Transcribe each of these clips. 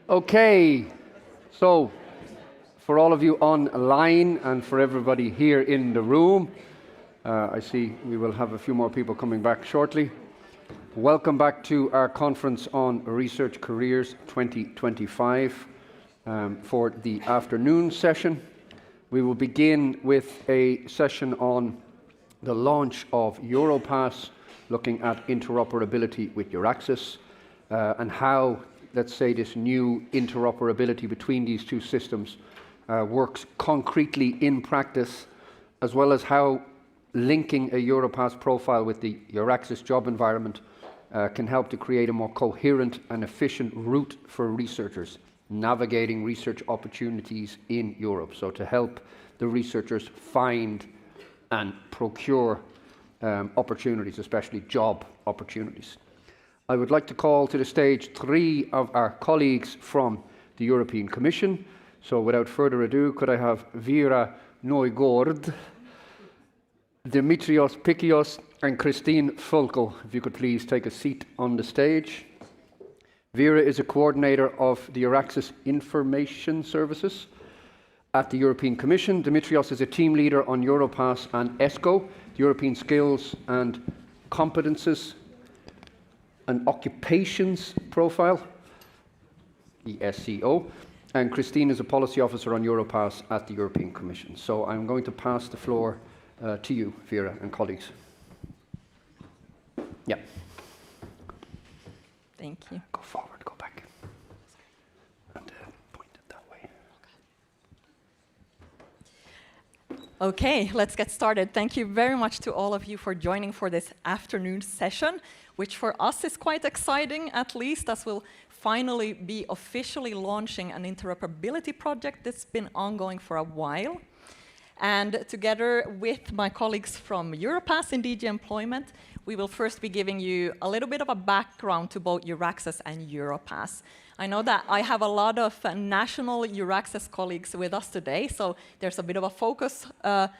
Okay, so for all of you online and for everybody here in the room, I see we will have a few more people coming back shortly. Welcome back to our conference on Research Careers 2025 for the afternoon session. We will begin with a session on the launch of EUROPASS, looking at interoperability with EURAXESS and how, let's say, this new interoperability between these two systems works concretely in practice, as well as how linking a EUROPASS profile with the EURAXESS job environment can help to create a more coherent and efficient route for researchers navigating research opportunities in Europe. So to help the researchers find and procure opportunities, especially job opportunities. I would like to call to the stage three of our colleagues from the European Commission. So without further ado, could I have Vera Neugord, Dimitrios Pikios and Christine Fulkel, if you could please take a seat on the stage. Vera is a coordinator of the EURAXESS Information Services at the European Commission. Dimitrios is a team leader on EUROPASS and ESCO, the European Skills and Competences and Occupations Profile, ESCO. And Christine is a policy officer on EUROPASS at the European Commission. So I'm going to pass the floor to you, Vera, and colleagues. Yeah. Thank you. Go forward, go back. And point it that way. Okay, let's get started. Thank you very much to all of you for joining for this afternoon session, which for us is quite exciting, at least, as we'll finally be officially launching an interoperability project that's been ongoing for a while. And together with my colleagues from EUROPASS in DG Employment, we will first be giving you a little bit of a background to both EURAXESS and EUROPASS. I know that I have a lot of national EURAXESS colleagues with us today, so there's a bit of a focus of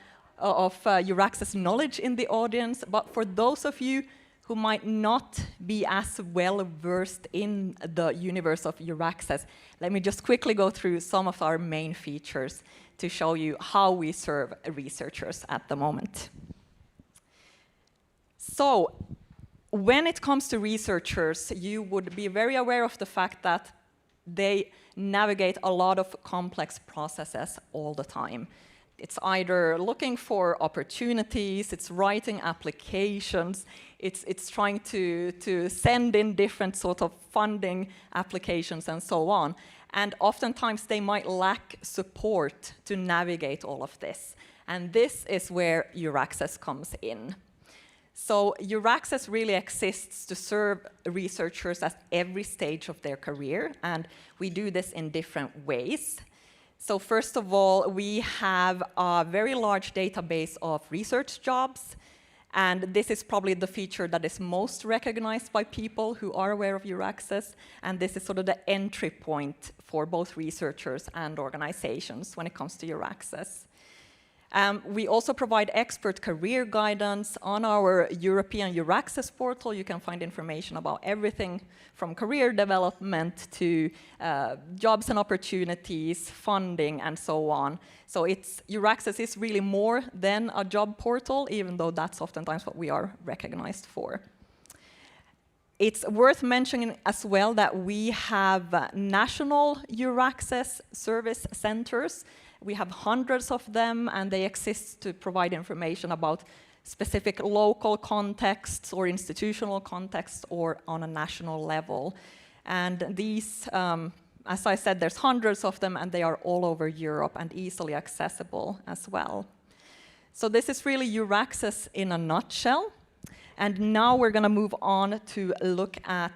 EURAXESS knowledge in the audience. But for those of you who might not be as well versed in the universe of EURAXESS, let me just quickly go through some of our main features to show you how we serve researchers at the moment. So, when it comes to researchers, you would be very aware of the fact that they navigate a lot of complex processes all the time. It's either looking for opportunities, it's writing applications, it's trying to send in different sort of funding applications and so on. And oftentimes they might lack support to navigate all of this. And this is where EURAXESS comes in. So EURAXESS really exists to serve researchers at every stage of their career, and we do this in different ways. So first of all, we have a very large database of research jobs, and this is probably the feature that is most recognized by people who are aware of EURAXESS, and this is sort of the entry point for both researchers and organizations when it comes to EURAXESS. We also provide expert career guidance on our European EURAXESS portal. You can find information about everything from career development to jobs and opportunities, funding, and so on. So EURAXESS is really more than a job portal, even though that's oftentimes what we are recognized for. It's worth mentioning as well that we have national EURAXESS service centers. We have hundreds of them, and they exist to provide information about specific local contexts or institutional contexts or on a national level. And these, as I said, there's hundreds of them, and they are all over Europe and easily accessible as well. So this is really EURAXESS in a nutshell. And now we're going to move on to look at,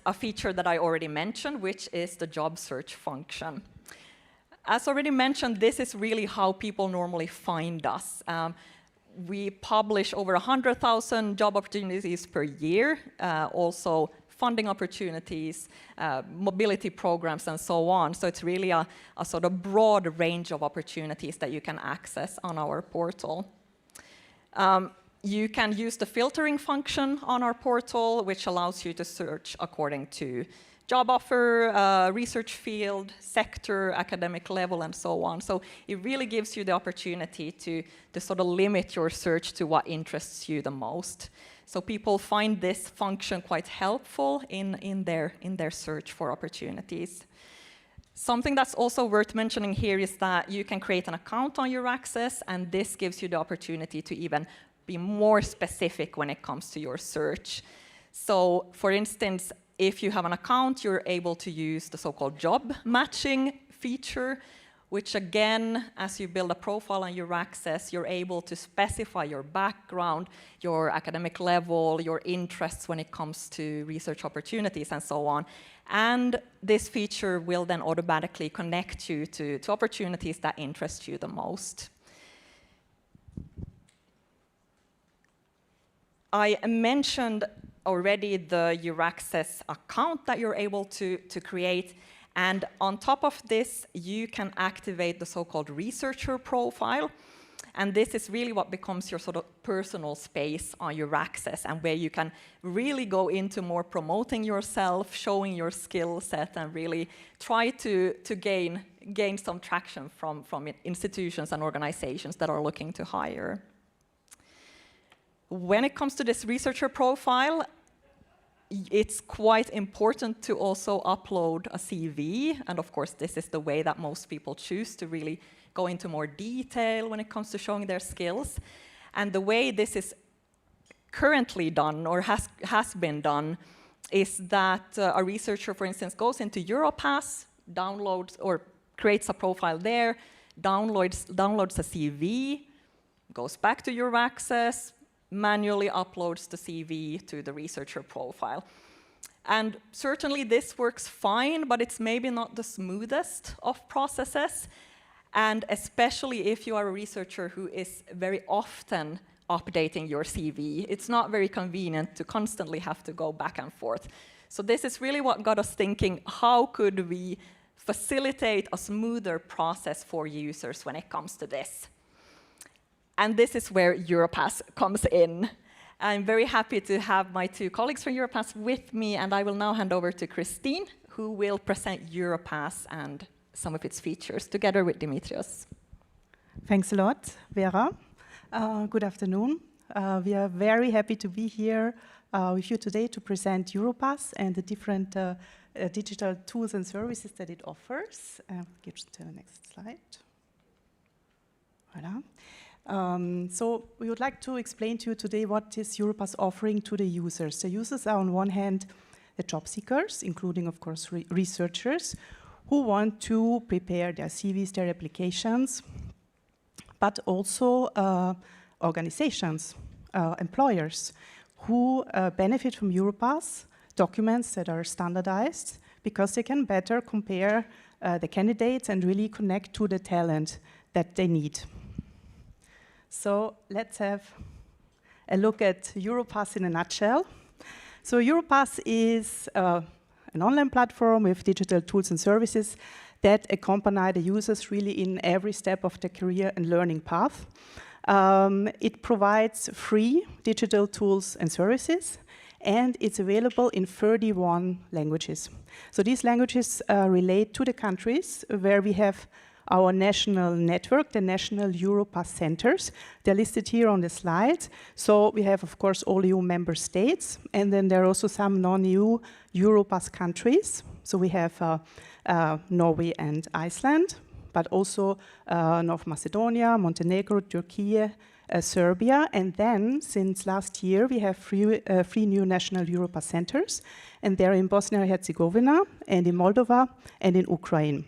a feature that I already mentioned, which is the job search function. As already mentioned, this is really how people normally find us. We publish over 100,000 job opportunities per year, also funding opportunities, mobility programs, and so on. So it's really a sort of broad range of opportunities that you can access on our portal. You can use the filtering function on our portal, which allows you to search according to job offer, research field, sector, academic level, and so on. So it really gives you the opportunity to sort of limit your search to what interests you the most. So people find this function quite helpful in their search for opportunities. Something that's also worth mentioning here is that you can create an account on EURAXESS, and this gives you the opportunity to even be more specific when it comes to your search. So, for instance, if you have an account, you're able to use the so-called job matching feature, which again, as you build a profile on EURAXESS, you're able to specify your background, your academic level, your interests when it comes to research opportunities, and so on. And this feature will then automatically connect you to opportunities that interest you the most. I mentioned already the EURAXESS account that you're able to create. And on top of this, you can activate the so-called researcher profile. And this is really what becomes your sort of personal space on EURAXESS, and where you can really go into more promoting yourself, showing your skill set, and really try to gain some traction from institutions and organizations that are looking to hire. When it comes to this researcher profile, it's quite important to also upload a CV, and of course this is the way that most people choose to really go into more detail when it comes to showing their skills. And the way this is currently done, or has been done, is that a researcher, for instance, goes into EUROPASS, downloads or creates a profile there, downloads a CV, goes back to EURAXESS, manually uploads the CV to the researcher profile. And certainly this works fine, but it's maybe not the smoothest of processes. And especially if you are a researcher who is very often updating your CV, it's not very convenient to constantly have to go back and forth. So this is really what got us thinking, how could we facilitate a smoother process for users when it comes to this? And this is where EUROPASS comes in. I'm very happy to have my two colleagues from EUROPASS with me, and I will now hand over to Christine, who will present EUROPASS and some of its features, together with Dimitrios. Thanks a lot, Vera. Good afternoon. We are very happy to be here with you today to present EUROPASS and the different digital tools and services that it offers. Get to the next slide. Voilà. So we would like to explain to you today what is EUROPASS offering to the users. The users are on one hand the job seekers, including of course researchers, who want to prepare their CVs, their applications, but also organizations, employers, who benefit from EUROPASS documents that are standardized, because they can better compare the candidates and really connect to the talent that they need. So let's have a look at EUROPASS in a nutshell. So EUROPASS is an online platform with digital tools and services that accompany the users really in every step of their career and learning path. It provides free digital tools and services, and it's available in 31 languages. So these languages relate to the countries where we have our national network, the national EUROPASS centers. They're listed here on the slide. So we have, of course, all EU member states, and then there are also some non-EU EUROPASS countries. So we have Norway and Iceland, but also North Macedonia, Montenegro, Turkey, Serbia, and then since last year we have three new national EUROPASS centers, and they're in Bosnia and Herzegovina, and in Moldova, and in Ukraine.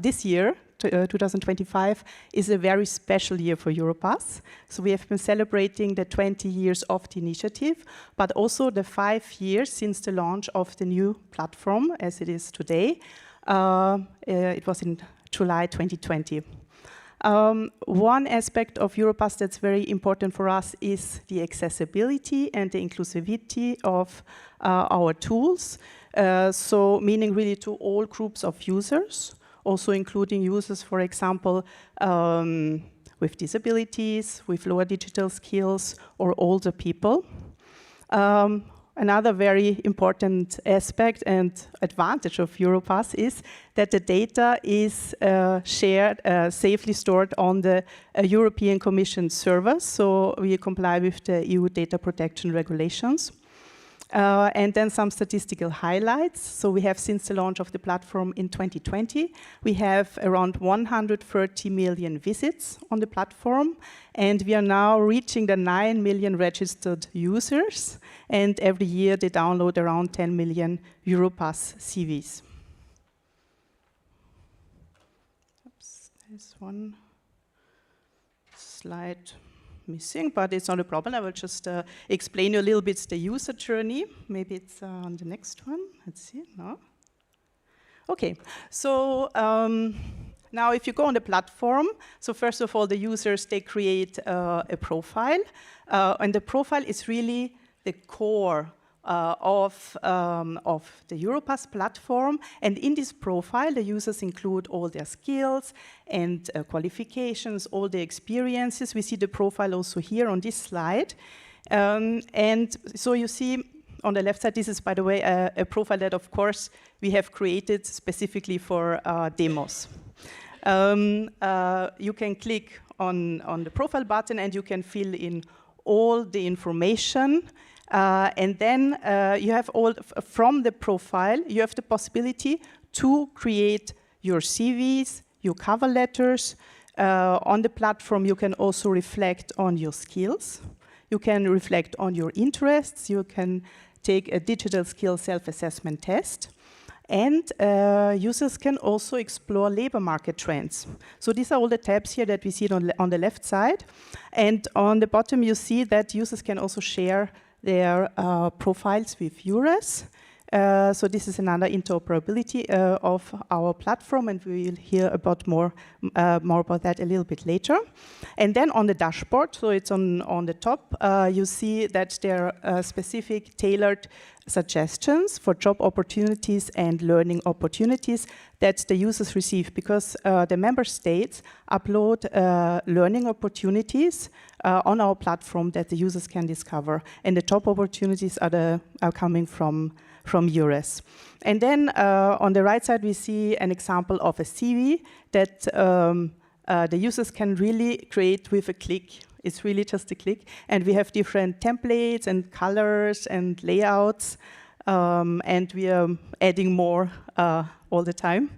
This year, 2025, is a very special year for EUROPASS. So we have been celebrating the 20 years of the initiative, but also the 5 years since the launch of the new platform as it is today. It was in July 2020. One aspect of EUROPASS that's very important for us is the accessibility and the inclusivity of our tools. So meaning really to all groups of users, also including users, for example, with disabilities, with lower digital skills, or older people. Another very important aspect and advantage of EUROPASS is that the data is shared, safely stored on the European Commission servers, so we comply with the EU data protection regulations. And then some statistical highlights. So we have, since the launch of the platform in 2020, we have around 130 million visits on the platform, and we are now reaching the 9 million registered users, and every year they download around 10 million EUROPASS CVs. Oops, there's one slide missing, but it's not a problem. I will just explain you a little bit the user journey. Maybe it's on the next one. Let's see. No. Okay. So now, if you go on the platform, so first of all, the users, they create a profile, and the profile is really the core of the EUROPASS platform. And in this profile, the users include all their skills and qualifications, all their experiences. We see the profile also here on this slide. And so you see on the left side, this is, by the way, a profile that, of course, we have created specifically for demos. You can click on the profile button and you can fill in all the information. And then you have from the profile, you have the possibility to create your CVs, your cover letters. On the platform, you can also reflect on your skills. You can reflect on your interests. You can take a digital skill self-assessment test. And users can also explore labor market trends. So these are all the tabs here that we see on the left side. And on the bottom, you see that users can also share their profiles with EURAXESS. So this is another interoperability of our platform, and we will hear about more about that a little bit later. And then on the dashboard, so it's on the top, you see that there are specific tailored suggestions for job opportunities and learning opportunities that the users receive, because the member states upload learning opportunities on our platform that the users can discover, and the job opportunities are coming from EURAXESS. And then on the right side, we see an example of a CV that the users can really create with a click. It's really just a click. And we have different templates and colors and layouts, and we are adding more all the time.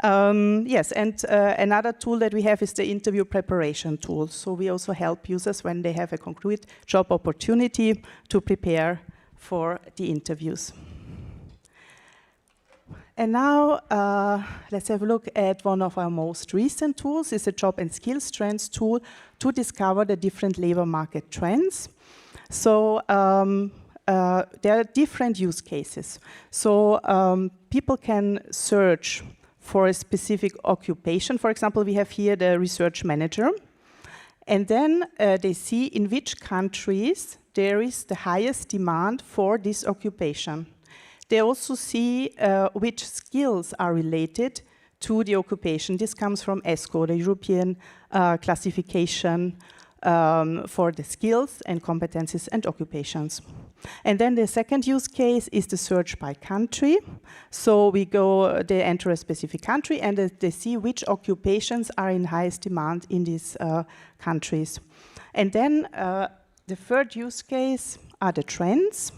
Yes, and another tool that we have is the interview preparation tool. So we also help users when they have a concrete job opportunity to prepare for the interviews. And now let's have a look at one of our most recent tools. It's a job and skills trends tool to discover the different labor market trends. So there are different use cases. So people can search for a specific occupation. For example, we have here the research manager. And then they see in which countries there is the highest demand for this occupation. They also see which skills are related to the occupation. This comes from ESCO, the European classification for the skills and competencies and occupations. And then the second use case is the search by country. So they enter a specific country and they see which occupations are in highest demand in these countries. And then the third use case are the trends.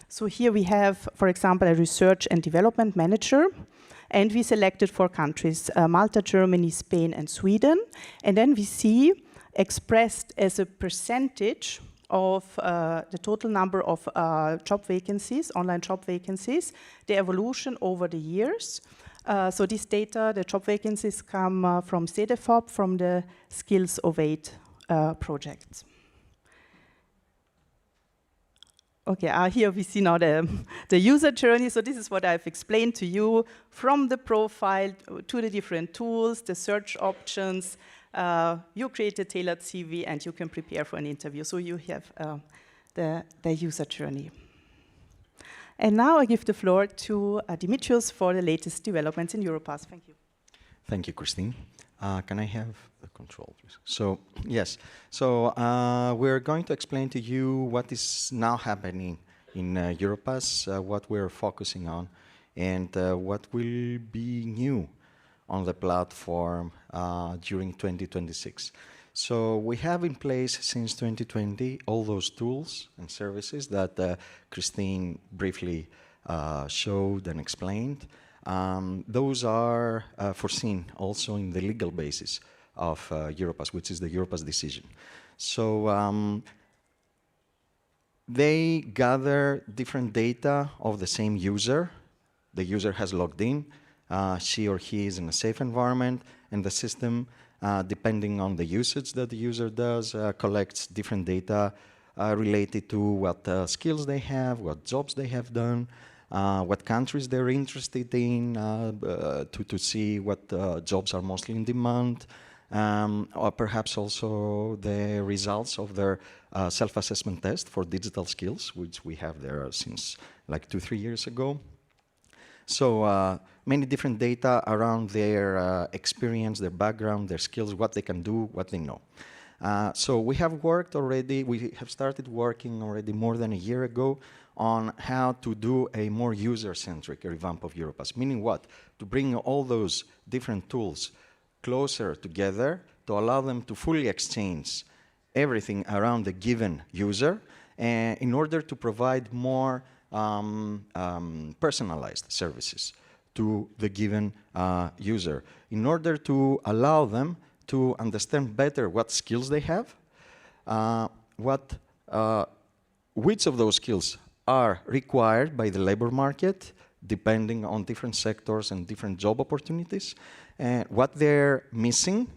So here we have, for example, a research and development manager, and we selected 4 countries, Malta, Germany, Spain, and Sweden. And then we see expressed as a percentage of the total number of job vacancies, online job vacancies, the evolution over the years. So this data, the job vacancies, come from CEDEFOP, from the Skills of 8 projects. Okay, here we see now the user journey. So this is what I've explained to you, from the profile to the different tools, the search options. You create a tailored CV and you can prepare for an interview. So you have the user journey. And now I give the floor to Dimitrios for the latest developments in EUROPASS. Thank you. Thank you, Christine. Can I have the control. So, yes. So, we're going to explain to you what is now happening in EUROPASS, what we're focusing on, and what will be new on the platform during 2026. So we have in place since 2020 all those tools and services that Christine briefly showed and explained. Those are foreseen also in the legal basis of EUROPASS, which is the EUROPASS decision. So they gather different data of the same user. The user has logged in. She or he is in a safe environment, and the system, depending on the usage that the user does, collects different data related to what skills they have, what jobs they have done, what countries they're interested in, to see what jobs are mostly in demand, or perhaps also the results of their self-assessment test for digital skills, which we have there since like 2-3 years ago. So many different data around their experience, their background, their skills, what they can do, what they know. So we have worked already, we have started working already more than a year ago on how to do a more user-centric revamp of EUROPASS. Meaning what? To bring all those different tools closer together to allow them to fully exchange everything around the given user in order to provide more personalized services to the given user, in order to allow them to understand better what skills they have, which of those skills are required by the labor market, depending on different sectors and different job opportunities, and what they're missing,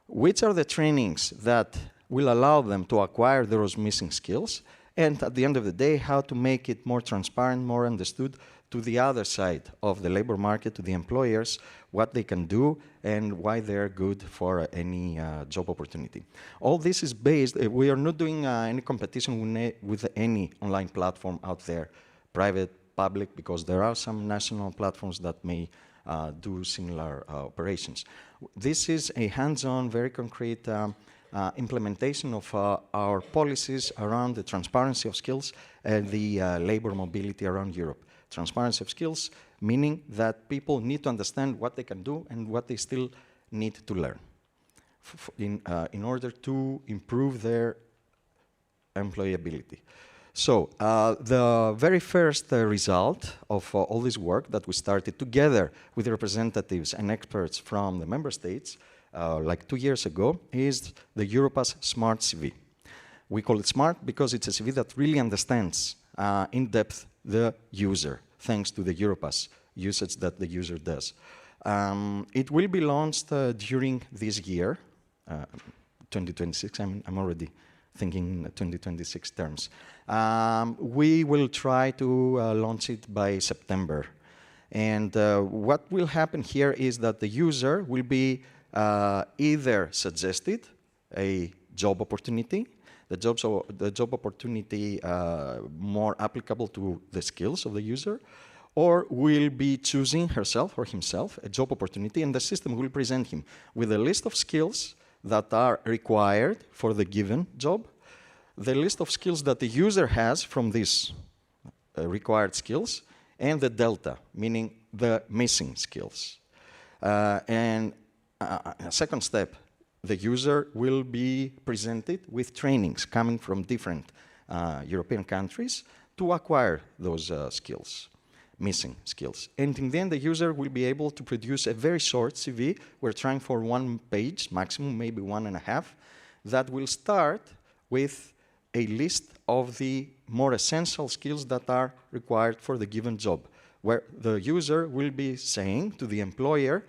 which are the trainings that will allow them to acquire those missing skills, and at the end of the day, how to make it more transparent, more understood to the other side of the labor market, to the employers, what they can do and why they're good for any job opportunity. All this is based, we are not doing any competition with any online platform out there, private, public, because there are some national platforms that may do similar operations. This is a hands-on, very concrete implementation of our policies around the transparency of skills and the labor mobility around Europe. Transparency of skills, meaning that people need to understand what they can do and what they still need to learn in order to improve their employability. So the very first result of all this work that we started together with representatives and experts from the member states like 2 years ago is the EUROPASS Smart CV. We call it smart because it's a CV that really understands in depth the user, thanks to the EUROPASS usage that the user does. It will be launched during this year, 2026. I'm already thinking 2026 terms. We will try to launch it by September. And what will happen here is that the user will be either suggested a job opportunity, the job opportunity more applicable to the skills of the user, or will be choosing herself or himself a job opportunity, and the system will present him with a list of skills that are required for the given job, the list of skills that the user has from these required skills, and the delta, meaning the missing skills. And a second step, the user will be presented with trainings coming from different European countries to acquire those skills, missing skills. And in the end, the user will be able to produce a very short CV. We're trying for 1 page, maximum, maybe 1.5, that will start with a list of the more essential skills that are required for the given job, where the user will be saying to the employer,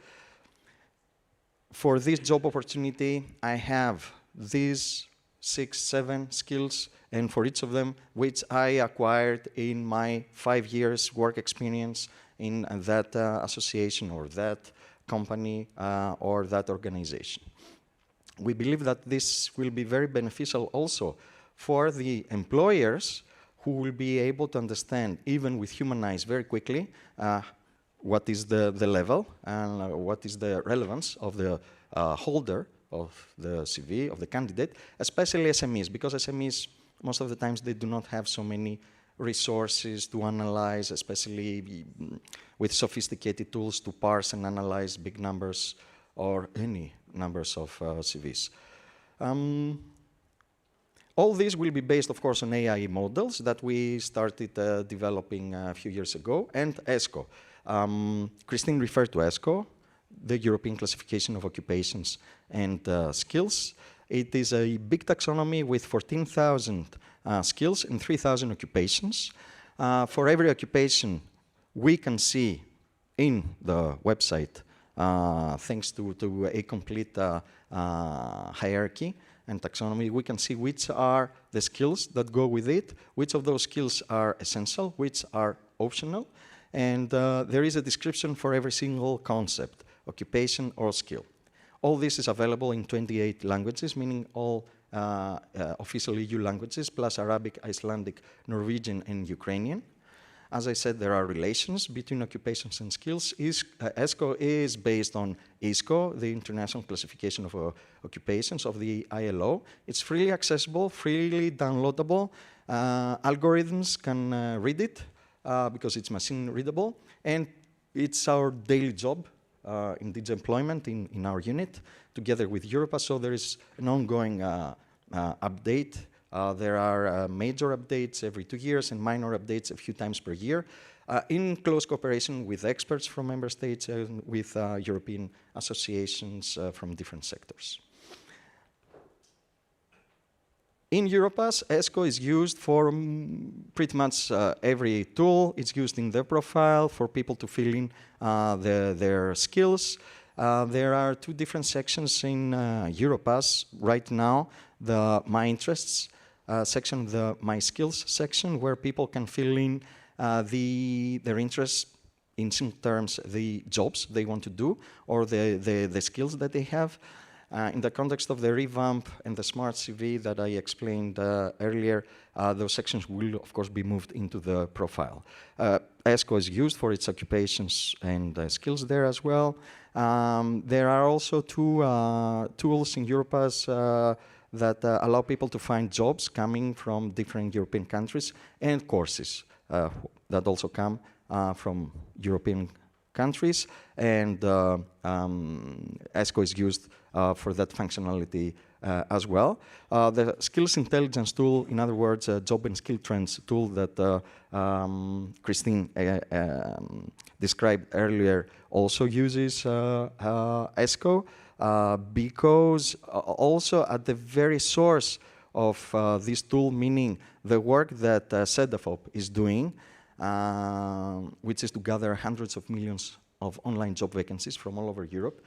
for this job opportunity, I have these 6-7 skills, and for each of them, which I acquired in my 5 years work experience in that association or that company or that organization. We believe that this will be very beneficial also for the employers who will be able to understand, even with human eyes very quickly, what is the level and what is the relevance of the holder of the CV, of the candidate, especially SMEs, because SMEs, most of the times, they do not have so many resources to analyze, especially with sophisticated tools to parse and analyze big numbers or any numbers of CVs. All these will be based, of course, on AI models that we started developing a few years ago, and ESCO. Christine referred to ESCO, the European Classification of Occupations and Skills. It is a big taxonomy with 14,000 skills and 3,000 occupations. For every occupation, we can see in the website, thanks to a complete hierarchy and taxonomy, we can see which are the skills that go with it, which of those skills are essential, which are optional, and there is a description for every single concept, occupation or skill. All this is available in 28 languages, meaning all official EU languages, plus Arabic, Icelandic, Norwegian, and Ukrainian. As I said, there are relations between occupations and skills. ESCO is based on ISCO, the International Classification of Occupations of the ILO. It's freely accessible, freely downloadable. Algorithms can read it because it's machine readable. And it's our daily job in digital employment in our unit, together with EUROPASS. So there is an ongoing update. There are major updates every 2 years and minor updates a few times per year in close cooperation with experts from member states and with European associations from different sectors. In EUROPASS, ESCO is used for pretty much every tool. It's used in their profile for people to fill in their skills. There are 2 different sections in EUROPASS right now, the My Interests section, the My Skills section, where people can fill in their interests, in simple terms, the jobs they want to do or the skills that they have. In the context of the revamp and the smart CV that I explained earlier, those sections will, of course, be moved into the profile. ESCO is used for its occupations and skills there as well. There are also 2 tools in EUROPASS that allow people to find jobs coming from different European countries, and courses that also come from European countries, and ESCO is used for that functionality as well. The skills intelligence tool, in other words, a job and skill trends tool that Christine described earlier, also uses ESCO, because also at the very source of this tool, meaning the work that CEDEFOP is doing, which is to gather hundreds of millions of online job vacancies from all over Europe,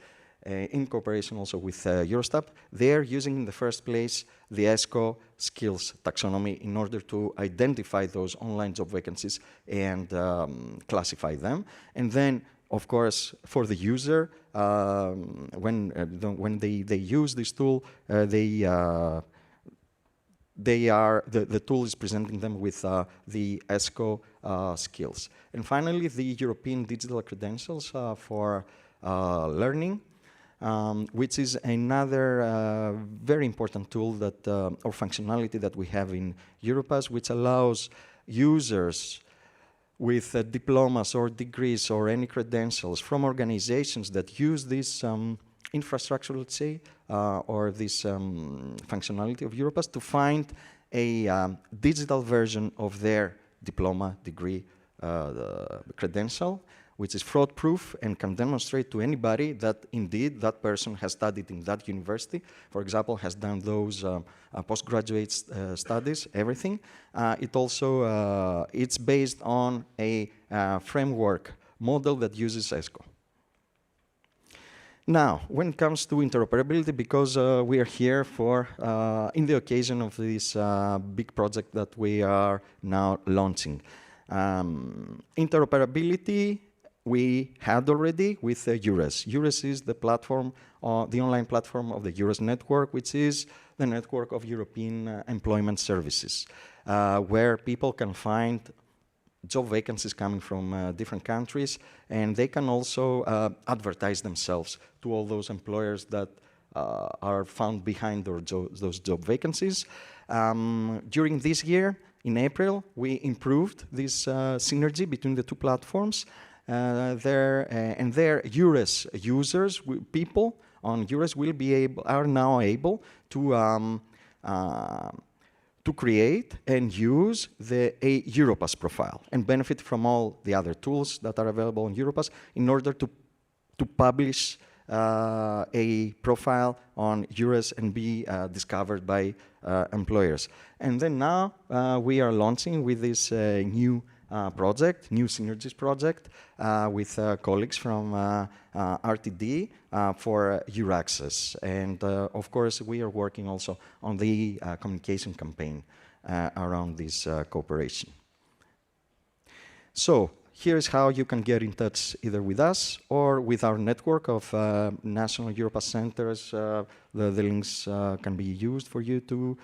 in cooperation also with Eurostat. They're using in the first place the ESCO skills taxonomy in order to identify those online job vacancies and classify them. And then, of course, for the user, when they use this tool, the tool is presenting them with the ESCO skills. And finally, the European digital credentials for learning, which is another very important tool that, or functionality that we have in EUROPASS, which allows users with diplomas or degrees or any credentials from organizations that use this infrastructure, let's say, or this functionality of EUROPASS to find a digital version of their diploma, degree, credential, which is fraud-proof and can demonstrate to anybody that indeed that person has studied in that university, for example, has done those postgraduate studies, everything. It also, it's based on a framework model that uses ESCO. Now, when it comes to interoperability, because we are here for, in the occasion of this big project that we are now launching. Interoperability we had already with EURES. EURES is the platform, the online platform of the EURES network, which is the network of European employment services, where people can find job vacancies coming from different countries, and they can also advertise themselves to all those employers that are found behind those job vacancies. During this year, in April, we improved this synergy between the two platforms. Their EURES users, people on EURES are now able to create and use the EUROPASS profile and benefit from all the other tools that are available on EUROPASS in order to publish a profile on EURES and be discovered by employers. And then now we are launching with this new project, new synergies project, with colleagues from RTD for EURAXESS. And of course, we are working also on the communication campaign around this cooperation. So here's how you can get in touch either with us or with our network of national EUROPASS centers. The links can be used for you to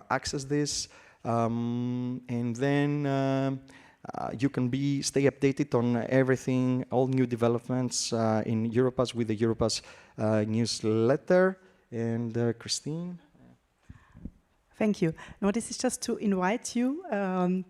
access this. And then you can stay updated on everything, all new developments in EUROPASS with the EUROPASS newsletter. And Christine? Thank you. No, this is just to invite you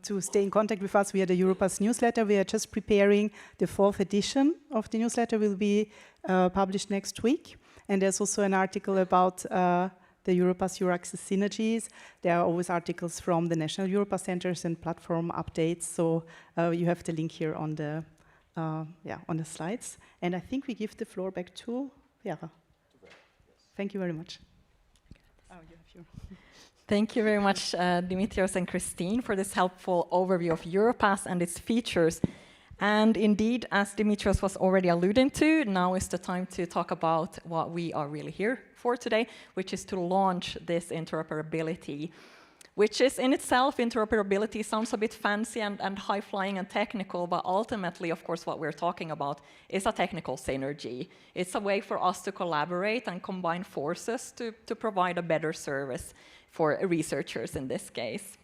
to stay in contact with us via the EUROPASS newsletter. We are just preparing the 4th edition of the newsletter. Will be published next week. And there's also an article about the EUROPASS EURAXESS synergies. There are always articles from the national EUROPASS centers and platform updates. So you have the link here on the on the slides. And I think we give the floor back to Vera. Thank you very much. Oh, you have your. Thank you very much, Dimitrios and Christine, for this helpful overview of EUROPASS and its features. And indeed, as Dimitrios was already alluding to, now is the time to talk about what we are really here for today, which is to launch this interoperability, which is in itself, interoperability sounds a bit fancy and high-flying and technical, but ultimately, of course, what we're talking about is a technical synergy. It's a way for us to collaborate and combine forces to provide a better service for researchers in this case.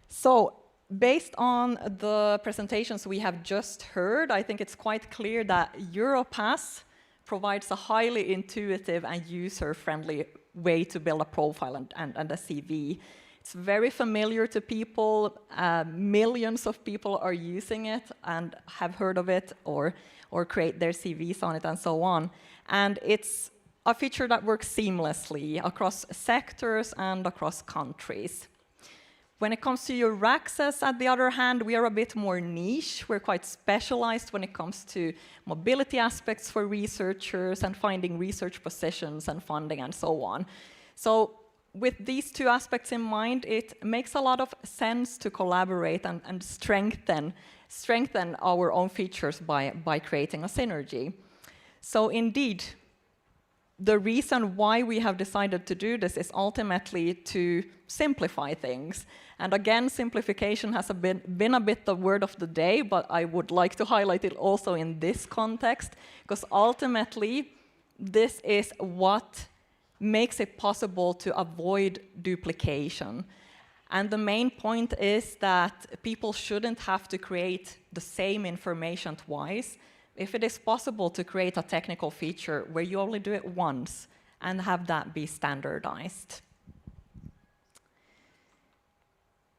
So, based on the presentations we have just heard, I think it's quite clear that EUROPASS provides a highly intuitive and user-friendly way to build a profile and a CV. It's very familiar to people. Millions of people are using it and have heard of it or create their CVs on it and so on. And it's a feature that works seamlessly across sectors and across countries. When it comes to EURAXESS, on the other hand, we are a bit more niche. We're quite specialized when it comes to mobility aspects for researchers and finding research positions and funding and so on. So with these two aspects in mind, it makes a lot of sense to collaborate and strengthen our own features by creating a synergy. So indeed, the reason why we have decided to do this is ultimately to simplify things. And again, simplification has been a bit the word of the day, but I would like to highlight it also in this context, because ultimately, this is what makes it possible to avoid duplication. And the main point is that people shouldn't have to create the same information twice. If it is possible to create a technical feature where you only do it once and have that be standardized.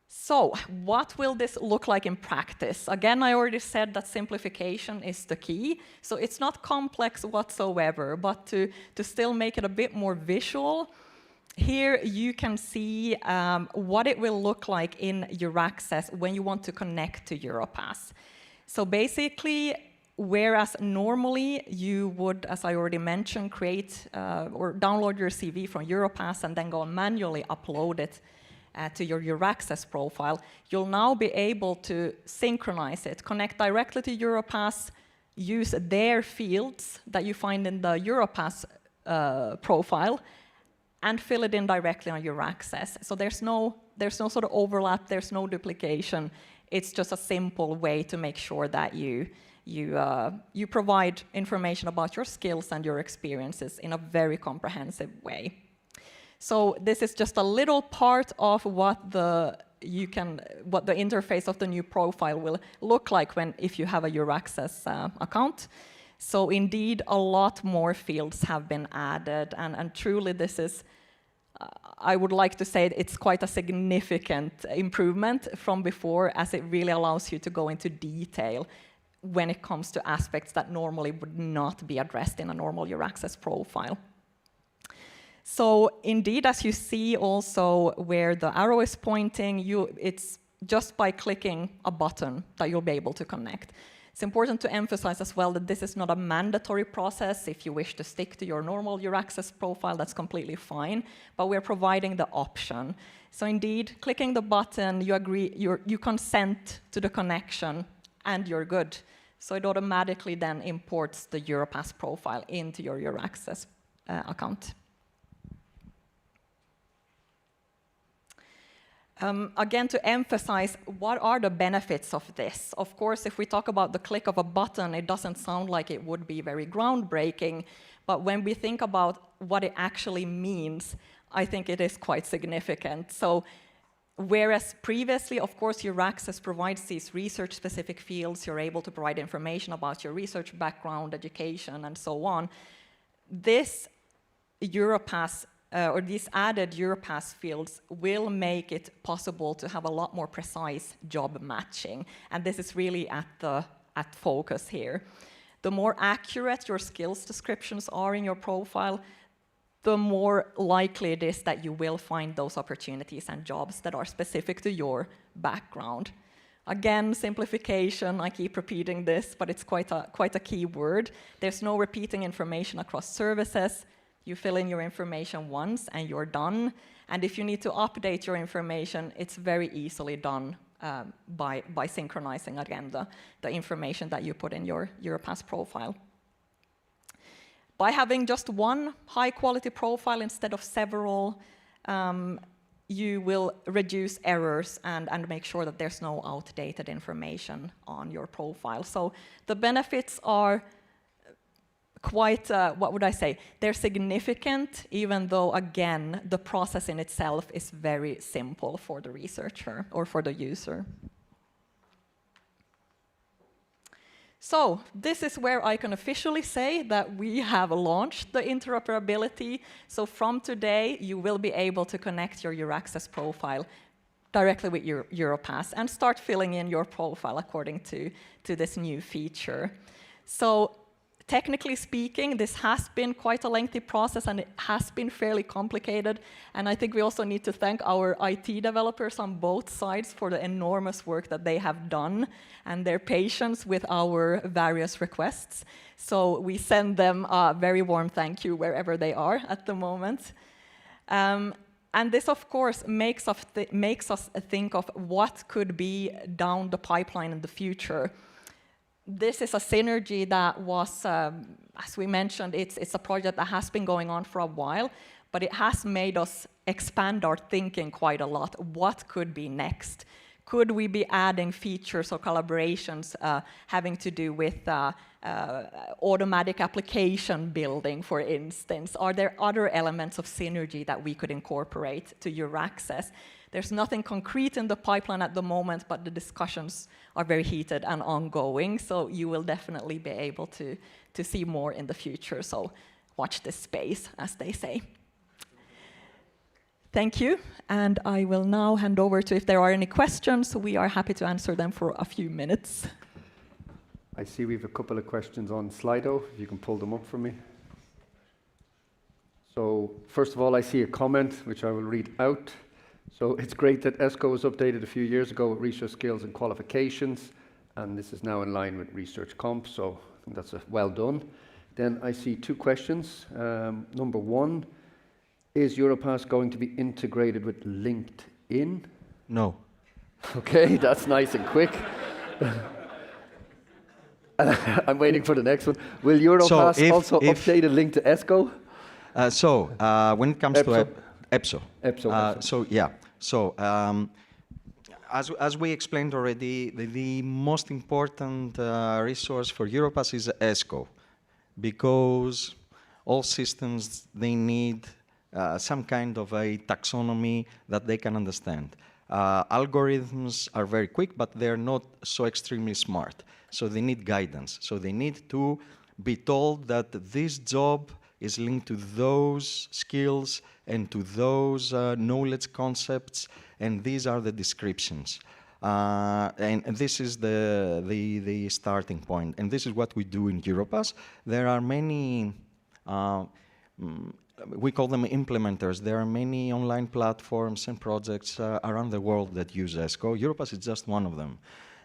So, what will this look like in practice? Again, I already said that simplification is the key. So it's not complex whatsoever, but to still make it a bit more visual, here you can see what it will look like in EURAXESS when you want to connect to EUROPASS. So basically, whereas normally you would, as I already mentioned, create or download your CV from EUROPASS and then go and manually upload it to your EURAXESS profile, you'll now be able to synchronize it, connect directly to EUROPASS, use their fields that you find in the EUROPASS profile, and fill it in directly on EURAXESS. So there's no sort of overlap, there's no duplication. It's just a simple way to make sure that you provide information about your skills and your experiences in a very comprehensive way. So this is just a little part of what the interface of the new profile will look like if you have a EURAXESS account. So indeed, a lot more fields have been added, and truly this is, I would like to say it's quite a significant improvement from before, as it really allows you to go into detail when it comes to aspects that normally would not be addressed in a normal EURAXESS profile. So indeed, as you see also where the arrow is pointing, it's just by clicking a button that you'll be able to connect. It's important to emphasize as well that this is not a mandatory process. If you wish to stick to your normal EURAXESS profile, that's completely fine, but we're providing the option. So indeed, clicking the button, you agree, you consent to the connection, and you're good. So it automatically then imports the EUROPASS profile into your EURAXESS account. Again, to emphasize, what are the benefits of this? Of course, if we talk about the click of a button, it doesn't sound like it would be very groundbreaking, but when we think about what it actually means, I think it is quite significant. So, whereas previously, of course, EURAXESS provides these research-specific fields, you're able to provide information about your research background, education, and so on, this EUROPASS or these added EUROPASS fields will make it possible to have a lot more precise job matching. And this is really at focus here. The more accurate your skills descriptions are in your profile, the more likely it is that you will find those opportunities and jobs that are specific to your background. Again, simplification, I keep repeating this, but it's quite a key word. There's no repeating information across services. You fill in your information once and you're done. And if you need to update your information, it's very easily done by synchronizing, again, the information that you put in your EUROPASS profile. By having just one high-quality profile instead of several, you will reduce errors and make sure that there's no outdated information on your profile. So the benefits are quite, what would I say, they're significant, even though, again, the process in itself is very simple for the researcher or for the user. So this is where I can officially say that we have launched the interoperability. So from today, you will be able to connect your EURAXESS profile directly with your EUROPASS and start filling in your profile according to this new feature. So technically speaking, this has been quite a lengthy process and it has been fairly complicated. And I think we also need to thank our IT developers on both sides for the enormous work that they have done and their patience with our various requests. So we send them a very warm thank you wherever they are at the moment. And this, of course, makes us think of what could be down the pipeline in the future. This is a synergy that was, as we mentioned, it's a project that has been going on for a while, but it has made us expand our thinking quite a lot. What could be next? Could we be adding features or collaborations having to do with automatic application building, for instance? Are there other elements of synergy that we could incorporate to EURAXESS? There's nothing concrete in the pipeline at the moment, but the discussions are very heated and ongoing, so you will definitely be able to see more in the future. So watch this space, as they say. Thank you, and I will now hand over to if there are any questions. We are happy to answer them for a few minutes. I see we have a couple of questions on Slido, if you can pull them up for me. So first of all, I see a comment, which I will read out. So it's great that ESCO was updated a few years ago with research skills and qualifications, and this is now in line with research comp, so I think that's well done. Then I see two questions. Number one, is EUROPASS going to be integrated with LinkedIn? No. Okay, that's nice and quick. I'm waiting for the next one. Will EUROPASS also update a link to ESCO? When it comes to EPSO. As we explained already, the most important resource for EUROPASS is ESCO, because all systems, they need some kind of a taxonomy that they can understand. Algorithms are very quick, but they're not so extremely smart, so they need guidance. So they need to be told that this job is linked to those skills and to those knowledge concepts, and these are the descriptions. And this is the starting point, and this is what we do in EUROPASS. There are many, we call them implementers. There are many online platforms and projects around the world that use ESCO. EUROPASS is just one of them.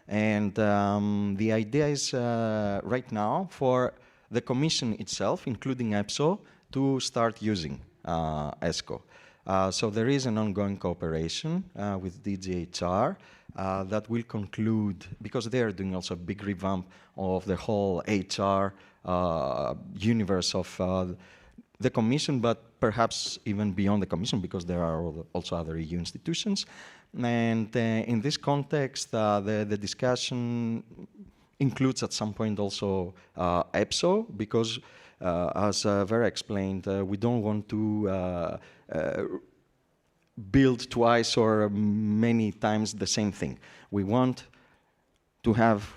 And the idea is right now for the Commission itself, including EPSO, to start using ESCO. So there is an ongoing cooperation with DGHR that will conclude, because they are doing also a big revamp of the whole HR universe of the Commission, but perhaps even beyond the Commission, because there are also other EU institutions. And in this context, the discussion includes at some point also EPSO, because as Vera explained, we don't want to build twice or many times the same thing. We want to have,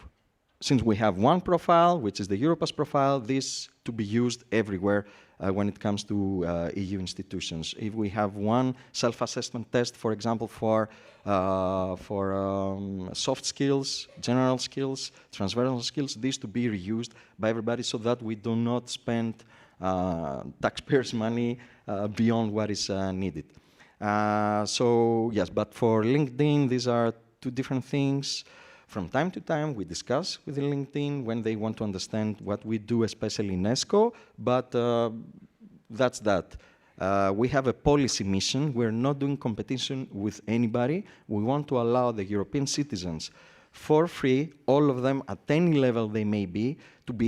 since we have one profile, which is the EUROPASS profile, this to be used everywhere when it comes to EU institutions. If we have one self-assessment test, for example, for soft skills, general skills, transversal skills, this to be reused by everybody so that we do not spend taxpayers' money beyond what is needed. So yes, but for LinkedIn, these are two different things. From time to time, we discuss with LinkedIn when they want to understand what we do, especially in ESCO, but that's that. We have a policy mission. We're not doing competition with anybody. We want to allow the European citizens for free, all of them at any level they may be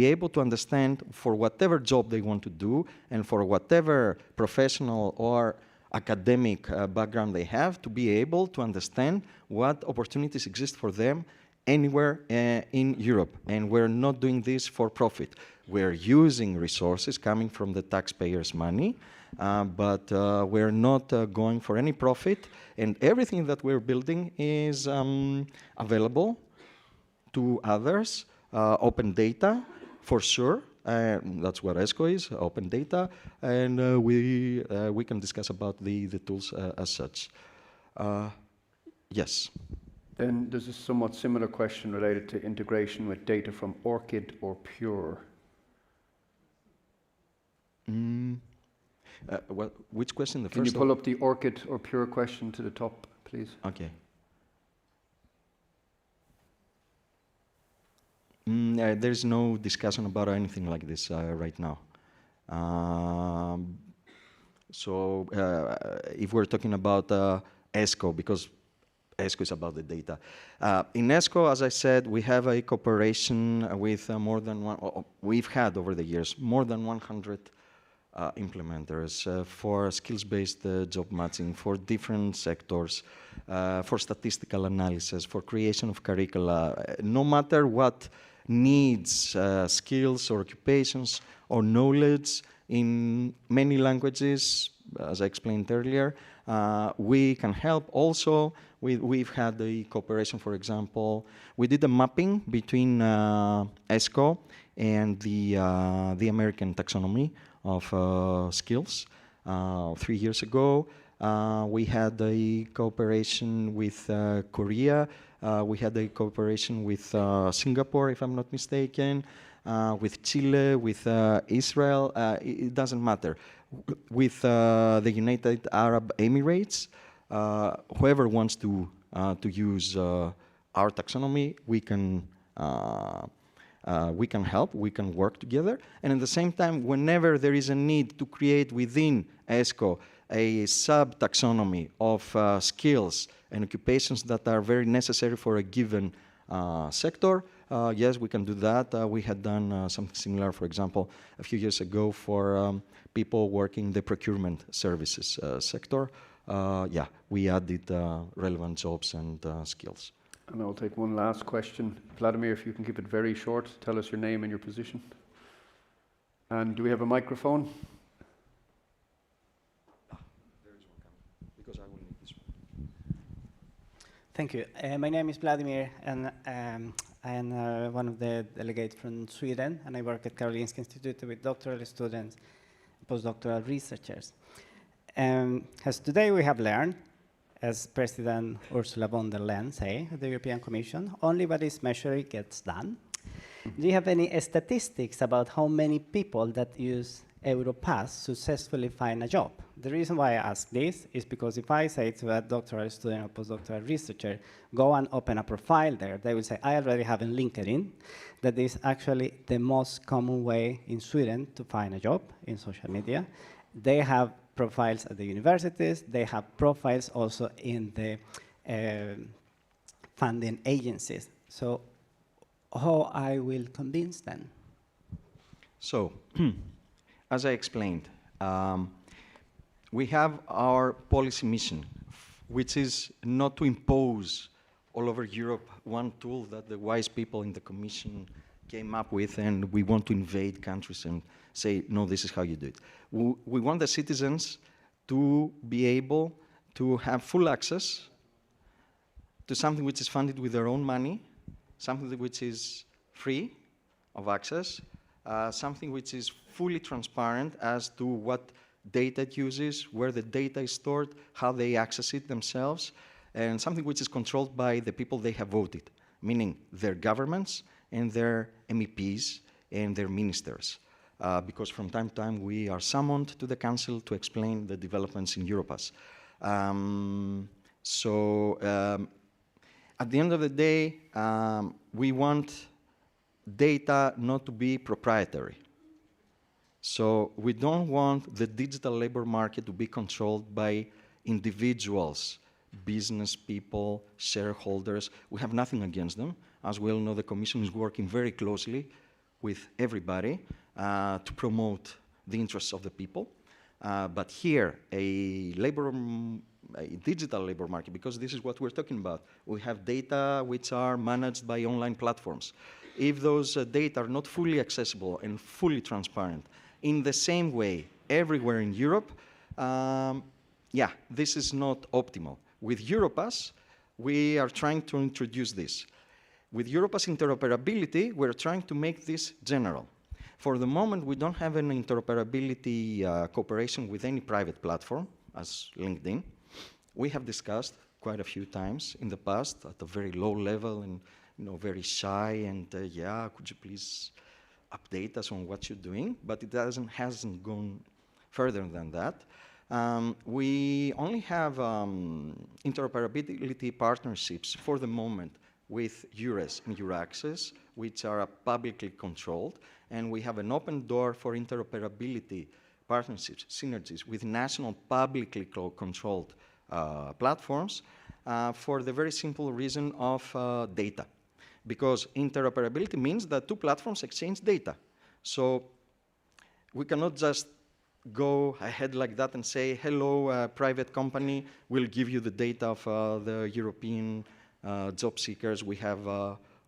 able to understand for whatever job they want to do and for whatever professional or academic background they have, to be able to understand what opportunities exist for them anywhere in Europe. And we're not doing this for profit. We're using resources coming from the taxpayers' money, but we're not going for any profit. And everything that we're building is available to others, open data, for sure. That's what ESCO is, open data. And we can discuss about the tools as such. Yes. Then there's a somewhat similar question related to integration with data from ORCID or Pure. Well, which question? The Can you first pull up the ORCID or Pure question to the top, please? Okay. There's no discussion about anything like this right now. So if we're talking about ESCO, because ESCO is about the data. In ESCO, as I said, we have a cooperation with more than one, we've had over the years, more than 100 implementers for skills-based job matching, for different sectors, for statistical analysis, for creation of curricula. No matter what needs, skills or occupations or knowledge in many languages, as I explained earlier, we can help. Also, we've had the cooperation, for example, we did a mapping between ESCO and the American taxonomy of skills 3 years ago. We had a cooperation with Korea. We had a cooperation with Singapore, if I'm not mistaken, with Chile, with Israel. It doesn't matter. With the United Arab Emirates, whoever wants to use our taxonomy, we can help, we can work together. And at the same time, whenever there is a need to create within ESCO a sub-taxonomy of skills and occupations that are very necessary for a given sector, yes, we can do that. We had done something similar, for example, a few years ago for people working the procurement services sector. Yeah, we added relevant jobs and skills. And I'll take one last question. Vladimir, if you can keep it very short, tell us your name and your position. And do we have a microphone? Because I will need this one. Thank you. My name is Vladimir, and I am one of the delegates from Sweden, and I work at Karolinska Institute with doctoral students, postdoctoral researchers. As today we have learned, as President Ursula von der Leyen say, at the European Commission, only what is measured gets done. Do you have any statistics about how many people that use EUROPASS successfully find a job? The reason why I ask this is because if I say to a doctoral student or postdoctoral researcher, go and open a profile there, they will say, I already have in LinkedIn. That is actually the most common way in Sweden to find a job in social media. They have profiles at the universities, they have profiles also in the funding agencies. So how I will convince them? So, as I explained, we have our policy mission, which is not to impose all over Europe one tool that the wise people in the Commission came up with, and we want to invade countries and say, no, this is how you do it. We want the citizens to be able to have full access to something which is funded with their own money, something which is free of access, something which is fully transparent as to what data it uses, where the data is stored, how they access it themselves, and something which is controlled by the people they have voted, meaning their governments and their MEPs and their ministers. Because from time to time we are summoned to the Council to explain the developments in EUROPASS. At the end of the day, we want data not to be proprietary. So we don't want the digital labor market to be controlled by individuals, business people, shareholders. We have nothing against them. As we all know, the Commission is working very closely with everybody to promote the interests of the people. But here, a digital labor market, because this is what we're talking about. We have data which are managed by online platforms. If those data are not fully accessible and fully transparent in the same way everywhere in Europe, yeah, this is not optimal. With EUROPASS, we are trying to introduce this. With EUROPASS interoperability, we're trying to make this general. For the moment, we don't have an interoperability cooperation with any private platform, as LinkedIn. We have discussed quite a few times in the past at a very low level and very shy and yeah, could you please update us on what you're doing? But it hasn't gone further than that. We only have interoperability partnerships for the moment with EURES and EURAXESS, which are publicly controlled, and we have an open door for interoperability partnerships, synergies with national publicly controlled platforms for the very simple reason of data. Because interoperability means that two platforms exchange data. So we cannot just go ahead like that and say, hello, private company, we'll give you the data of the European job seekers. We have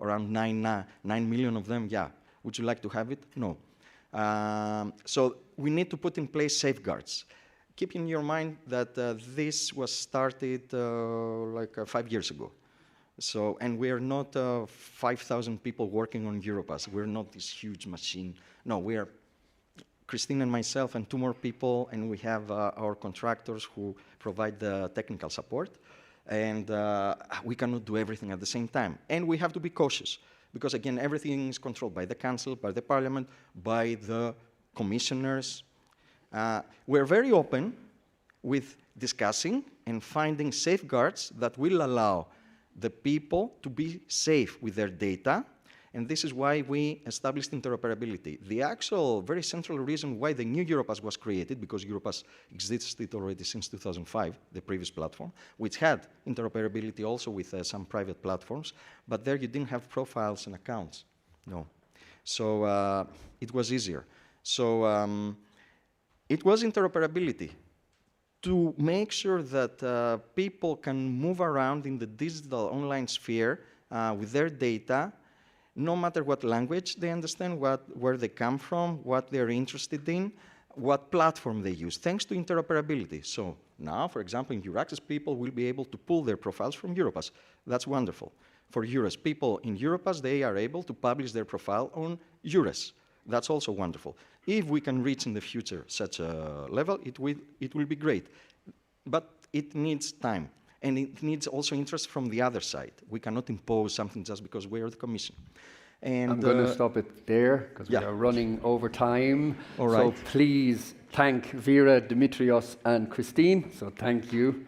around 9 million of them. Yeah. Would you like to have it? No. So we need to put in place safeguards. Keep in your mind that this was started like 5 years ago. So, and we are not 5,000 people working on EUROPASS. We're not this huge machine. No, we are Christine and myself and 2 more people, and we have our contractors who provide the technical support. And we cannot do everything at the same time. And we have to be cautious, because again, everything is controlled by the Council, by the Parliament, by the commissioners. We're very open with discussing and finding safeguards that will allow the people to be safe with their data, and this is why we established interoperability. The actual very central reason why the new EUROPASS was created, because EUROPASS existed already since 2005, the previous platform, which had interoperability also with some private platforms, but there you didn't have profiles and accounts, no. So it was easier. So it was interoperability to make sure that people can move around in the digital online sphere with their data, no matter what language they understand, where they come from, what they're interested in, what platform they use, thanks to interoperability. So now, for example, in EURAXESS, people will be able to pull their profiles from EUROPASS. That's wonderful. for EURES. People in EUROPASS, they are able to publish their profile on EURES. That's also wonderful. If we can reach in the future such a level, it will be great. But it needs time. And it needs also interest from the other side. We cannot impose something just because we are the Commission. And I'm going to stop it there because we are running over time. All right. So please thank Vera, Dimitrios, and Christine. So thank you.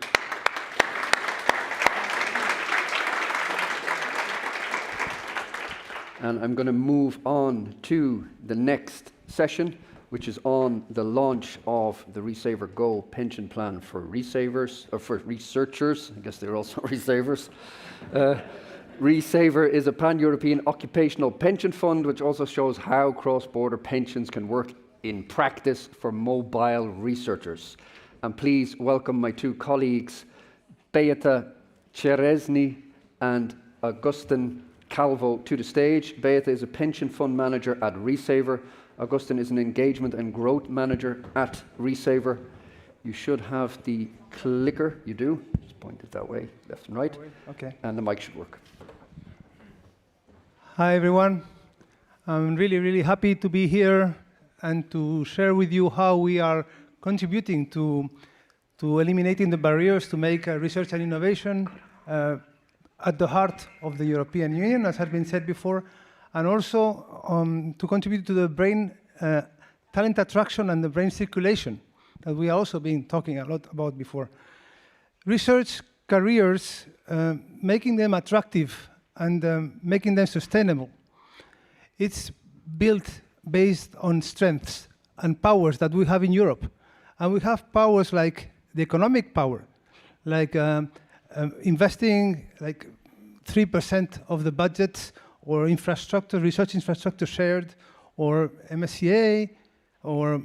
And I'm going to move on to the next session, which is on the launch of the RESAVER Go pension plan for resavers, or for researchers. I guess they're also resavers. RESAVER is a pan-European occupational pension fund, which also shows how cross-border pensions can work in practice for mobile researchers. And please welcome my two colleagues, Beata Ceresny and Augustin Calvo, to the stage. Beata is a pension fund manager at RESAVER. Augustin is an engagement and growth manager at RESAVER. You should have the clicker. You do? Just point it that way, left and right. Okay. And the mic should work. Hi, everyone. I'm really happy to be here and to share with you how we are contributing to eliminating the barriers to make research and innovation at the heart of the European Union, as has been said before, and also to contribute to the brain talent attraction and the brain circulation that we are also been talking a lot about before. Research careers, making them attractive and making them sustainable. It's built based on strengths and powers that we have in Europe. And we have powers like the economic power, like investing like 3% of the budget, or infrastructure, research infrastructure shared, or MSCA, or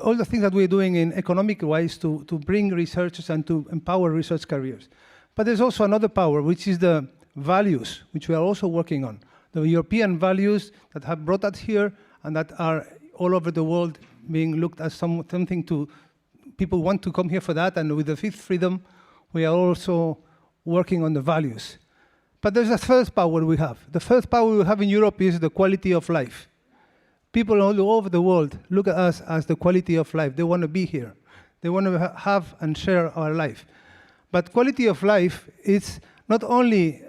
all the things that we're doing in economic-wise to bring researchers and to empower research careers. But there's also another power, which is the values, which we are also working on. The European values that have brought us here and that are all over the world being looked at something to, people want to come here for that, and with the fifth freedom, we are also working on the values. But there's a third power we have. The third power we have in Europe is the quality of life. People all over the world look at us as the quality of life. They want to be here. They want to have and share our life. But quality of life is not only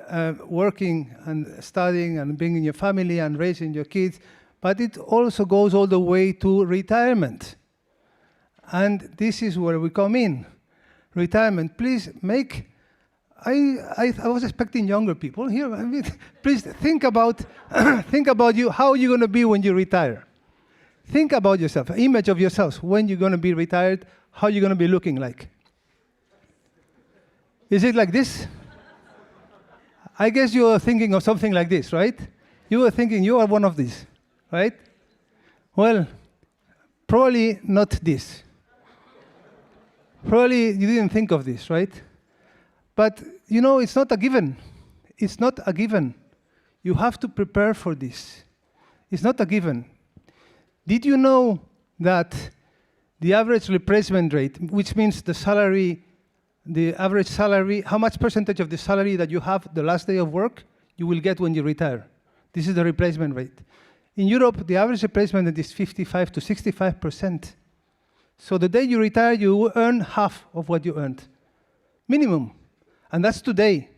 working and studying and being in your family and raising your kids, but it also goes all the way to retirement. And this is where we come in. Retirement, please make, I was expecting younger people here. I mean, please think about, you, how you're going to be when you retire. Think about yourself, image of yourself when you're going to be retired, how you're going to be looking like. Is it like this? I guess you are thinking of something like this, right? You are thinking you are one of these, right? Well, probably not this. Probably you didn't think of this, right? But, you know, it's not a given. It's not a given. You have to prepare for this. It's not a given. Did you know that the average replacement rate, which means the salary, the average salary, how much percentage of the salary that you have the last day of work, you will get when you retire? This is the replacement rate. In Europe, the average replacement rate is 55 to 65%. So the day you retire, you will earn half of what you earned, minimum. And that's today.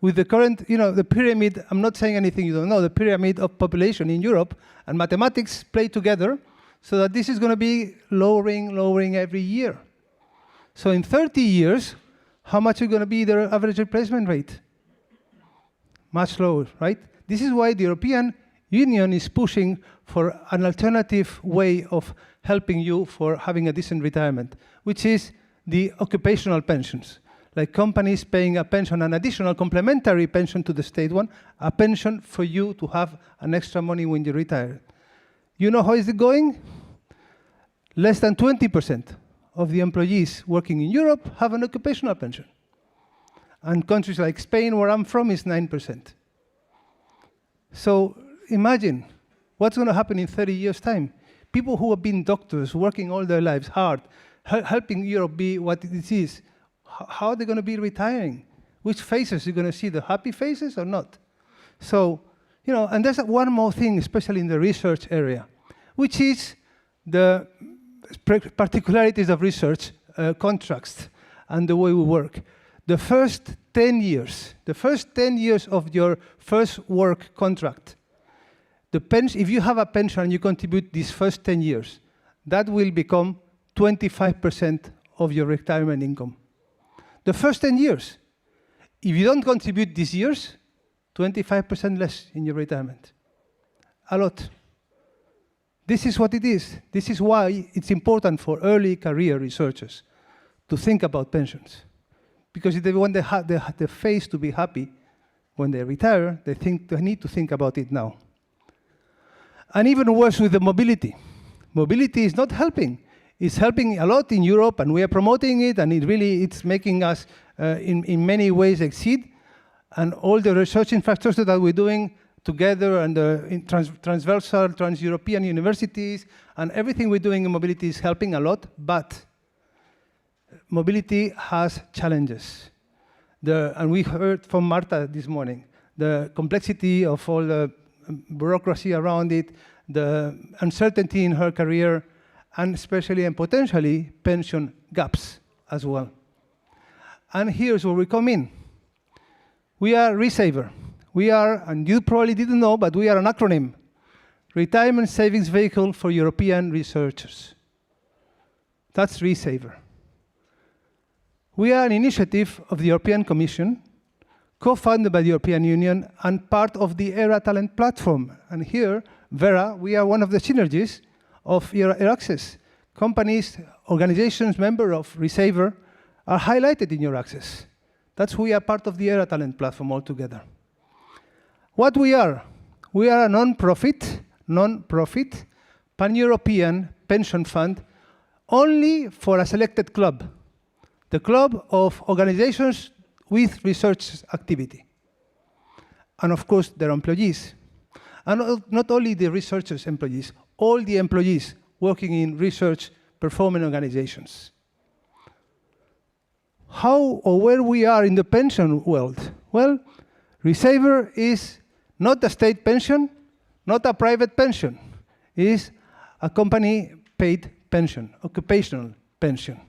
With the current, you know, the pyramid, I'm not saying anything you don't know, the pyramid of population in Europe and mathematics play together so that this is going to be lowering every year. So in 30 years, how much is going to be the average replacement rate? Much lower, right? This is why the European Union is pushing for an alternative way of helping you for having a decent retirement, which is the occupational pensions. Like companies paying a pension, an additional complementary pension to the state one, a pension for you to have an extra money when you retire. You know how is it going? Less than 20% of the employees working in Europe have an occupational pension. And countries like Spain, where I'm from, is 9%. So imagine what's going to happen in 30 years' time. People who have been doctors, working all their lives hard, helping Europe be what it is, how are they going to be retiring Which faces you're going to see, the happy faces or not? So, you know, and there's one more thing, especially in the research area, which is the particularities of research contracts and the way we work. The first 10 years of your first work contract, if you have a pension and you contribute these first 10 years, that will become 25% of your retirement income. The first 10 years. If you don't contribute these years, 25% less in your retirement. A lot. This is what it is. This is why it's important for early career researchers to think about pensions. Because if they want the face to be happy when they retire, they need to think about it now. And even worse with the mobility. Mobility is not helping. It's helping a lot in Europe, and we are promoting it, and it's making us in many ways exceed. And all the research infrastructure that we're doing together, and in transversal, trans-European universities, and everything we're doing in mobility is helping a lot, but mobility has challenges. And we heard from Marta this morning, the complexity of all the bureaucracy around it, the uncertainty in her career, and especially and potentially pension gaps as well. And here's where we come in. We are RESAVER. We are, and you probably didn't know, but we are an acronym. Retirement Savings Vehicle for European Researchers. That's RESAVER. We are an initiative of the European Commission, co-funded by the European Union, and part of the ERA Talent Platform. And here, Vera, we are one of the synergies of EURAXESS. Companies, organizations, members of RESAVER are highlighted in EURAXESS. That's who we are part of the ERA Talent Platform altogether. What we are a non-profit, pan-European pension fund only for a selected club, the club of organizations with research activity. And of course, their employees. And not only the researchers' employees, all the employees working in research performing organizations. How or where we are in the pension world? Well, RESAVER is not a state pension, not a private pension. It is a company-paid pension, occupational pension.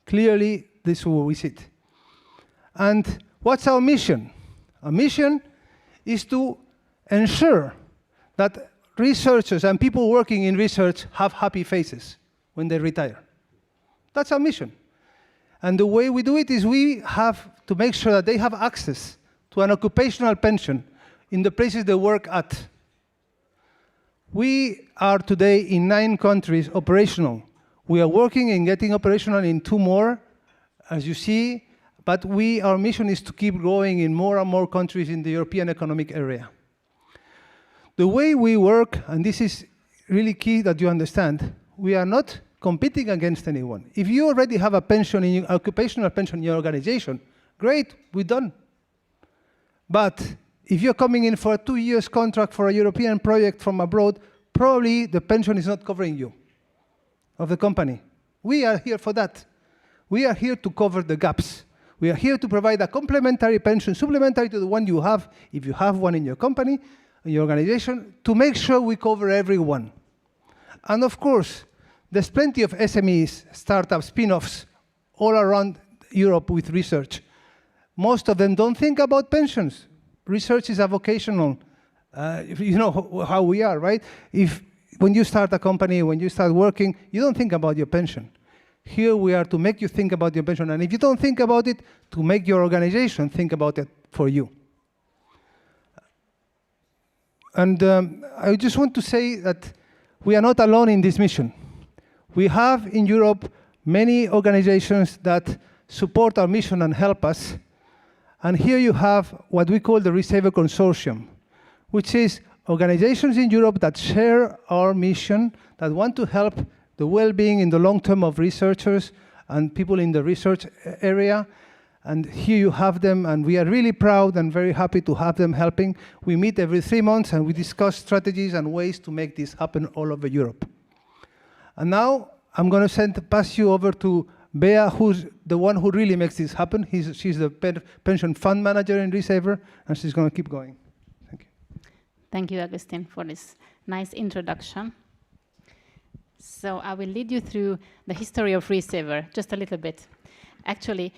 Clearly, this is where we sit. And what's our mission? Our mission is to ensure that researchers and people working in research have happy faces when they retire. That's our mission. And the way we do it is we have to make sure that they have access to an occupational pension in the places they work at. We are today in 9 countries operational. We are working in getting operational in 2 more, as you see, but our mission is to keep growing in more and more countries in the European Economic Area. The way we work, and this is really key that you understand, we are not competing against anyone. If you already have a pension, occupational pension in your organization, great, we're done. But if you're coming in for a 2 years contract for a European project from abroad, probably the pension is not covering you, of the company. We are here for that. We are here to cover the gaps. We are here to provide a complementary pension, supplementary to the one you have, if you have one in your company, in your organization, to make sure we cover everyone. And of course, there's plenty of SMEs, startups, spin-offs all around Europe with research. Most of them don't think about pensions. Research is a vocational. You know how we are, right? When you start a company, when you start working, you don't think about your pension. Here we are to make you think about your pension. And if you don't think about it, to make your organization think about it for you. And I just want to say that we are not alone in this mission. We have in Europe many organizations that support our mission and help us. And here you have what we call the RESAVER Consortium, which is organizations in Europe that share our mission, that want to help the well-being in the long term of researchers and people in the research area. And here you have them, and we are really proud and very happy to have them helping. We meet every 3 months, and we discuss strategies and ways to make this happen all over Europe. And now I'm going to pass you over to Bea, who's the one who really makes this happen. She's the pension fund manager in RESAVER, and she's going to keep going. Thank you. Thank you, Agustin, for this nice introduction. So I will lead you through the history of RESAVER just a little bit. Actually,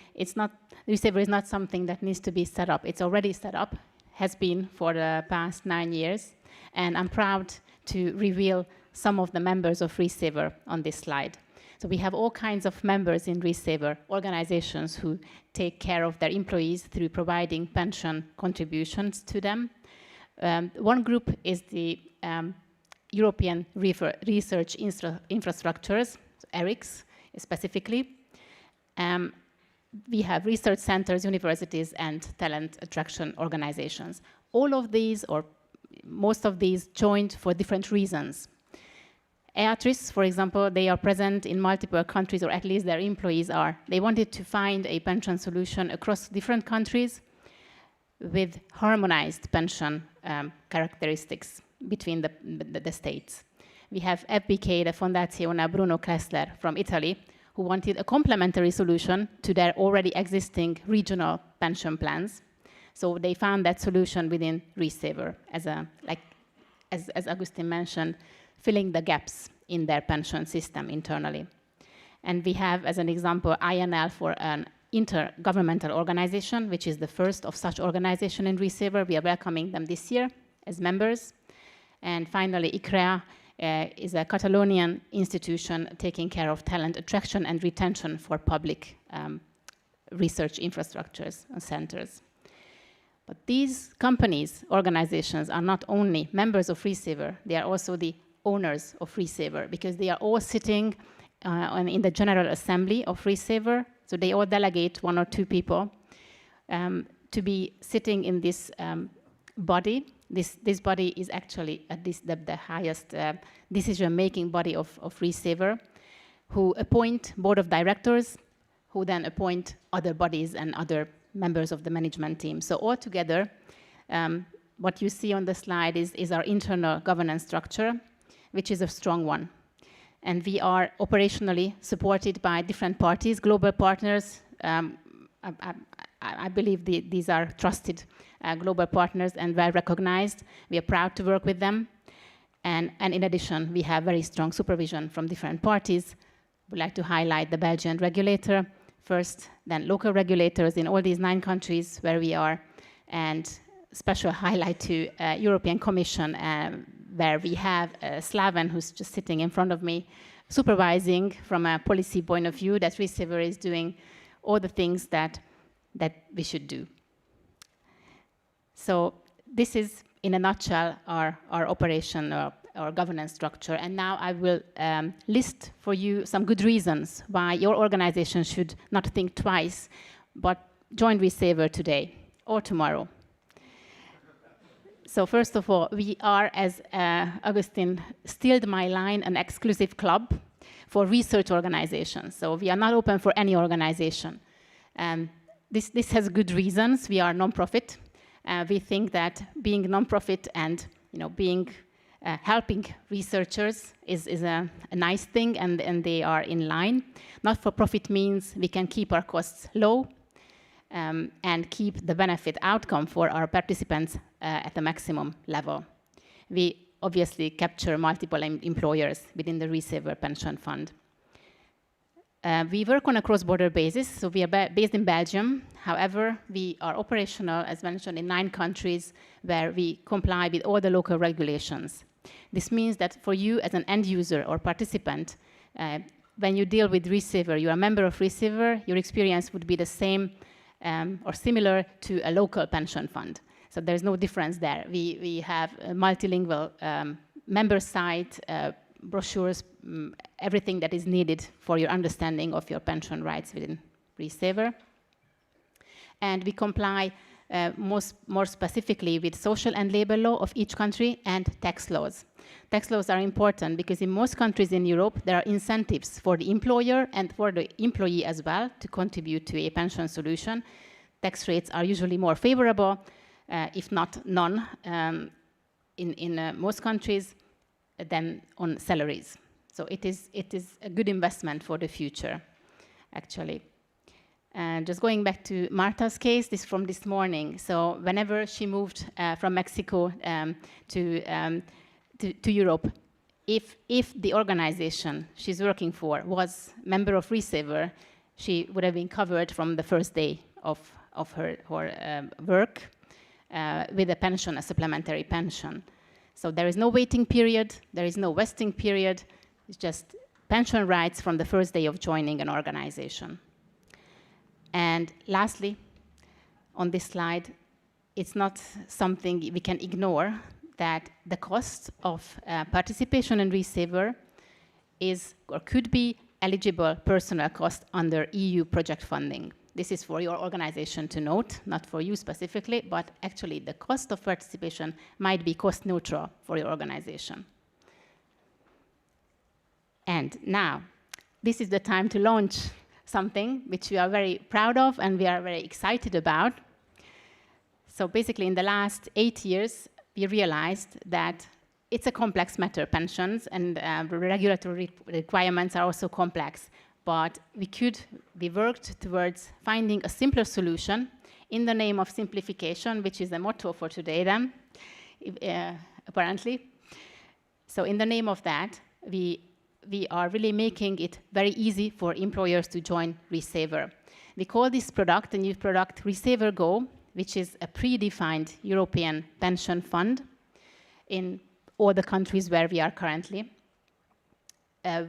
RESAVER is not something that needs to be set up. It's already set up, has been for the past 9 years, and I'm proud to reveal some of the members of RESAVER on this slide. So we have all kinds of members in RESAVER, organizations who take care of their employees through providing pension contributions to them. One group is the European Research Infrastructures, EURAXESS specifically. We have research centers, universities, and talent attraction organizations. All of these, or most of these, joined for different reasons. EURAXESS, for example, they are present in multiple countries, or at least their employees are. They wanted to find a pension solution across different countries with harmonized pension characteristics between the states. We have FBK, the Fondazione Bruno Kressler from Italy, who wanted a complementary solution to their already existing regional pension plans. So they found that solution within RESAVER as Agustin mentioned, filling the gaps in their pension system internally. And we have, as an example, INL for an intergovernmental organization, which is the first of such organization in RESAVER. We are welcoming them this year as members. And finally, ICREA is a Catalonian institution taking care of talent attraction and retention for public research infrastructures and centers. But these companies, organizations, are not only members of RESAVER, they are also the owners of RESAVER, because they are all sitting in the General Assembly of RESAVER. So they all delegate 1 or 2 people to be sitting in this body. This body is actually the highest decision-making body of RESAVER, who appoint board of directors, who then appoint other bodies and other members of the management team. So altogether, what you see on the slide is our internal governance structure, which is a strong one. And we are operationally supported by different parties, global partners. I believe these are trusted global partners and well recognized. We are proud to work with them. And in addition, we have very strong supervision from different parties. We'd like to highlight the Belgian regulator first, then local regulators in all these 9 countries where we are, and special highlight to European Commission, where we have Slaven, who's just sitting in front of me, supervising from a policy point of view that RESAVER is doing all the things that we should do. So this is, in a nutshell, our operation, our governance structure. And now I will list for you some good reasons why your organization should not think twice, but join RESAVER today or tomorrow. So first of all, we are, as Agustin stealed my line, an exclusive club for research organizations. So we are not open for any organization. This has good reasons. We are non-profit. We think that being non-profit and helping researchers is a nice thing, and they are in line. Not-for-profit means we can keep our costs low and keep the benefit outcome for our participants at the maximum level. We obviously capture multiple employers within the RESAVER pension fund. We work on a cross-border basis, so we are based in Belgium. However, we are operational, as mentioned, in 9 countries where we comply with all the local regulations. This means that for you as an end user or participant, when you deal with RESAVER, you are a member of RESAVER, your experience would be the same or similar to a local pension fund. So there's no difference there. We have a multilingual member site, brochures, everything that is needed for your understanding of your pension rights within RESAVER. And we comply more specifically with social and labor law of each country and tax laws. Tax laws are important because in most countries in Europe, there are incentives for the employer and for the employee as well to contribute to a pension solution. Tax rates are usually more favorable, if not none, in most countries than on salaries. So it is a good investment for the future, actually. And just going back to Marta's case, this from this morning. So whenever she moved from Mexico to Europe, if the organization she's working for was member of RESAVER, she would have been covered from the first day of her work with a pension, a supplementary pension. So there is no waiting period, there is no vesting period, it's just pension rights from the first day of joining an organization. And lastly, on this slide, it's not something we can ignore, that the cost of participation in RESAVER is or could be eligible personal cost under EU project funding. This is for your organization to note, not for you specifically, but actually the cost of participation might be cost neutral for your organization. And now, this is the time to launch something which we are very proud of and we are very excited about. So basically, in the last 8 years, we realized that it's a complex matter, pensions, and regulatory requirements are also complex. But we worked towards finding a simpler solution in the name of simplification, which is the motto for today then, apparently. So in the name of that, we are really making it very easy for employers to join RESAVER. We call this product, the new product, RESAVER Go, which is a predefined European pension fund in all the countries where we are currently,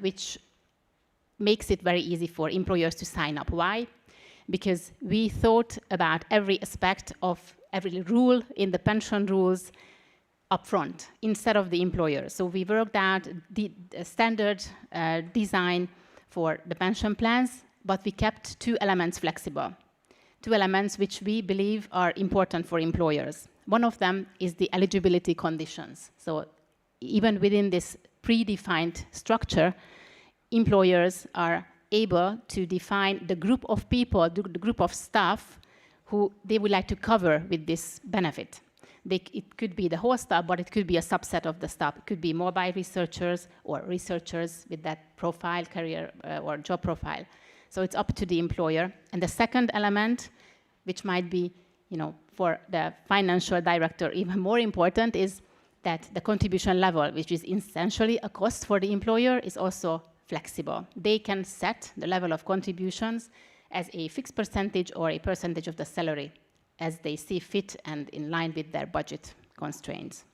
which makes it very easy for employers to sign up. Why? Because we thought about every aspect of every rule in the pension rules upfront instead of the employer. So we worked out the standard design for the pension plans, but we kept 2 elements flexible. 2 elements which we believe are important for employers. One of them is the eligibility conditions. So even within this predefined structure, employers are able to define the group of people, the group of staff who they would like to cover with this benefit. It could be the whole staff, but it could be a subset of the staff. It could be mobile researchers or researchers with that profile, career or job profile. So it's up to the employer. And the second element, which might be, for the financial director even more important, is that the contribution level, which is essentially a cost for the employer, is also flexible. They can set the level of contributions as a fixed percentage or a percentage of the salary as they see fit and in line with their budget constraints.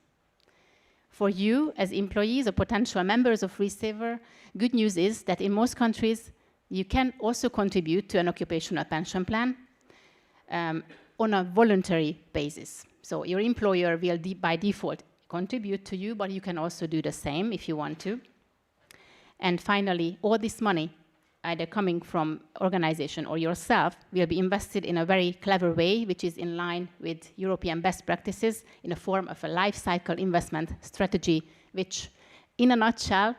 For you, as employees or potential members of RESAVER, good news is that in most countries, you can also contribute to an occupational pension plan on a voluntary basis. So your employer will, by default, contribute to you, but you can also do the same if you want to. And finally, all this money, either coming from organization or yourself, will be invested in a very clever way, which is in line with European best practices in the form of a life cycle investment strategy, which in a nutshell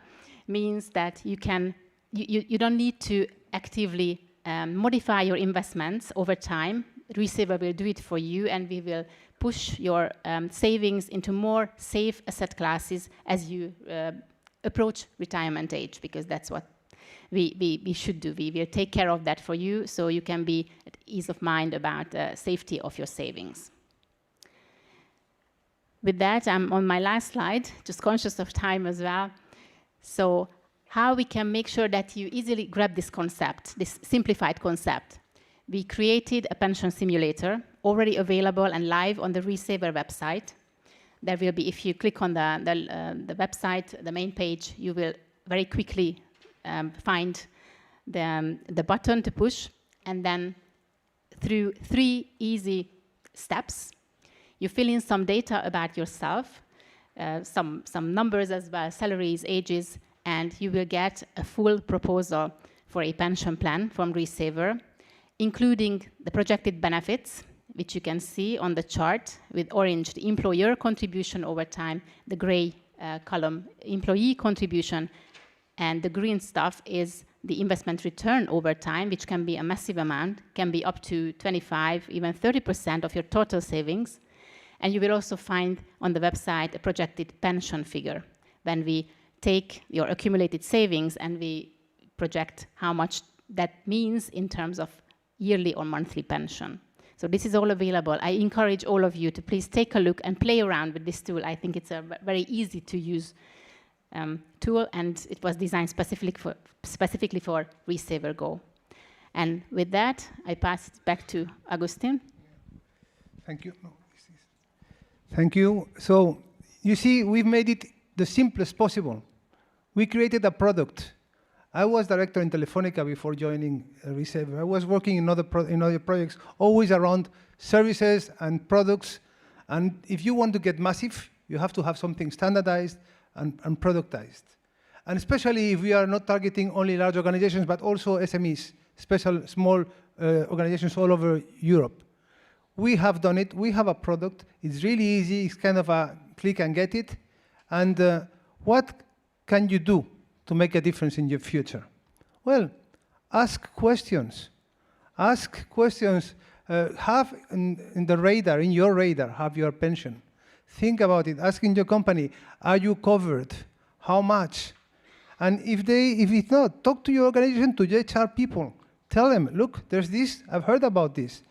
means that you don't need to actively modify your investments over time. RESAVER will do it for you, and we will push your savings into more safe asset classes as you approach retirement age, because that's what we should do. We will take care of that for you, so you can be at ease of mind about the safety of your savings. With that, I'm on my last slide, just conscious of time as well. So how we can make sure that you easily grab this concept, this simplified concept. We created a pension simulator, already available and live on the RESAVER website. There will be, if you click on the website, the main page, you will very quickly find the button to push, and then through 3 easy steps, you fill in some data about yourself, some numbers as well, salaries, ages, and you will get a full proposal for a pension plan from RESAVER, including the projected benefits, which you can see on the chart with orange, the employer contribution over time, the gray column, employee contribution, and the green stuff is the investment return over time, which can be a massive amount, can be up to 25, even 30% of your total savings. And you will also find on the website a projected pension figure. When we take your accumulated savings and we project how much that means in terms of yearly or monthly pension. So this is all available. I encourage all of you to please take a look and play around with this tool. I think it's a very easy to use tool, and it was designed specifically for RESAVER Go. And with that, I pass it back to Agustin. Thank you. No, thank you. So you see, we've made it the simplest possible. We created a product. I was director in Telefonica before joining RESAVER. I was working in other projects, always around services and products. And if you want to get massive, you have to have something standardized and productized. And especially if we are not targeting only large organizations, but also SMEs, small organizations all over Europe. We have done it. We have a product. It's really easy. It's kind of a click and get it. And what can you do to make a difference in your future? Well, ask questions. Ask questions. Have in the radar, in your radar, have your pension. Think about it. Ask in your company, are you covered? How much? And if it's not, talk to your organization, to your HR people. Tell them, look, there's this, I've heard about this.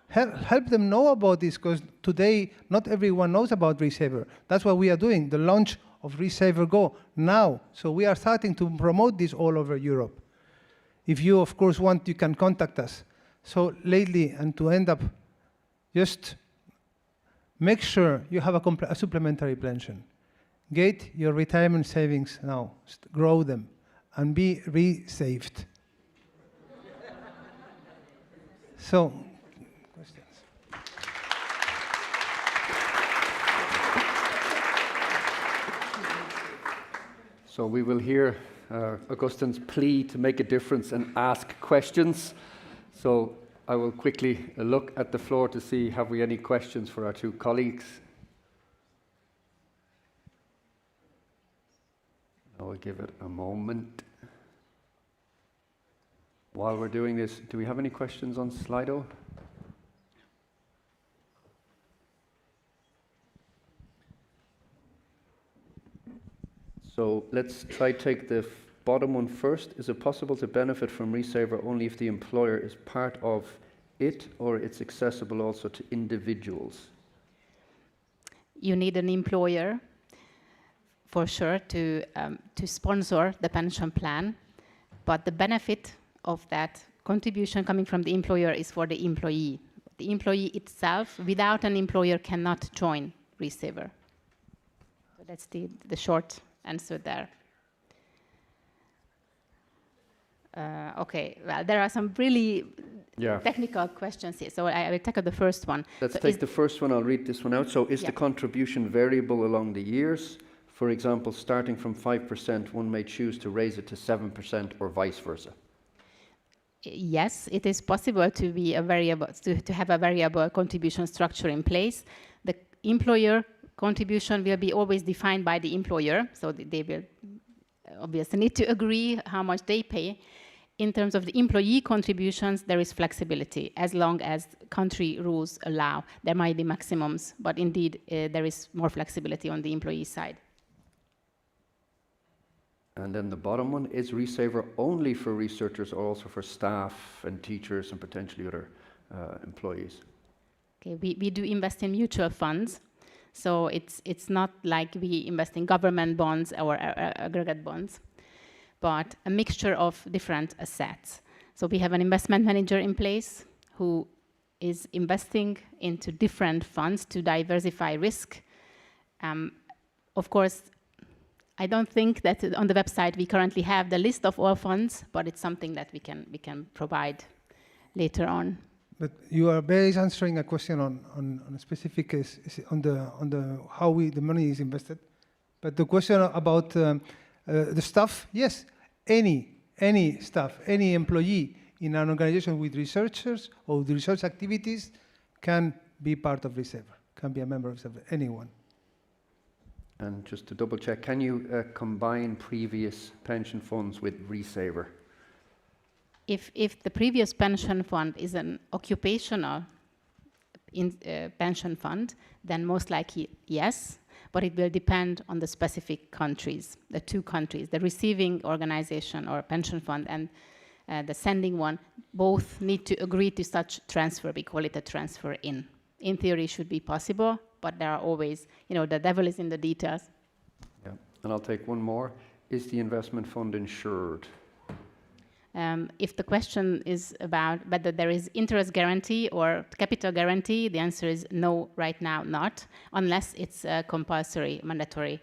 Help them know about this, because today, not everyone knows about RESAVER. That's what we are doing, the launch of RESAVER Go now. So we are starting to promote this all over Europe. If you, of course, want, you can contact us. So lately, and to end up, just make sure you have a supplementary pension. Get your retirement savings now, grow them, and be re-saved. So, questions? So we will hear Augustin's plea to make a difference and ask questions. So I will quickly look at the floor to see, have we any questions for our two colleagues? I will give it a moment. While we're doing this, do we have any questions on Slido? So let's try take the bottom one first. Is it possible to benefit from RESAVER only if the employer is part of it, or it's accessible also to individuals? You need an employer, for sure, to sponsor the pension plan, but the benefit of that contribution coming from the employer is for the employee. The employee itself, without an employer, cannot join RESAVER. So that's the short answer there. Okay, well, there are some really technical questions here, so I will tackle the first one. Let's take the first one. I'll read this one out. So is the contribution variable along the years? For example, starting from 5%, one may choose to raise it to 7% or vice versa. Yes, it is possible to be a variable, to have a variable contribution structure in place. The employer contribution will be always defined by the employer, so they will obviously need to agree how much they pay. In terms of the employee contributions, there is flexibility as long as country rules allow. There might be maximums, but indeed there is more flexibility on the employee side. And then the bottom one, is RESAVER only for researchers or also for staff and teachers and potentially other employees? Okay, we do invest in mutual funds, so it's not like we invest in government bonds or aggregate bonds, but a mixture of different assets. So we have an investment manager in place who is investing into different funds to diversify risk. Of course, I don't think that on the website we currently have the list of all funds, but it's something that we can provide later on. But you are basically answering a question on a specific case, on the how the money is invested. But the question about the staff, yes, any staff, any employee in an organization with researchers or with research activities can be part of RESAVER, can be a member of RESAVER, anyone. And just to double check, can you combine previous pension funds with RESAVER? If the previous pension fund is an occupational pension fund, then most likely yes, but it will depend on the specific countries, the two countries, the receiving organization or pension fund and the sending one, both need to agree to such transfer. We call it a transfer in. In theory, it should be possible, but there are always, the devil is in the details. Yeah, and I'll take one more. Is the investment fund insured? If the question is about whether there is interest guarantee or capital guarantee, the answer is no, right now not, unless it's compulsory, mandatory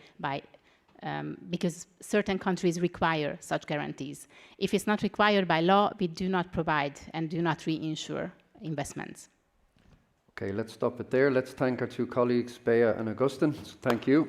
because certain countries require such guarantees. If it's not required by law, we do not provide and do not reinsure investments. Okay, let's stop it there. Let's thank our two colleagues, Bea and Augustin. Thank you.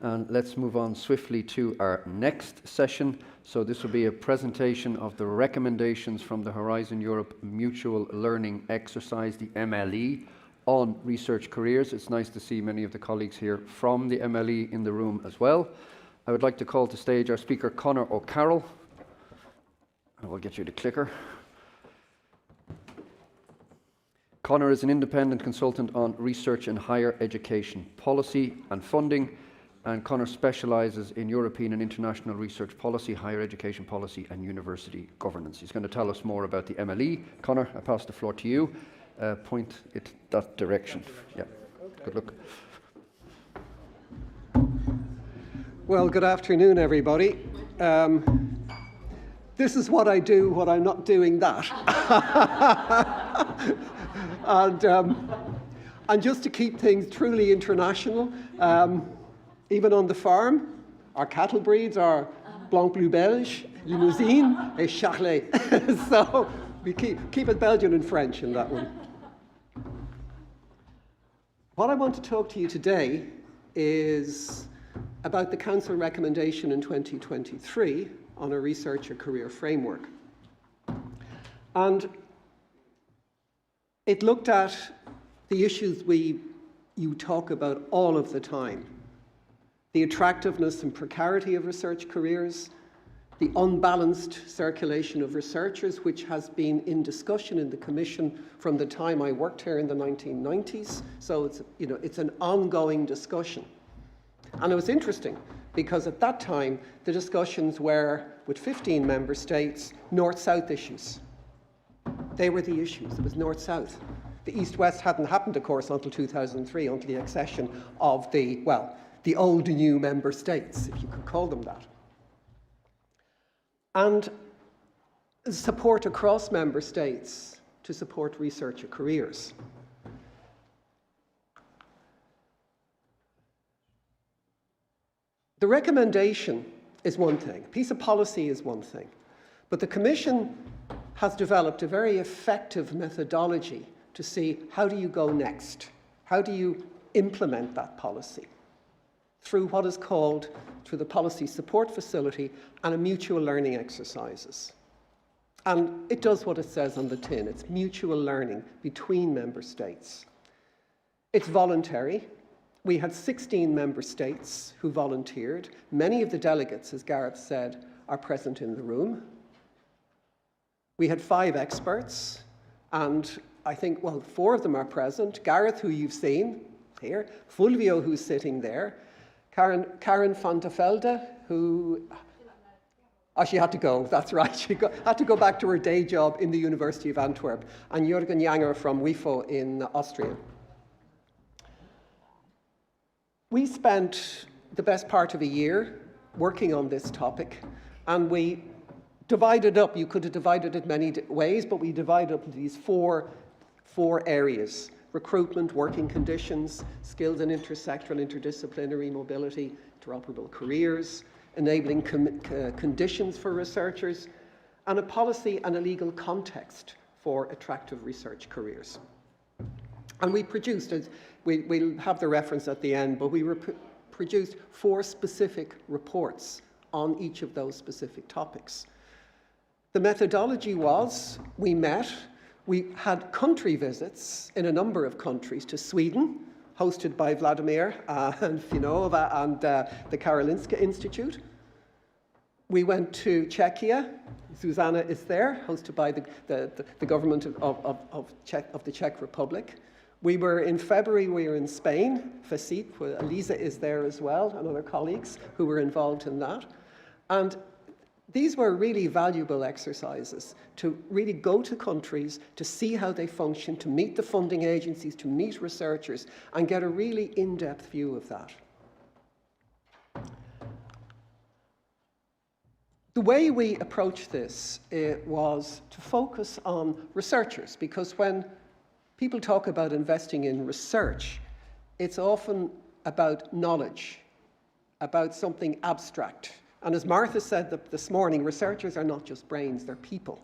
And let's move on swiftly to our next session. So this will be a presentation of the recommendations from the Horizon Europe Mutual Learning Exercise, the MLE, on research careers. It's nice to see many of the colleagues here from the MLE in the room as well. I would like to call to stage our speaker, Conor O'Carroll. I will get you the clicker. Conor is an independent consultant on research and higher education policy and funding, and Conor specialises in European and international research policy, higher education policy and university governance. He's going to tell us more about the MLE. Conor, I pass the floor to you. Point it that direction. Yeah, good luck. Well, good afternoon, everybody. This is what I do when I'm not doing that. And just to keep things truly international, even on the farm, our cattle breeds are Blanc Bleu Belge, Limousin, and Charlet. So we keep it Belgian and French in that one. What I want to talk to you today is about the Council recommendation in 2023 on a researcher career framework. And it looked at the issues you talk about all of the time. The attractiveness and precarity of research careers, the unbalanced circulation of researchers, which has been in discussion in the Commission from the time I worked here in the 1990s. So it's an ongoing discussion. And it was interesting because at that time, the discussions were, with 15 member states, North-South issues. They were the issues. It was North-South. The East-West hadn't happened, of course, until 2003, until the accession of the old and new member states, if you could call them that. And support across member states to support researcher careers. The recommendation is one thing, a piece of policy is one thing, but the Commission has developed a very effective methodology to see how do you go next? How do you implement that policy? Through what is called, through the Policy Support Facility and a mutual learning exercises. And it does what it says on the tin. It's mutual learning between member states. It's voluntary. We had 16 member states who volunteered. Many of the delegates, as Gareth said, are present in the room. We had 5 experts, and I think, 4 of them are present. Gareth, who you've seen here, Fulvio, who's sitting there, Karen Fontefelde, who... Oh, she had to go, that's right. She had to go back to her day job in the University of Antwerp. And Jürgen Janger from WIFO in Austria. We spent the best part of a year working on this topic, and we divided up. You could have divided it many ways, but we divided up into these four areas: recruitment, working conditions, skills and intersectoral, interdisciplinary mobility, interoperable careers, enabling conditions for researchers, and a policy and a legal context for attractive research careers. And we produced, we'll have the reference at the end, but we produced 4 specific reports on each of those specific topics. The methodology was, we had country visits in a number of countries, to Sweden, hosted by Vladimir and Finova and the Karolinska Institute. We went to Czechia. Zuzana is there, hosted by the government of the Czech Republic. In February, we were in Spain, FACIT, where Elisa is there as well, and other colleagues who were involved in that. And these were really valuable exercises to really go to countries, to see how they function, to meet the funding agencies, to meet researchers, and get a really in-depth view of that. The way we approached this was to focus on researchers, because when people talk about investing in research, it's often about knowledge, about something abstract. And as Martha said this morning, researchers are not just brains, they're people.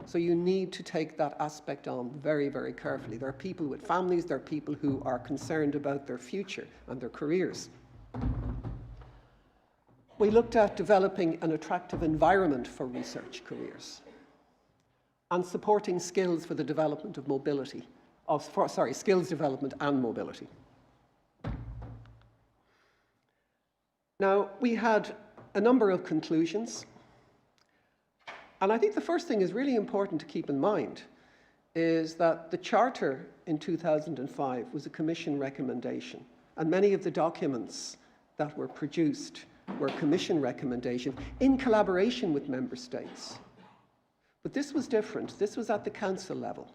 So you need to take that aspect on very, very carefully. There are people with families, there are people who are concerned about their future and their careers. We looked at developing an attractive environment for research careers and supporting skills for the development of mobility, skills development and mobility. Now, we had a number of conclusions, and I think the first thing is really important to keep in mind is that the Charter in 2005 was a Commission recommendation, and many of the documents that were produced were Commission recommendations in collaboration with Member States. But this was different. This was at the Council level.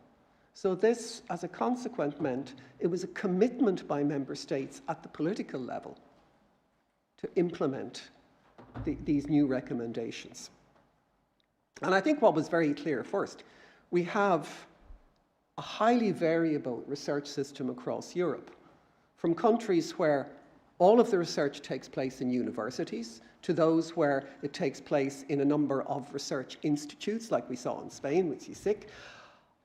So this, as a consequence, meant it was a commitment by Member States at the political level to implement these new recommendations. And I think what was very clear first, we have a highly variable research system across Europe, from countries where all of the research takes place in universities, to those where it takes place in a number of research institutes, like we saw in Spain with CSIC,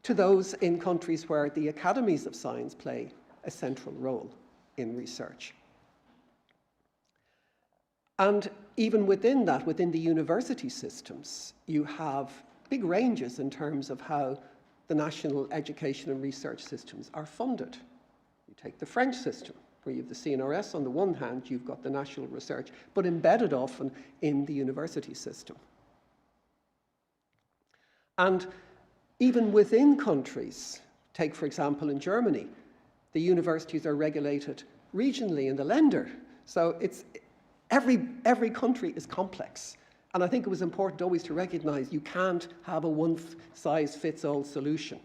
to those in countries where the academies of science play a central role in research. And even within that, within the university systems, you have big ranges in terms of how the national education and research systems are funded. You take the French system, where you have the CNRS on the one hand, you've got the national research, but embedded often in the university system. And even within countries, take for example in Germany, the universities are regulated regionally in the Länder. So it's every country is complex. And I think it was important always to recognize you can't have a one-size-fits-all solution.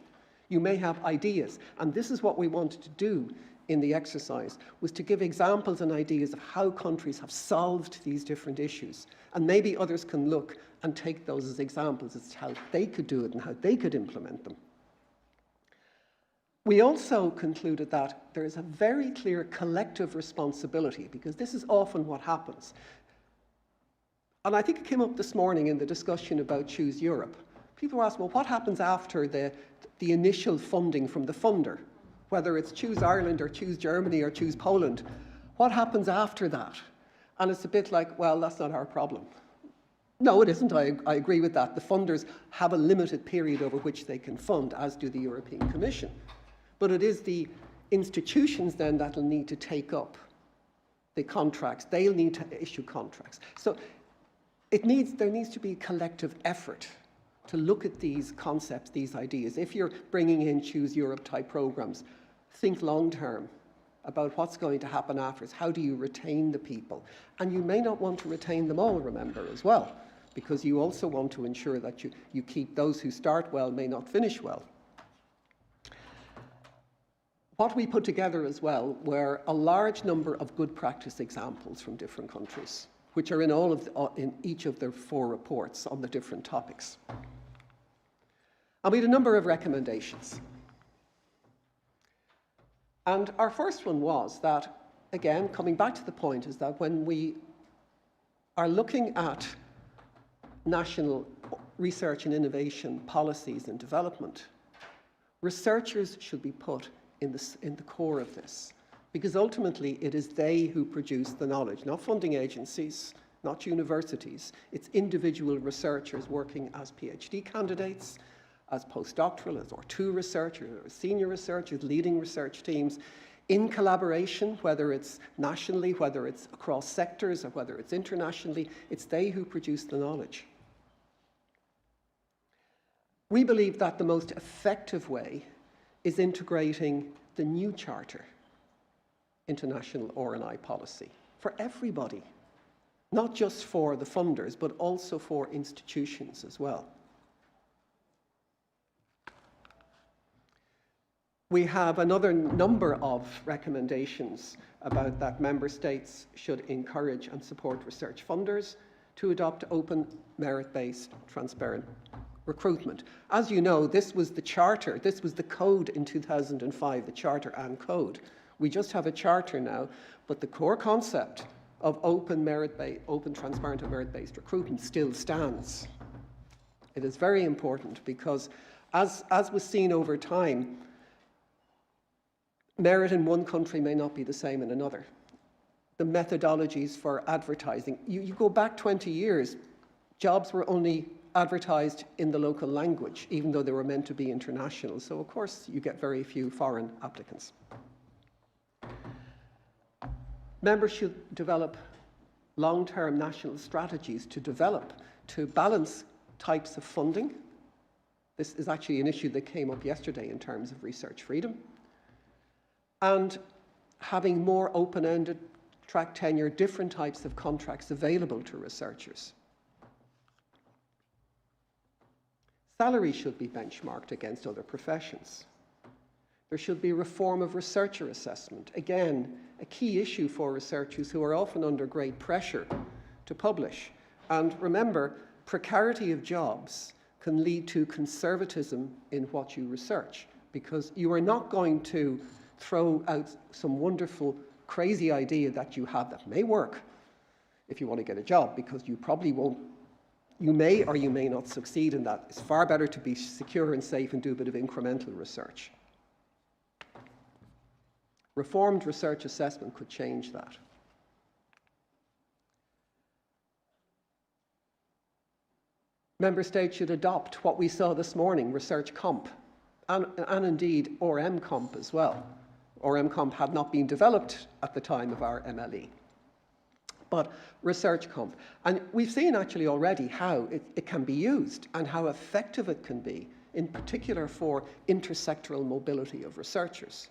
You may have ideas, and this is what we wanted to do in the exercise, was to give examples and ideas of how countries have solved these different issues. And maybe others can look and take those as examples as to how they could do it and how they could implement them. We also concluded that there is a very clear collective responsibility, because this is often what happens. And I think it came up this morning in the discussion about Choose Europe. People ask, well, what happens after the initial funding from the funder? Whether it's Choose Ireland or Choose Germany or Choose Poland, what happens after that? And it's a bit like, well, that's not our problem. No, it isn't. I agree with that. The funders have a limited period over which they can fund, as do the European Commission. But it is the institutions then that will need to take up the contracts. They'll need to issue contracts. So there needs to be collective effort to look at these concepts, these ideas. If you're bringing in Choose Europe type programs, think long term about what's going to happen afterwards. How do you retain the people? And you may not want to retain them all, remember, as well, because you also want to ensure that you keep those who start well may not finish well. What we put together as well were a large number of good practice examples from different countries, which are in each of their 4 reports on the different topics. And we had a number of recommendations. And our first one was that, again, coming back to the point, is that when we are looking at national research and innovation policies and development, researchers should be put in the core of this, because ultimately it is they who produce the knowledge, not funding agencies, not universities. It's individual researchers working as PhD candidates, as postdoctoral, as R2 researchers, or senior researchers, leading research teams, in collaboration, whether it's nationally, whether it's across sectors, or whether it's internationally. It's they who produce the knowledge. We believe that the most effective way is integrating the new charter into national R&I policy for everybody, not just for the funders, but also for institutions as well. We have another number of recommendations about that member states should encourage and support research funders to adopt open, merit-based, transparent recruitment. As you know, this was the charter, this was the code in 2005, the charter and code. We just have a charter now, but the core concept of open, transparent and merit-based recruitment still stands. It is very important because, as was seen over time, merit in one country may not be the same in another. The methodologies for advertising, you go back 20 years, jobs were only advertised in the local language, even though they were meant to be international. So of course you get very few foreign applicants. Members should develop long-term national strategies to balance types of funding. This is actually an issue that came up yesterday in terms of research freedom. And having more open-ended, track tenure, different types of contracts available to researchers. Salaries should be benchmarked against other professions. There should be reform of researcher assessment. Again, a key issue for researchers who are often under great pressure to publish. And remember, precarity of jobs can lead to conservatism in what you research, because you are not going to throw out some wonderful, crazy idea that you have that may work if you want to get a job, because you probably won't. You may or you may not succeed in that. It's far better to be secure and safe and do a bit of incremental research. Reformed research assessment could change that. Member states should adopt what we saw this morning, research comp, and indeed RM comp as well. RM comp had not been developed at the time of our MLE, but research comp. And we've seen actually already how it can be used and how effective it can be, in particular for intersectoral mobility of researchers.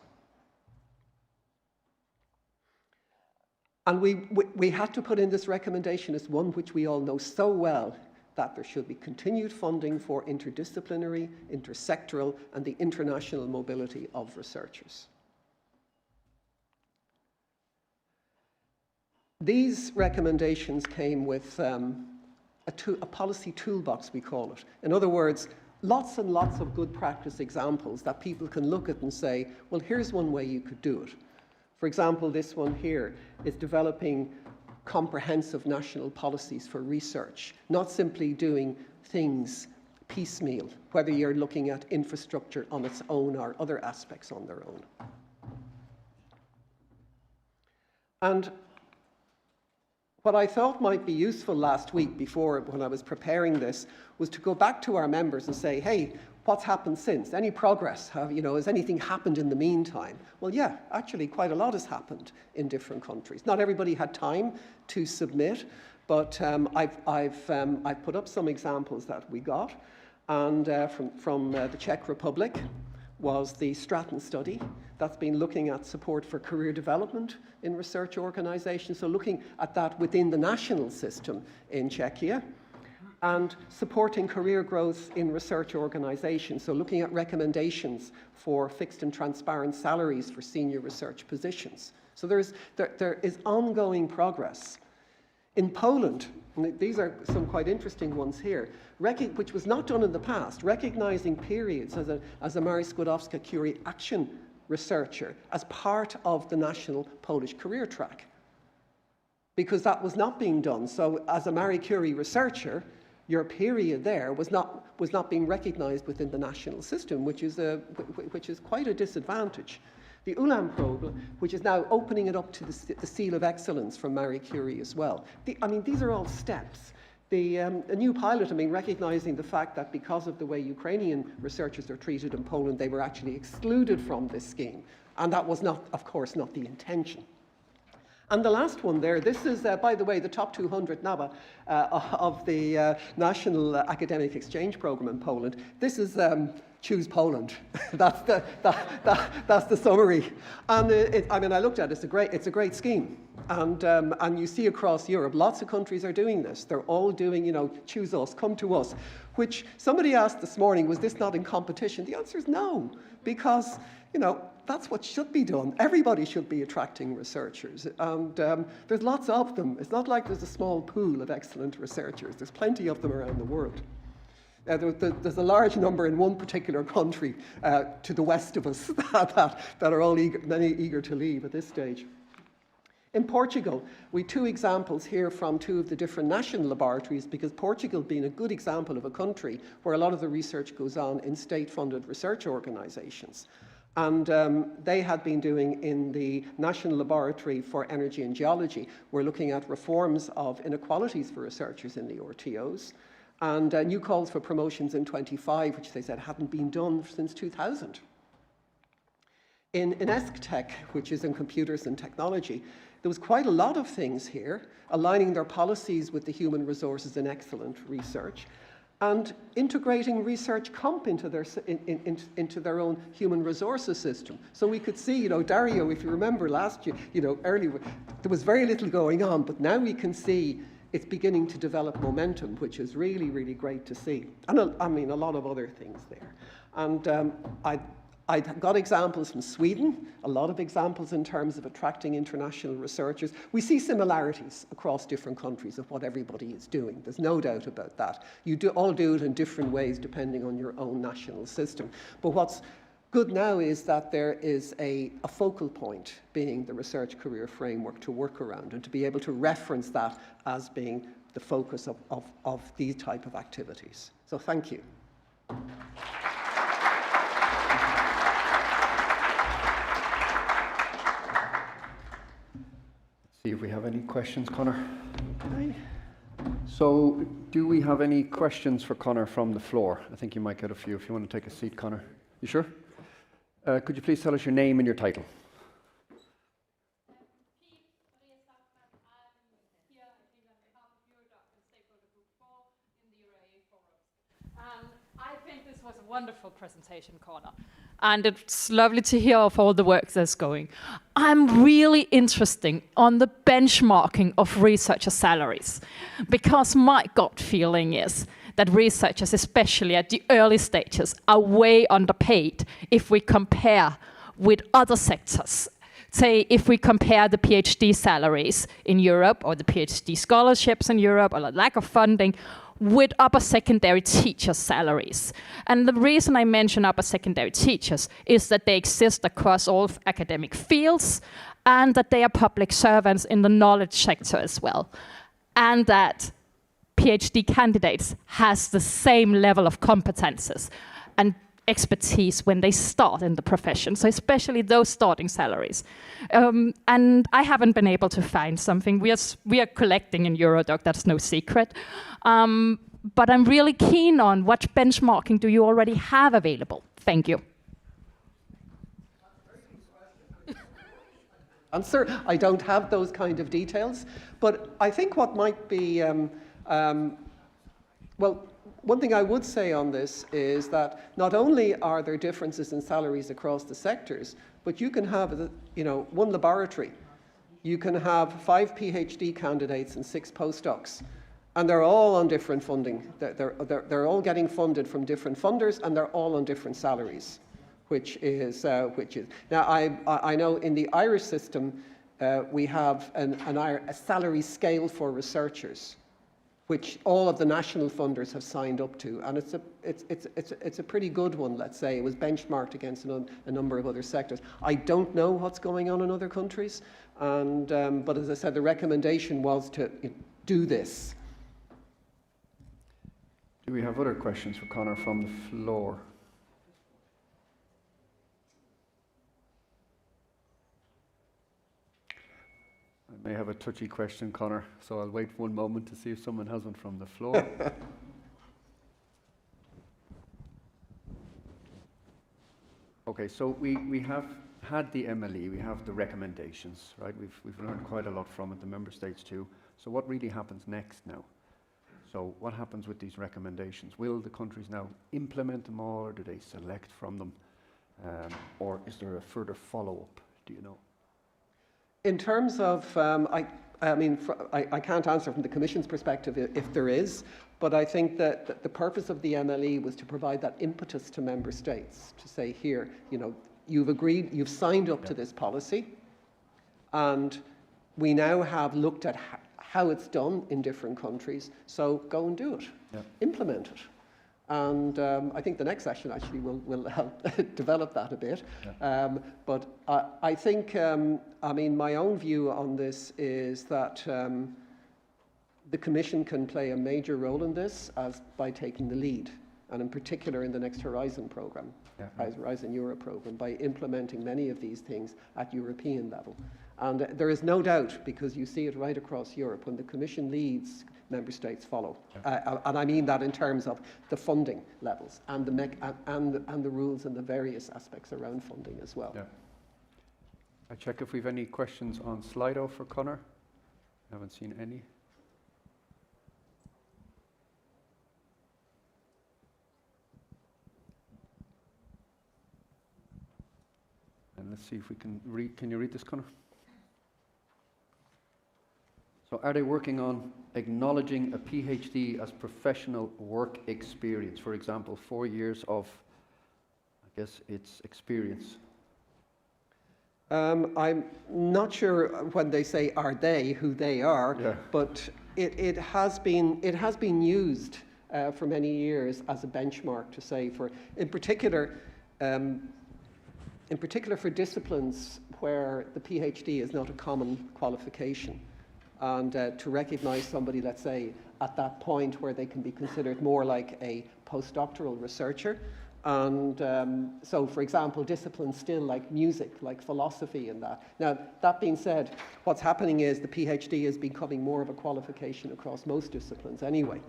And we had to put in this recommendation as one which we all know so well, that there should be continued funding for interdisciplinary, intersectoral, and the international mobility of researchers. These recommendations came with a policy toolbox, we call it. In other words, lots and lots of good practice examples that people can look at and say, well, here's one way you could do it. For example, this one here is developing comprehensive national policies for research, not simply doing things piecemeal, whether you're looking at infrastructure on its own or other aspects on their own. And what I thought might be useful last week when I was preparing this was to go back to our members and say, hey, what's happened since? Any progress? Has anything happened in the meantime? Well, yeah, actually quite a lot has happened in different countries. Not everybody had time to submit, but I've put up some examples that we got. And from the Czech Republic was the Stratton study that's been looking at support for career development in research organizations, so looking at that within the national system in Czechia, and supporting career growth in research organizations, so looking at recommendations for fixed and transparent salaries for senior research positions. So there is ongoing progress. In Poland, and these are some quite interesting ones here, which was not done in the past, recognizing periods as a Mary Skłodowska-Curie action researcher as part of the national Polish career track, because that was not being done. So as a Marie Curie researcher, your period there was not being recognized within the national system, which is quite a disadvantage. The ULAM program, which is now opening it up to the Seal of Excellence from Marie Curie as well. These are all steps. A new pilot, recognizing the fact that because of the way Ukrainian researchers are treated in Poland, they were actually excluded from this scheme. And that was not, of course, not the intention. And the last one there, this is, by the way, the top 200 NABA of the National Academic Exchange Program in Poland. This is Choose Poland. that's the summary. And I mean, I looked at it. It's a great scheme. And you see across Europe, lots of countries are doing this. They're all doing, you know, choose us, come to us. Which somebody asked this morning, was this not in competition? The answer is no, because, you know, that's what should be done. Everybody should be attracting researchers, and there's lots of them. It's not like there's a small pool of excellent researchers. There's plenty of them around the world. There's a large number in one particular country to the west of us that are all eager to leave at this stage. In Portugal, we have two examples here from two of the different national laboratories, because Portugal being a good example of a country where a lot of the research goes on in state-funded research organisations. And they had been doing in the National Laboratory for Energy and Geology, we're looking at reforms of inequalities for researchers in the RTOs, and new calls for promotions in 25, which they said hadn't been done since 2000. In ESCTech, which is in computers and technology, there was quite a lot of things here, aligning their policies with the human resources and excellent research, and integrating research comp into their own human resources system. So we could see, you know, Dario, if you remember last year, you know, earlier, there was very little going on, but now we can see it's beginning to develop momentum, which is really, really great to see. And I mean, a lot of other things there. And I got examples from Sweden, a lot of examples in terms of attracting international researchers. We see similarities across different countries of what everybody is doing. There's no doubt about that. You all do it in different ways depending on your own national system. But what's good now is that there is a focal point, being the research career framework, to work around and to be able to reference that as being the focus of these type of activities. So thank you. See if we have any questions, Conor. Okay. So, do we have any questions for Conor from the floor? I think you might get a few. If you want to take a seat, Conor. You sure? Could you please tell us your name and your title? I think this was a wonderful presentation, Conor. And it's lovely to hear of all the work that's going. I'm really interested on the benchmarking of researcher salaries, because my gut feeling is that researchers, especially at the early stages, are way underpaid if we compare with other sectors. Say, if we compare the PhD salaries in Europe, or the PhD scholarships in Europe, or the lack of funding, with upper secondary teachers' salaries. And the reason I mention upper secondary teachers is that they exist across all academic fields, and that they are public servants in the knowledge sector as well. And that PhD candidates has the same level of competences and expertise when they start in the profession, so especially those starting salaries. And I haven't been able to find something. We are collecting in Eurodoc, that's no secret. But I'm really keen on what benchmarking do you already have available? Thank you. Answer, I don't have those kind of details, but I think what might be, well, one thing I would say on this is that not only are there differences in salaries across the sectors, but you can have, you know, one laboratory. You can have 5 PhD candidates and 6 postdocs, and they're all on different funding. They're all getting funded from different funders, and they're all on different salaries, which is now I know in the Irish system we have a salary scale for researchers, which all of the national funders have signed up to, and it's a pretty good one. Let's say it was benchmarked against a number of other sectors. I don't know what's going on in other countries, and but as I said, the recommendation was to do this. Do we have other questions for Conor from the floor? I may have a touchy question, Conor, so I'll wait one moment to see if someone has one from the floor. Okay, so we have had the MLE, we have the recommendations, right? We've learned quite a lot from it, the member states too. So what really happens next now? So what happens with these recommendations? Will the countries now implement them all, or do they select from them? Or is there a further follow-up, do you know? In terms of, I can't answer from the Commission's perspective if there is, but I think that the purpose of the MLE was to provide that impetus to member states to say, here, you know, you've agreed, you've signed up to this policy, and we now have looked at how it's done in different countries, so go and do it, implement it. And I think the next session actually will help develop that a bit. But I think, my own view on this is that the Commission can play a major role in this by taking the lead, and in particular in the next Horizon programme, Horizon Europe programme, by implementing many of these things at European level. And there is no doubt, because you see it right across Europe, when the Commission leads, member states follow. And I mean that in terms of the funding levels and the rules and the various aspects around funding as well. I check if we've any questions on Slido for Conor. I haven't seen any. And let's see if we can read. Can you read this, Conor? So are they working on acknowledging a PhD as professional work experience? For example, 4 years of, I guess it's experience. I'm not sure when they say are they, who they are, but it has been used for many years as a benchmark to say for, in particular for disciplines where the PhD is not a common qualification. And to recognise somebody, let's say, at that point where they can be considered more like a postdoctoral researcher. And so, for example, disciplines still like music, like philosophy and that. Now, that being said, what's happening is the PhD is becoming more of a qualification across most disciplines anyway.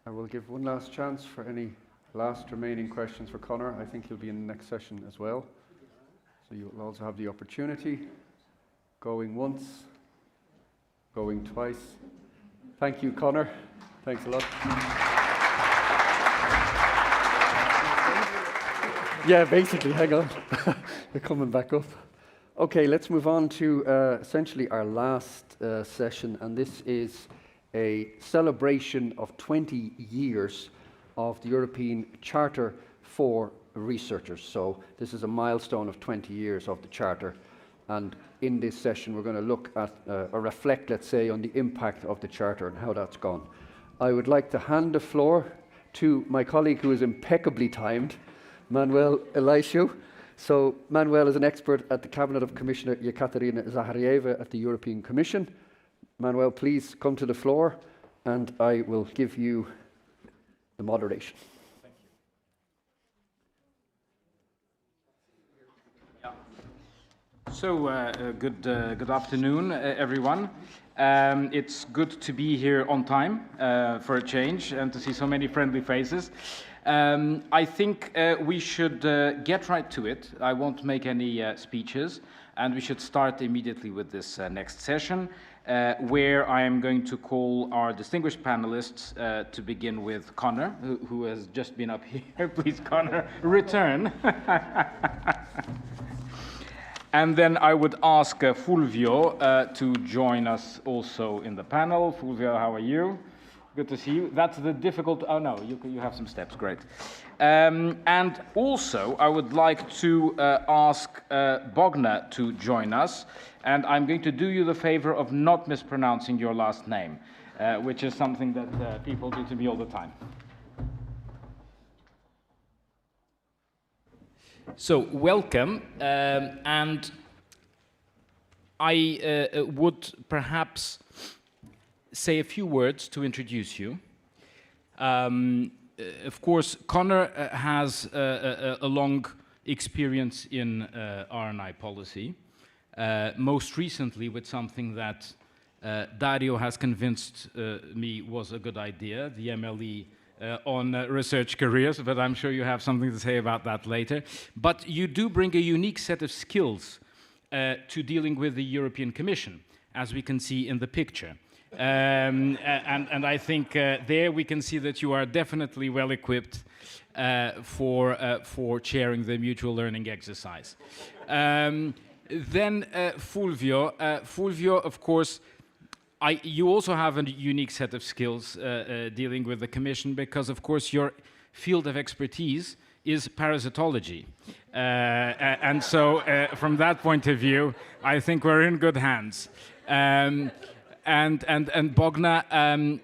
I will give one last chance for any last remaining questions for Conor. I think he'll be in the next session as well. So you'll also have the opportunity. Going once, going twice. Thank you, Conor. Thanks a lot. Yeah, basically, hang on. They're coming back up. Okay, let's move on to essentially our last session, and this is a celebration of 20 years of the European Charter for Researchers. So this is a milestone of 20 years of the Charter. And in this session, we're going to look at, or reflect, let's say, on the impact of the Charter and how that's gone. I would like to hand the floor to my colleague who is impeccably timed, Manuel Eliseu. So Manuel is an expert at the Cabinet of Commissioner Yekaterina Zaharieva at the European Commission. Manuel, please come to the floor, and I will give you the moderation. So, good afternoon, everyone. It's good to be here on time for a change and to see so many friendly faces. I think we should get right to it. I won't make any speeches, and we should start immediately with this next session, where I am going to call our distinguished panelists to begin with Conor, who has just been up here. Please, Conor, return. And then I would ask Fulvio to join us also in the panel. Fulvio, how are you? Good to see you. That's the difficult... Oh, no, you have some steps. Great. And also, I would like to ask Bogna to join us. And I'm going to do you the favor of not mispronouncing your last name, which is something that people do to me all the time. So, welcome, and I would perhaps say a few words to introduce you. Of course, Conor has a long experience in R&I policy, most recently with something that Dario has convinced me was a good idea, the MLE on research careers, but I'm sure you have something to say about that later. But you do bring a unique set of skills to dealing with the European Commission, as we can see in the picture. And I think there we can see that you are definitely well equipped for chairing the mutual learning exercise. Then Fulvio. Fulvio, of course, you also have a unique set of skills dealing with the Commission because, of course, your field of expertise is parasitology. And so, from that point of view, I think we're in good hands. And Bogna,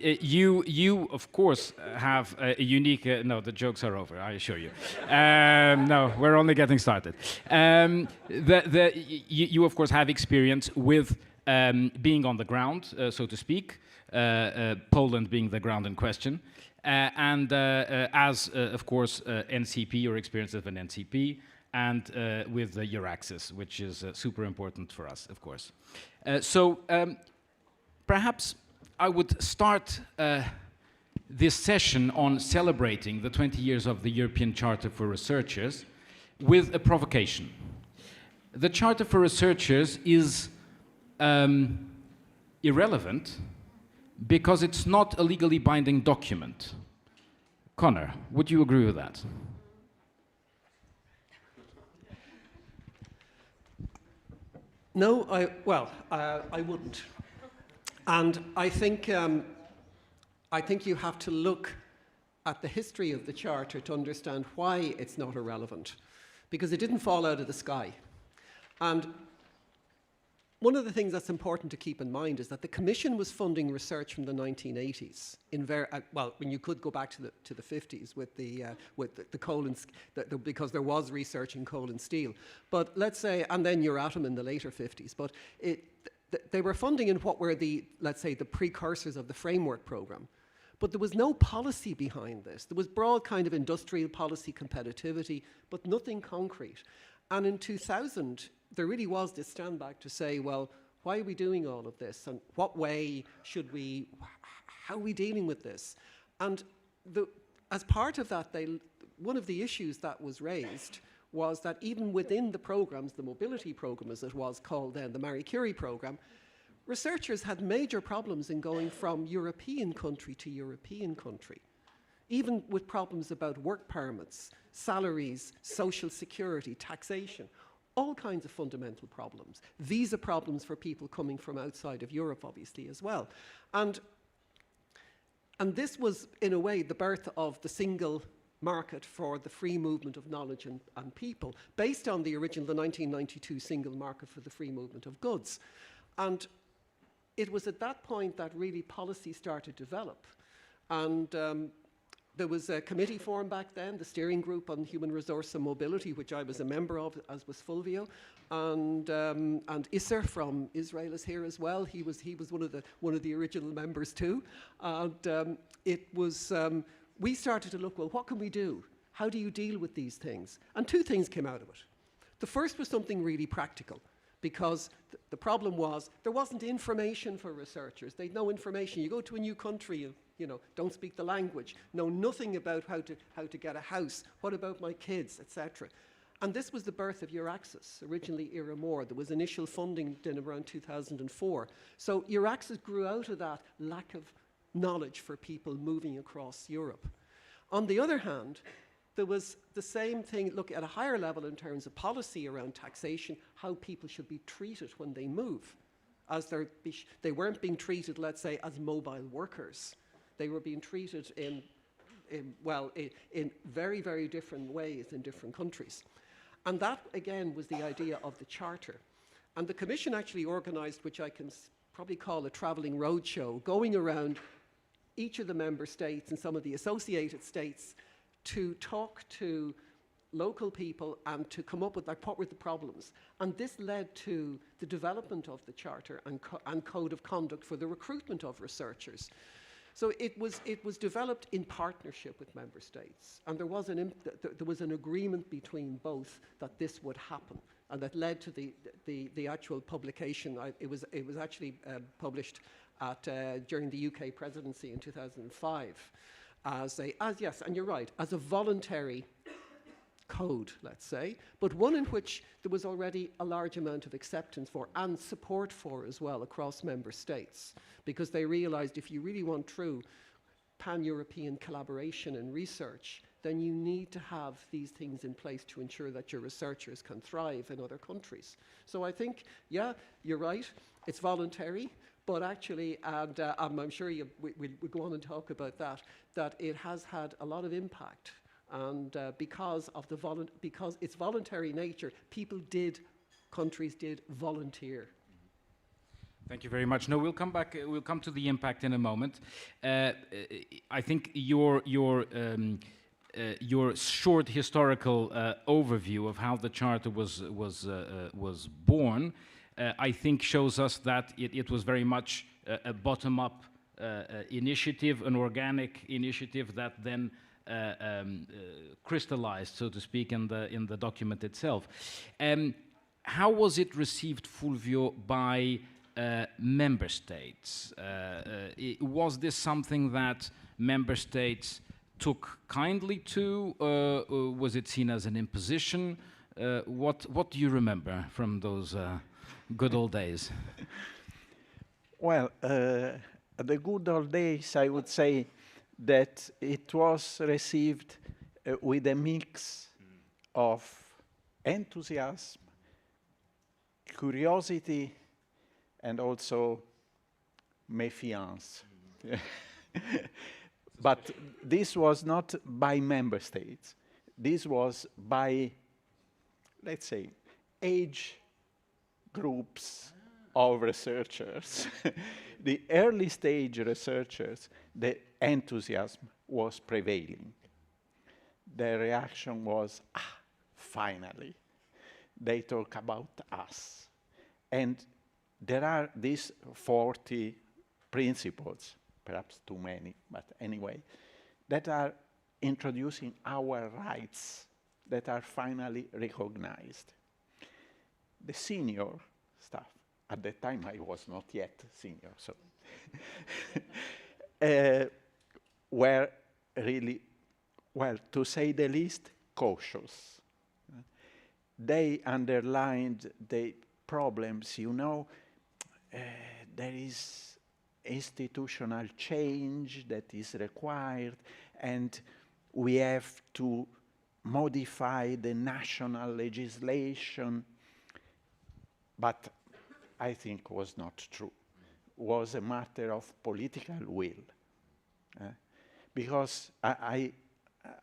you of course have a unique. No, the jokes are over. I assure you. No, we're only getting started. You of course have experience with being on the ground, so to speak. Poland being the ground in question, and as of course NCP, your experience as an NCP, and with the EURAXESS, which is super important for us, of course. Perhaps I would start this session on celebrating the 20 years of the European Charter for Researchers with a provocation. The Charter for Researchers is irrelevant because it's not a legally binding document. Connor, would you agree with that? No, I wouldn't. And I think you have to look at the history of the Charter to understand why it's not irrelevant, because it didn't fall out of the sky. And one of the things that's important to keep in mind is that the Commission was funding research from the 1980s. When you could go back to the 50s with the coal and because there was research in coal and steel. But let's say, and then Euratom in the later 50s. But they were funding in what were let's say, the precursors of the framework program. But there was no policy behind this. There was broad kind of industrial policy, competitivity, but nothing concrete. And in 2000, there really was this stand back to say, well, why are we doing all of this? And what way should we, how are we dealing with this? And as part of that, one of the issues that was raised was that even within the programs, the mobility program as it was called then, the Marie Curie program, researchers had major problems in going from European country to European country, even with problems about work permits, salaries, social security, taxation, all kinds of fundamental problems. Visa problems for people coming from outside of Europe, obviously, as well. And this was, in a way, the birth of the single market for the free movement of knowledge and people, based on the original, the 1992 single market for the free movement of goods. And it was at that point that really policy started to develop. And there was a committee formed back then, the Steering Group on Human Resource and Mobility, which I was a member of, as was Fulvio, and Isser from Israel is here as well. He was one of the original members too. And we started to look, well, what can we do? How do you deal with these things? And two things came out of it. The first was something really practical, because the problem was there wasn't information for researchers. They'd no information. You go to a new country, don't speak the language, know nothing about how to get a house. What about my kids, etc. And this was the birth of EURAXESS, originally EURAMOR. There was initial funding done around 2004. So EURAXESS grew out of that lack of knowledge for people moving across Europe. On the other hand, there was the same thing, look at a higher level in terms of policy around taxation, how people should be treated when they move. They weren't being treated, let's say, as mobile workers. They were being treated in very, very different ways in different countries. And that, again, was the idea of the Charter. And the Commission actually organised, which I can probably call a travelling roadshow, going around each of the member states and some of the associated states to talk to local people and to come up with what were the problems. And this led to the development of the Charter and Code of Conduct for the recruitment of researchers. So it was developed in partnership with member states, and there was an agreement between both that this would happen, and that led to the actual publication. It was actually published during the UK presidency in 2005. yes, and you're right, as a voluntary code, let's say, but one in which there was already a large amount of acceptance for and support for as well across member states, because they realized if you really want true pan-European collaboration and research, then you need to have these things in place to ensure that your researchers can thrive in other countries. So I think, yeah, you're right, it's voluntary, but actually, and I'm sure we'll go on and talk about that, that it has had a lot of impact. And because of because its voluntary nature, countries did volunteer. Thank you very much. No, we'll come back. We'll come to the impact in a moment. I think your short historical overview of how the Charter was born, I think, shows us that it was very much a bottom-up initiative, an organic initiative that then crystallized, so to speak, in the document itself. How was it received, Fulvio, by member states? Was this something that member states took kindly to? Was it seen as an imposition? What do you remember from those good old days? Well, the good old days, I would say that it was received with a mix of enthusiasm, curiosity, and also méfiance. But this was not by member states. This was by, let's say, age groups of researchers. The early stage researchers, the enthusiasm was prevailing. The reaction was, finally, they talk about us. And there are these 40 principles, perhaps too many, but anyway, that are introducing our rights that are finally recognized. The senior staff, at that time I was not yet senior, so were really, well, to say the least, cautious. They underlined the problems, you know, there is institutional change that is required, and we have to modify the national legislation, but I think was not true. Was a matter of political will. Because I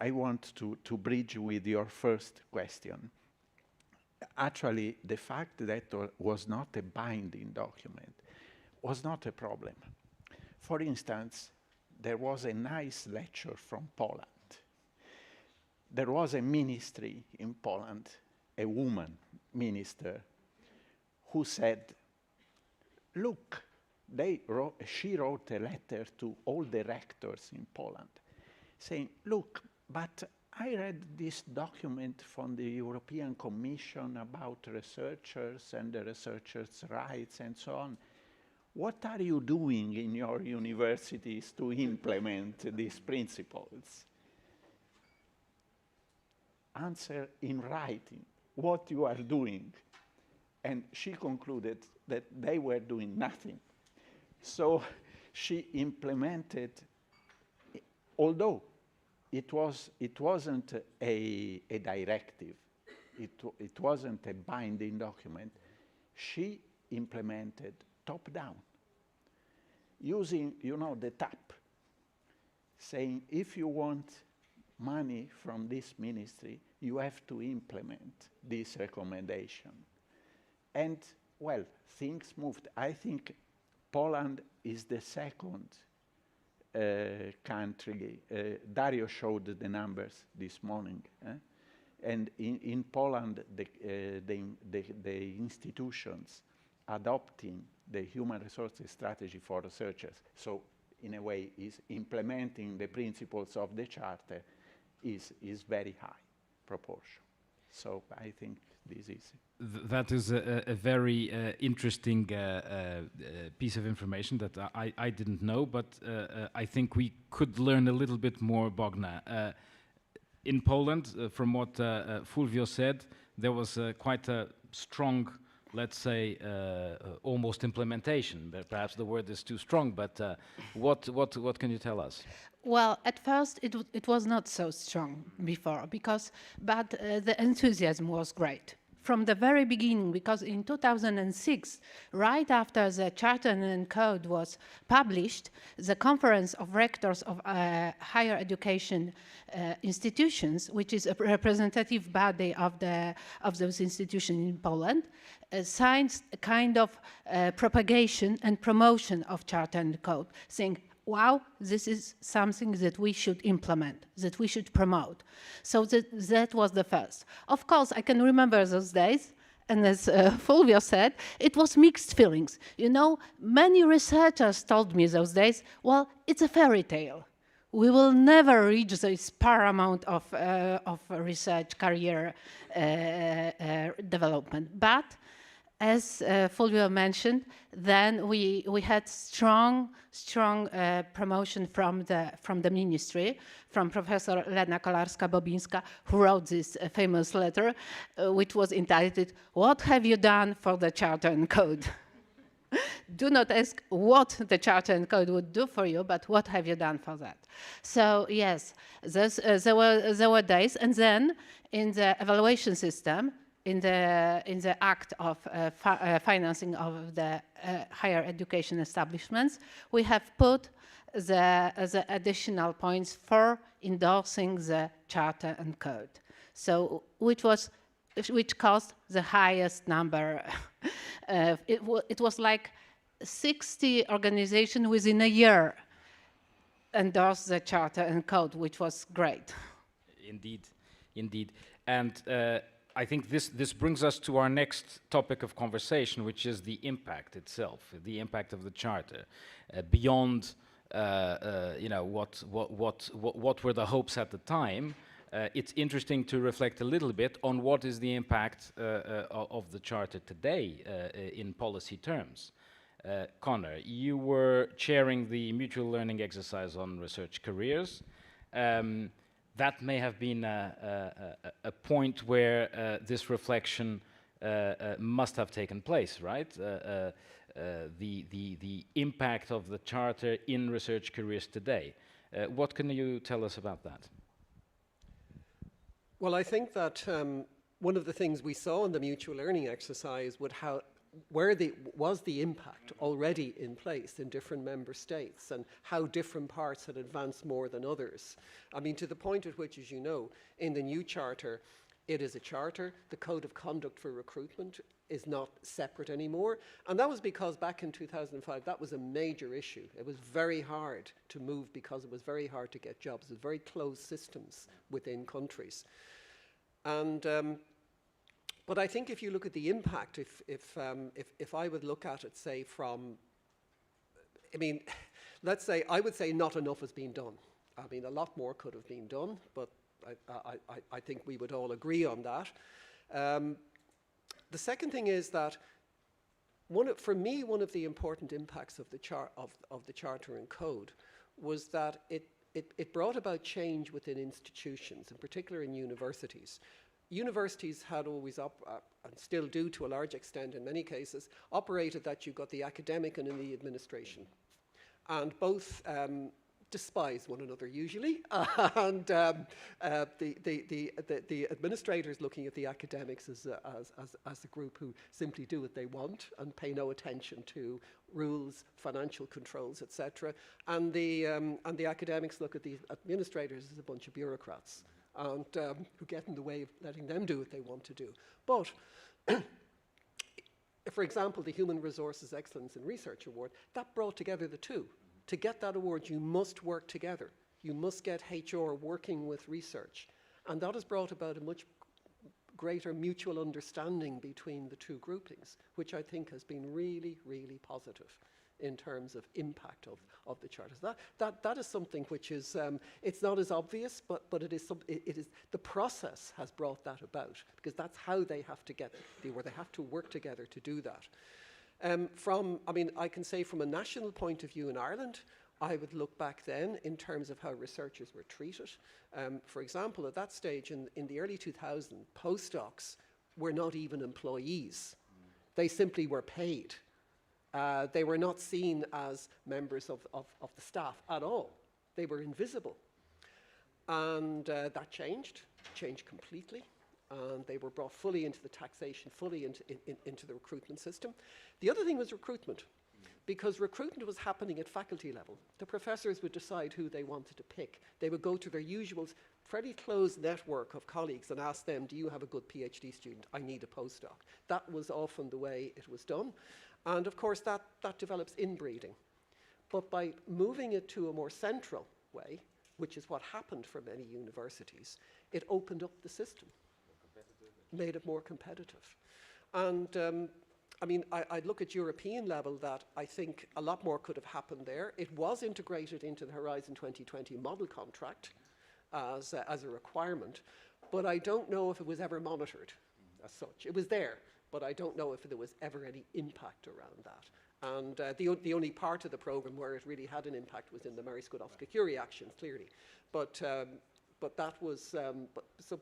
want to bridge with your first question. Actually, the fact that it was not a binding document was not a problem. For instance, there was a nice lecture from Poland. There was a ministry in Poland, a woman minister, who said, look, she wrote a letter to all the rectors in Poland, saying, look, but I read this document from the European Commission about researchers and the researchers' rights and so on. What are you doing in your universities to implement these principles? Answer in writing what you are doing. And she concluded that they were doing nothing. So she implemented, although it wasn't a directive, it wasn't a binding document, she implemented top-down, using, you know, the tap, saying if you want money from this ministry, you have to implement this recommendation. And, well, things moved. I think Poland is the second country. Dario showed the numbers this morning. And in Poland, the institutions adopting the human resources strategy for researchers, so in a way is implementing the principles of the Charter, is very high proportion. So I think this is That is a very interesting piece of information that I didn't know, but I think we could learn a little bit more, Bogna. In Poland, from what Fulvio said, there was quite a strong, let's say, almost implementation. Perhaps the word is too strong, but what can you tell us? Well, at first it was not so strong before, but the enthusiasm was great from the very beginning, because in 2006, right after the Charter and Code was published, the Conference of Rectors of Higher Education Institutions, which is a representative body of those institutions in Poland, signed a kind of propagation and promotion of Charter and Code, saying, wow, this is something that we should implement, that we should promote. So that was the first. Of course, I can remember those days, and as Fulvio said, it was mixed feelings. You know, many researchers told me those days, well, it's a fairy tale. We will never reach this paramount of research career development. But as Fulvio mentioned, then we had strong promotion from the ministry, from Professor Lena Kolarska-Bobińska, who wrote this famous letter, which was entitled, "What have you done for the Charter and Code?" Do not ask what the Charter and Code would do for you, but what have you done for that? So yes, there were days, and then in the evaluation system, in the act of financing of the higher education establishments, we have put the additional points for endorsing the Charter and Code. So which caused the highest number. It was like 60 organizations within a year endorsed the Charter and Code, which was great. Indeed. And I think this brings us to our next topic of conversation, which is the impact itself, the impact of the Charter, beyond what were the hopes at the time. It's interesting to reflect a little bit on what is the impact of the Charter today in policy terms. Connor, you were chairing the mutual learning exercise on research careers. That may have been a point where this reflection must have taken place, right? The impact of the Charter in research careers today. What can you tell us about that? Well, I think that one of the things we saw in the mutual learning exercise was the impact already in place in different member states, and how different parts had advanced more than others. I mean, to the point at which, as you know, in the new Charter, it is a charter. The Code of Conduct for Recruitment is not separate anymore. And that was because back in 2005, that was a major issue. It was very hard to move because it was very hard to get jobs. It was very closed systems within countries. And but I think if you look at the impact, if I would look at it, say I mean, let's say, I would say not enough has been done. I mean, a lot more could have been done, but I think we would all agree on that. The second thing is that for me, one of the important impacts of the Charter and Code was that it brought about change within institutions, in particular in universities. Universities had always, and still do to a large extent in many cases, operated that you got the academic and in the administration. And both despise one another usually, and the administrators looking at the academics as a group who simply do what they want and pay no attention to rules, financial controls, etc. And the academics look at the administrators as a bunch of bureaucrats and who get in the way of letting them do what they want to do. But for example, the Human Resources Excellence in Research Award, that brought together the two. To get that award, you must work together. You must get HR working with research. And that has brought about a much greater mutual understanding between the two groupings, which I think has been really, really positive in terms of impact of the charter. So that is something which is, it's not as obvious, but it is, the process has brought that about, because that's how they have to get, where they have to work together to do that. I mean, I can say from a national point of view in Ireland, I would look back then in terms of how researchers were treated. For example, at that stage in the early 2000s, postdocs were not even employees. They simply were paid. They were not seen as members of the staff at all. They were invisible. And that changed completely. And they were brought fully into the taxation, fully into the recruitment system. The other thing was recruitment, because recruitment was happening at faculty level. The professors would decide who they wanted to pick. They would go to their usual, fairly close network of colleagues and ask them, do you have a good PhD student? I need a postdoc. That was often the way it was done. And of course, that develops inbreeding. But by moving it to a more central way, which is what happened for many universities, it opened up the system, made it more competitive. And I mean, I'd look at European level that I think a lot more could have happened there. It was integrated into the Horizon 2020 model contract as a requirement, but I don't know if it was ever monitored as such. It was there, but I don't know if there was ever any impact around that. And the only part of the program where it really had an impact was in the Mary Skłodowska-Curie actions, clearly. But that was,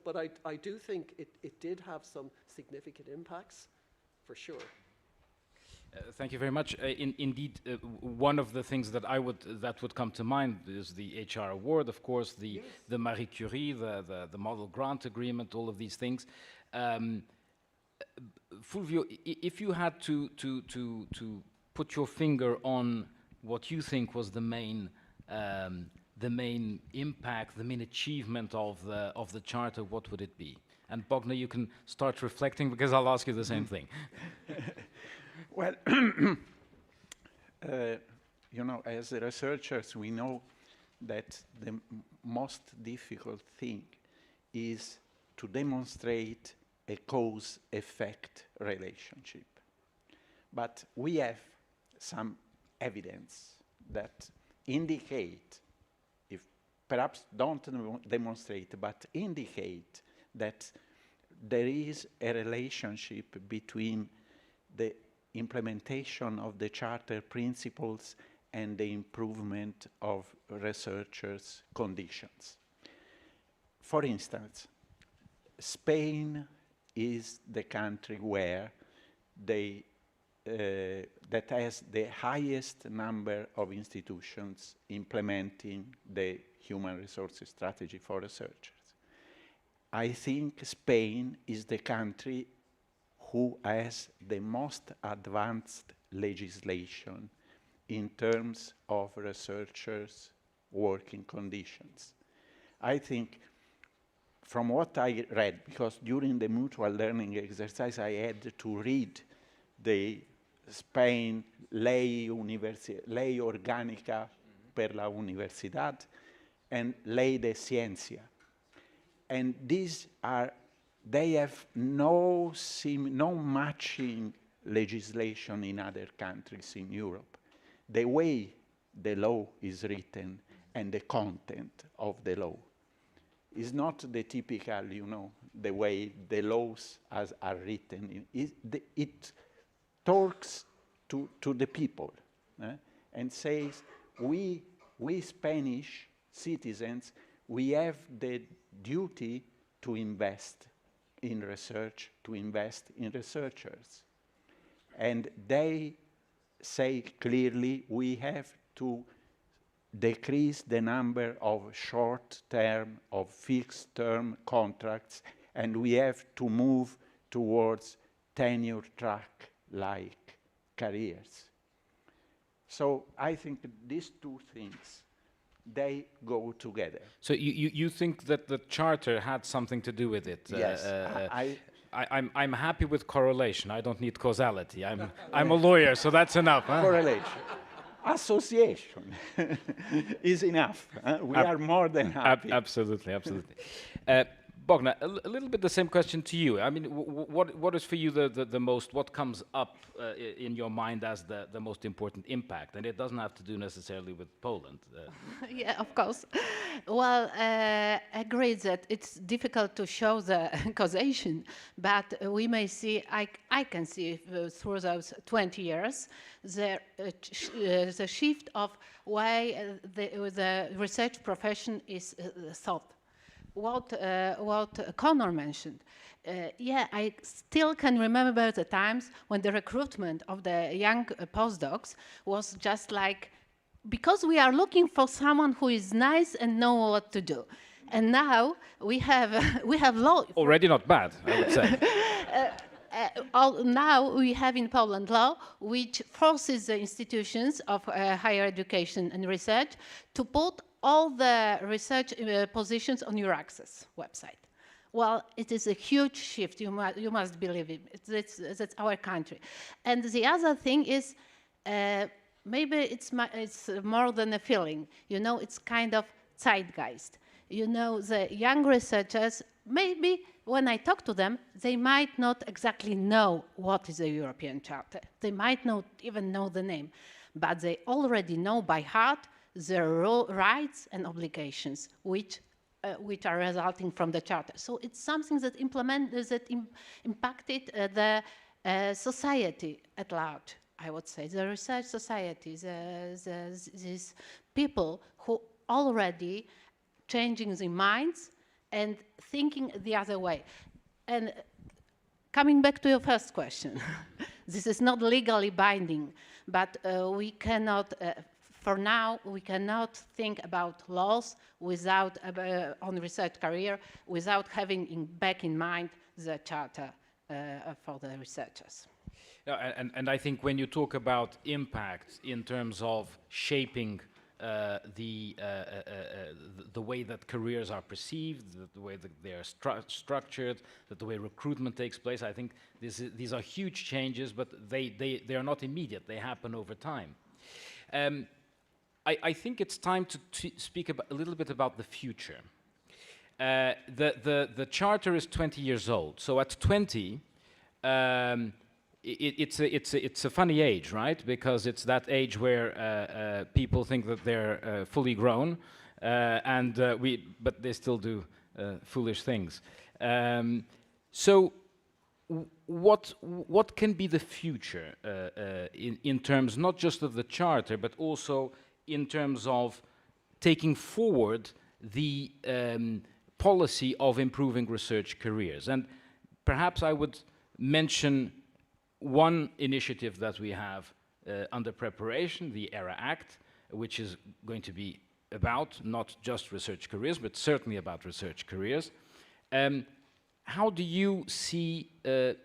but I do think it did have some significant impacts, for sure. Thank you very much. Indeed, one of the things that would come to mind is the HR award, of course, the Marie Curie, the model grant agreement, all of these things. Fulvio, if you had to put your finger on what you think was the main impact, the main achievement of the charter, what would it be? And Bogna, you can start reflecting, because I'll ask you the same thing. Well, you know, as researchers, we know that the most difficult thing is to demonstrate a cause-effect relationship. But we have some evidence that indicate, if perhaps don't demonstrate, but indicate that there is a relationship between the implementation of the Charter principles and the improvement of researchers' conditions. For instance, Spain is the country where that has the highest number of institutions implementing the human resources strategy for researchers. I think Spain is the country who has the most advanced legislation in terms of researchers' working conditions. I think, from what I read, because during the mutual learning exercise I had to read the Spain Ley Orgánica per la Universidad and Ley de Ciencia. And these are, they have no matching legislation in other countries in Europe. The way the law is written and the content of the law is not the typical, you know, the way the laws are written. It talks to the people and says, we Spanish citizens, we have the duty to invest in research, to invest in researchers. And they say clearly we have to decrease the number of short-term, of fixed-term contracts, and we have to move towards tenure-track-like careers. So I think these two things, they go together. So you think that the charter had something to do with it? Yes. I'm happy with correlation. I don't need causality. I'm a lawyer, so that's enough. Huh? Correlation. Association is enough. We are more than happy. Absolutely, absolutely. Bogna, a little bit the same question to you. I mean, what is for you the most, what comes up in your mind as the most important impact? And it doesn't have to do necessarily with Poland. Yeah, of course. Well, agreed that it's difficult to show the causation, but we may see, I can see through those 20 years, the shift of why the research profession is thought. What Connor mentioned. Yeah, I still can remember the times when the recruitment of the young postdocs was just like, because we are looking for someone who is nice and know what to do. And now we have law. Already not bad, I would say. Now we have in Poland law, which forces the institutions of higher education and research to put all the research positions on EURAXESS website. Well, it is a huge shift, you must believe it. That's our country. And the other thing is, maybe it's more than a feeling. You know, it's kind of zeitgeist. You know, the young researchers, maybe when I talk to them, they might not exactly know what is a European Charter. They might not even know the name, but they already know by heart the rights and obligations which are resulting from the Charter. So it's something that impacted the society at large, I would say, the research society, these people who already changing their minds and thinking the other way. And coming back to your first question, this is not legally binding, but we cannot, for now, we cannot think about laws without, on research career, without having back in mind the charter for the researchers. And I think when you talk about impact in terms of shaping the way that careers are perceived, the way that they are structured, the way recruitment takes place, I think these are huge changes, but they are not immediate. They happen over time. I think it's time to speak a little bit about the future. The charter is 20 years old, so at 20, it's a funny age, right? Because it's that age where people think that they're fully grown, but they still do foolish things. So, what can be the future in terms not just of the charter, but also in terms of taking forward the policy of improving research careers? And perhaps I would mention one initiative that we have under preparation, the ERA Act, which is going to be about not just research careers, but certainly about research careers. How do you see the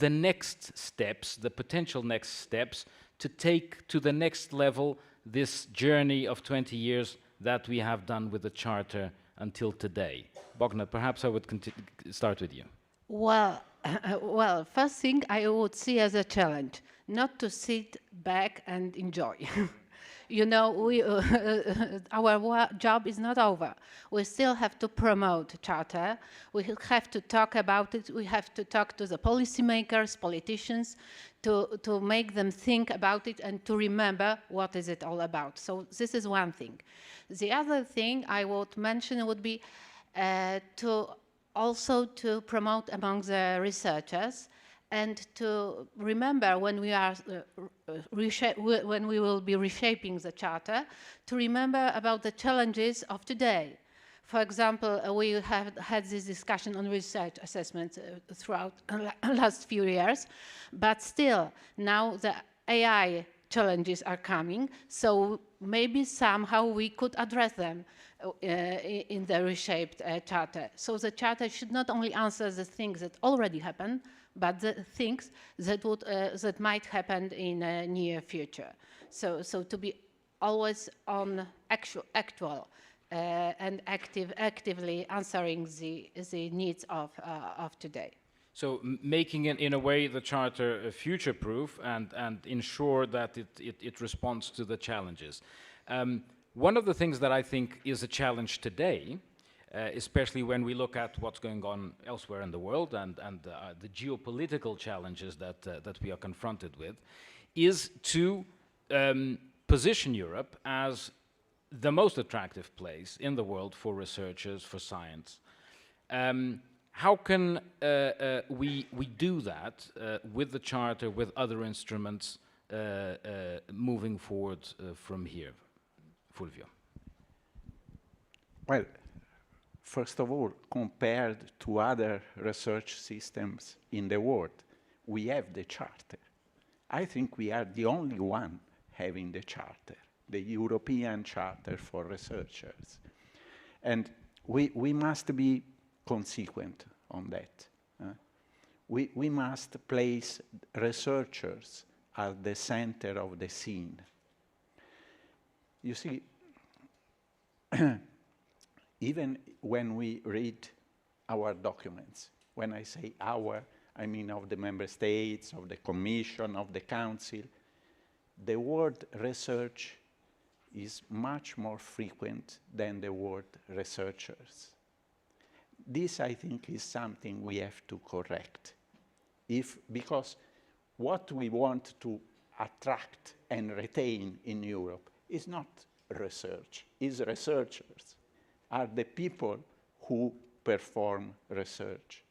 next steps, the potential next steps, to take to the next level this journey of 20 years that we have done with the Charter until today? Bogna, perhaps I would start with you. Well, first thing I would see as a challenge, not to sit back and enjoy. You know, our job is not over. We still have to promote Charter. We have to talk about it. We have to talk to the policymakers, politicians, to make them think about it and to remember what is it all about. So this is one thing. The other thing I would mention would be also to promote among the researchers and to remember when we are when we will be reshaping the Charter, to remember about the challenges of today. For example, we have had this discussion on research assessment throughout the last few years, but still now the AI challenges are coming, so maybe somehow we could address them in the reshaped Charter. So the Charter should not only answer the things that already happen, but the things that would that might happen in the near future. So to be always on actual and actively answering the needs of today. So making it, in a way, the Charter future-proof and ensure that it responds to the challenges. One of the things that I think is a challenge today especially when we look at what's going on elsewhere in the world and the geopolitical challenges that we are confronted with, is to position Europe as the most attractive place in the world for researchers, for science. How can we do that with the Charter, with other instruments, moving forward from here? Fulvio. Well, first of all, compared to other research systems in the world, we have the Charter. I think we are the only one having the Charter, the European Charter for Researchers. And we must be consequent on that. We must place researchers at the center of the scene. You see, even when we read our documents, when I say our, I mean of the member states, of the Commission, of the Council, the word research is much more frequent than the word researchers. This, I think, is something we have to correct. Because what we want to attract and retain in Europe is not research, is researchers, are the people who perform research.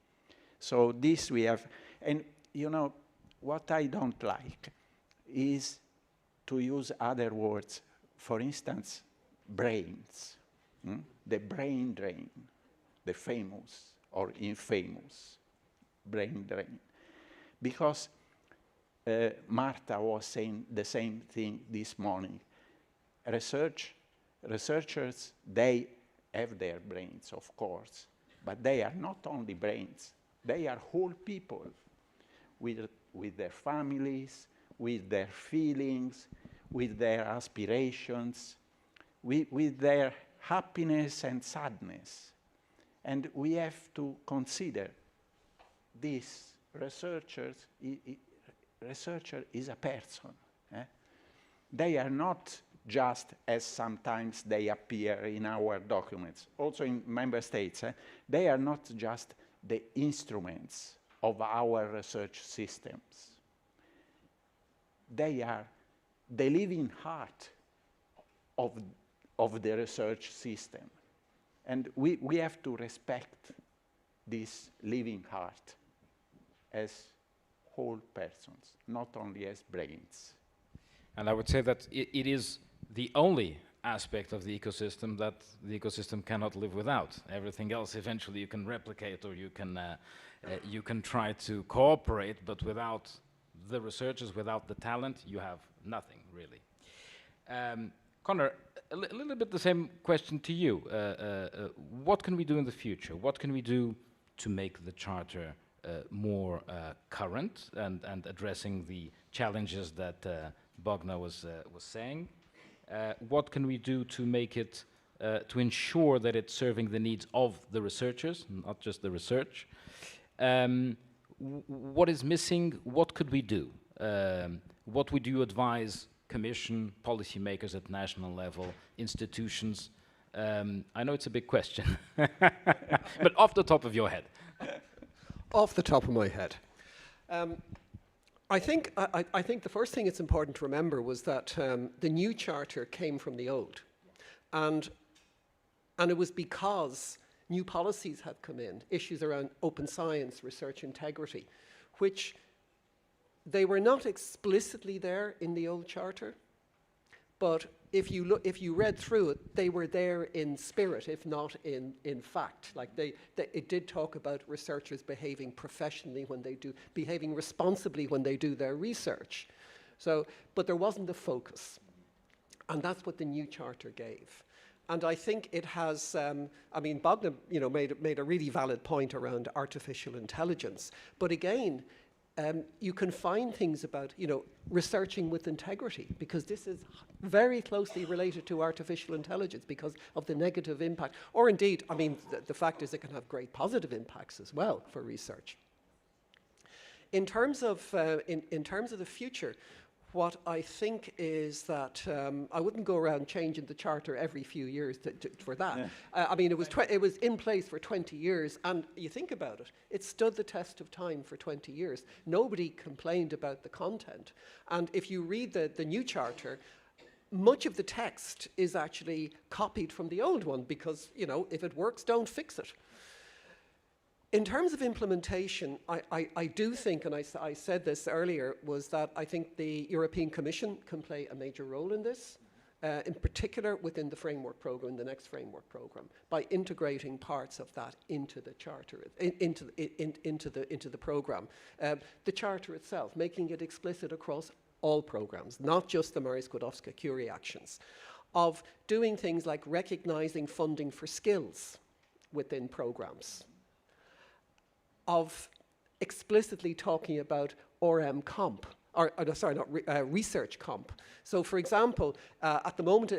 So this we have, and you know, what I don't like is to use other words, for instance, brains, the brain drain, the famous or infamous brain drain. Because Marta was saying the same thing this morning. Researchers, they have their brains, of course, but they are not only brains, they are whole people with their families, with their feelings, with their aspirations, with their happiness and sadness. And we have to consider this researcher is a person. They are not just as sometimes they appear in our documents, also in member states. They are not just the instruments of our research systems. They are the living heart of the research system. And we have to respect this living heart as whole persons, not only as brains. And I would say that it is the only aspect of the ecosystem that the ecosystem cannot live without. Everything else eventually you can replicate, or you can try to cooperate, but without the researchers, without the talent, you have nothing really. Connor, a little bit the same question to you. What can we do in the future? What can we do to make the Charter more current and addressing the challenges that Bogna was saying? What can we do to make it, to ensure that it's serving the needs of the researchers, not just the research? What is missing? What could we do? What would you advise Commission, policymakers at national level, institutions? I know it's a big question, but off the top of your head. Off the top of my head. I think the first thing it's important to remember was that the new charter came from the old. And it was because new policies had come in, issues around open science, research integrity, which they were not explicitly there in the old charter, but if you read through it, they were there in spirit, if not in fact. Like it did talk about researchers behaving professionally when they do, behaving responsibly when they do their research. So, but there wasn't a focus, and that's what the new charter gave. And I think it has, I mean, Bogna, made a really valid point around artificial intelligence. But again, you can find things about, researching with integrity, because this is very closely related to artificial intelligence because of the negative impact. Or indeed, I mean, the fact is it can have great positive impacts as well for research. In terms of the future, what I think is that I wouldn't go around changing the charter every few years for that. Yeah. I mean, it was in place for 20 years, and you think about it, it stood the test of time for 20 years. Nobody complained about the content. And if you read the new charter, much of the text is actually copied from the old one because, you know, if it works, don't fix it. In terms of implementation, I do think, and I said this earlier, was that I think the European Commission can play a major role in this, in particular within the framework programme, the next framework programme, by integrating parts of that into the charter, into the programme. The charter itself, making it explicit across all programmes, not just the Marie Skłodowska-Curie actions, of doing things like recognising funding for skills within programmes, of explicitly talking about RM comp, research comp. So, for example, at the moment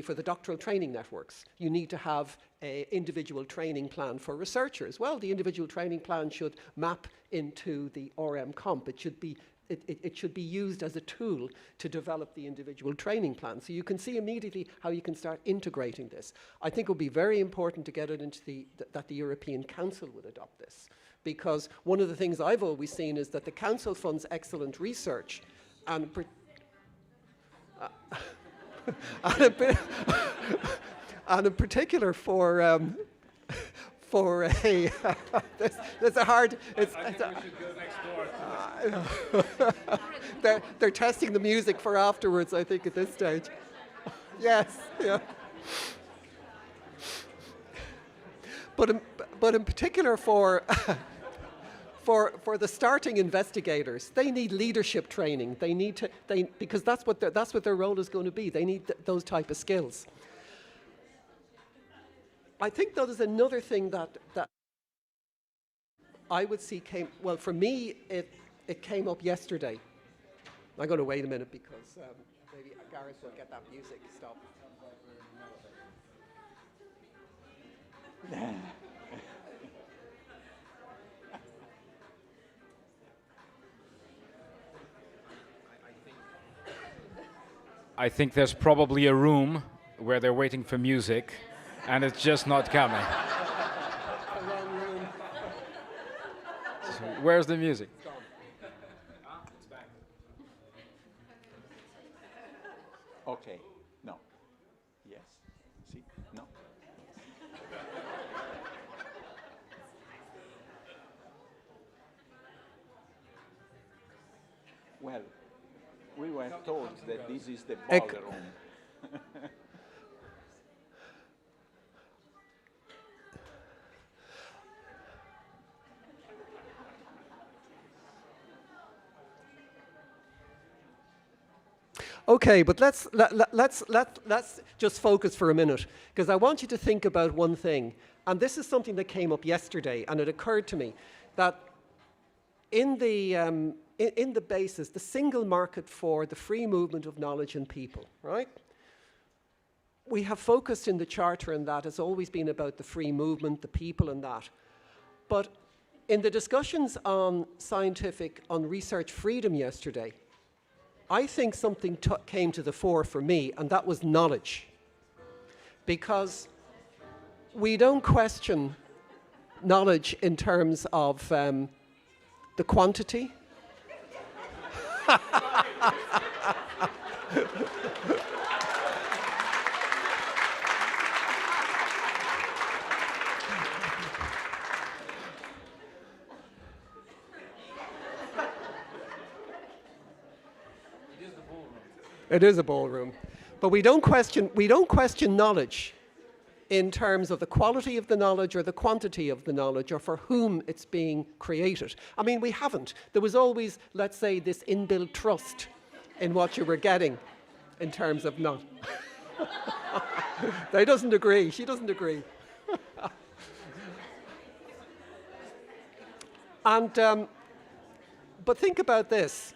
for the doctoral training networks, you need to have an individual training plan for researchers. Well, the individual training plan should map into the RM comp. It should be used as a tool to develop the individual training plan. So you can see immediately how you can start integrating this. I think it would be very important to get it into that the European Council would adopt this. Because one of the things I've always seen is that the Council funds excellent research and in particular for a there's a hard. They're testing the music for afterwards, I think, at this stage. Yes, yeah. But in particular for the starting investigators, they need leadership training. Because that's what their role is going to be. They need those type of skills. I think though there's another thing that I would see well, for me, it came up yesterday. I'm going to wait a minute because maybe Gareth will get that music stopped. I think there's probably a room where they're waiting for music, and it's just not coming. So where's the music? It's back. Okay. No. Yes. See? No. Well, we were told that this is the ballroom. Okay, but let's just focus for a minute, because I want you to think about one thing, and this is something that came up yesterday, and it occurred to me that in the basis, the single market for the free movement of knowledge and people, right? We have focused in the Charter on that. It's always been about the free movement, the people and that. But in the discussions on research freedom yesterday, I think something came to the fore for me, and that was knowledge. Because we don't question knowledge in terms of the quantity. It is a ballroom. But we don't question knowledge in terms of the quality of the knowledge or the quantity of the knowledge or for whom it's being created. I mean, we haven't. There was always, let's say, this inbuilt trust in what you were getting in terms of knowledge. They doesn't agree. She doesn't agree. And, but think about this.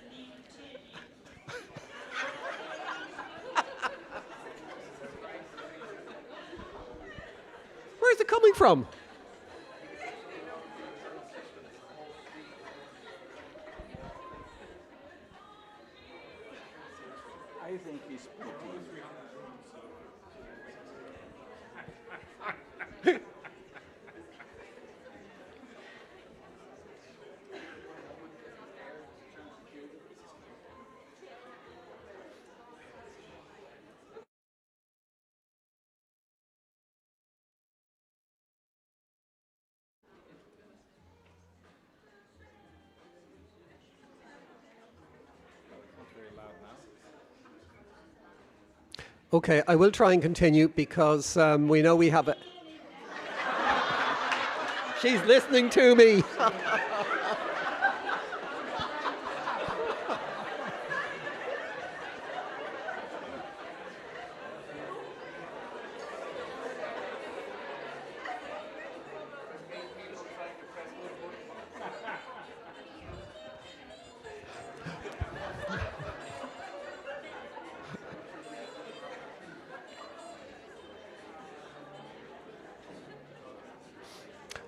Where's it coming from? everything is put in. Okay, I will try and continue because we know we have a... She's listening to me.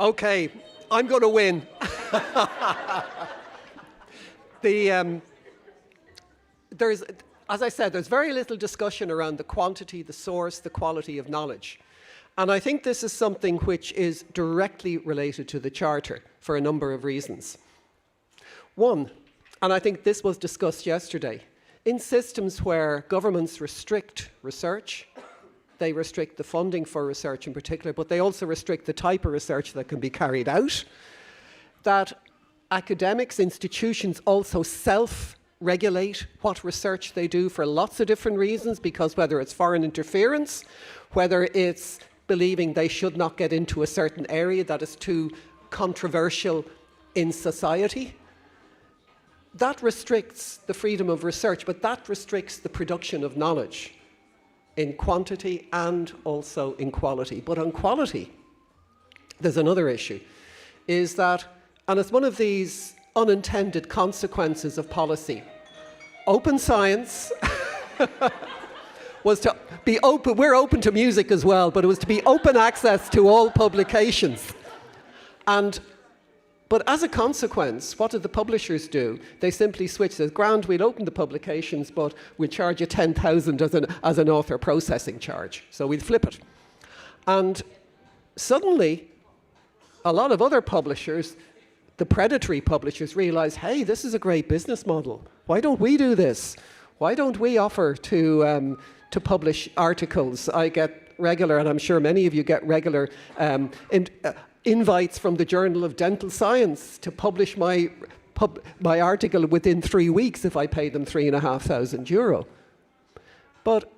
Okay, I'm going to win. There's, as I said, there's very little discussion around the quantity, the source, the quality of knowledge. And I think this is something which is directly related to the Charter for a number of reasons. One, and I think this was discussed yesterday, in systems where governments restrict research, they restrict the funding for research in particular, but they also restrict the type of research that can be carried out, that academics, institutions also self-regulate what research they do for lots of different reasons, because whether it's foreign interference, whether it's believing they should not get into a certain area that is too controversial in society, that restricts the freedom of research, but that restricts the production of knowledge in quantity and also in quality. But on quality, there's another issue, is that, and it's one of these unintended consequences of policy, open science was to be open, we're open to music as well, but it was to be open access to all publications. But as a consequence, what did the publishers do? They simply switched. Says, "Grand, we'll open the publications, but we'll charge you 10,000 as an author processing charge." So we'll flip it. And suddenly, a lot of other publishers, the predatory publishers, realize, hey, this is a great business model. Why don't we do this? Why don't we offer to publish articles? I get regular, and I'm sure many of you get regular, invites from the Journal of Dental Science to publish my article within 3 weeks if I pay them €3,500. But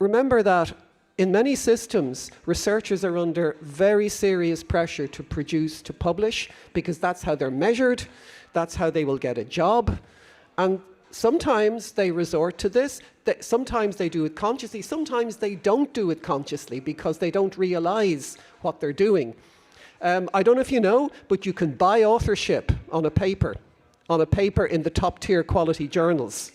remember that in many systems, researchers are under very serious pressure to produce, to publish, because that's how they're measured, that's how they will get a job. And sometimes they resort to this, sometimes they do it consciously, sometimes they don't do it consciously because they don't realize what they're doing. I don't know if you know, but you can buy authorship on a paper in the top tier quality journals.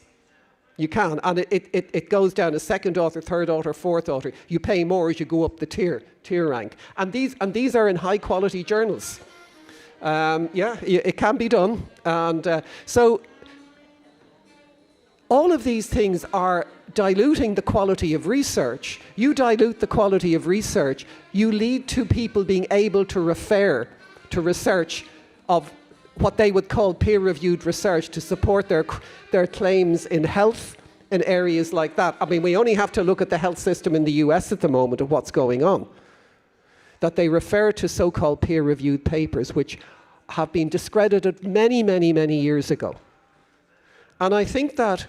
You can, and it goes down as second author, third author, fourth author. You pay more as you go up the tier rank. And these are in high quality journals. Yeah, it can be done. And so all of these things are diluting the quality of research. You dilute the quality of research, you lead to people being able to refer to research of what they would call peer-reviewed research to support their claims in health in areas like that. I mean, we only have to look at the health system in the US at the moment of what's going on. That they refer to so-called peer-reviewed papers, which have been discredited many, many, many years ago. And I think that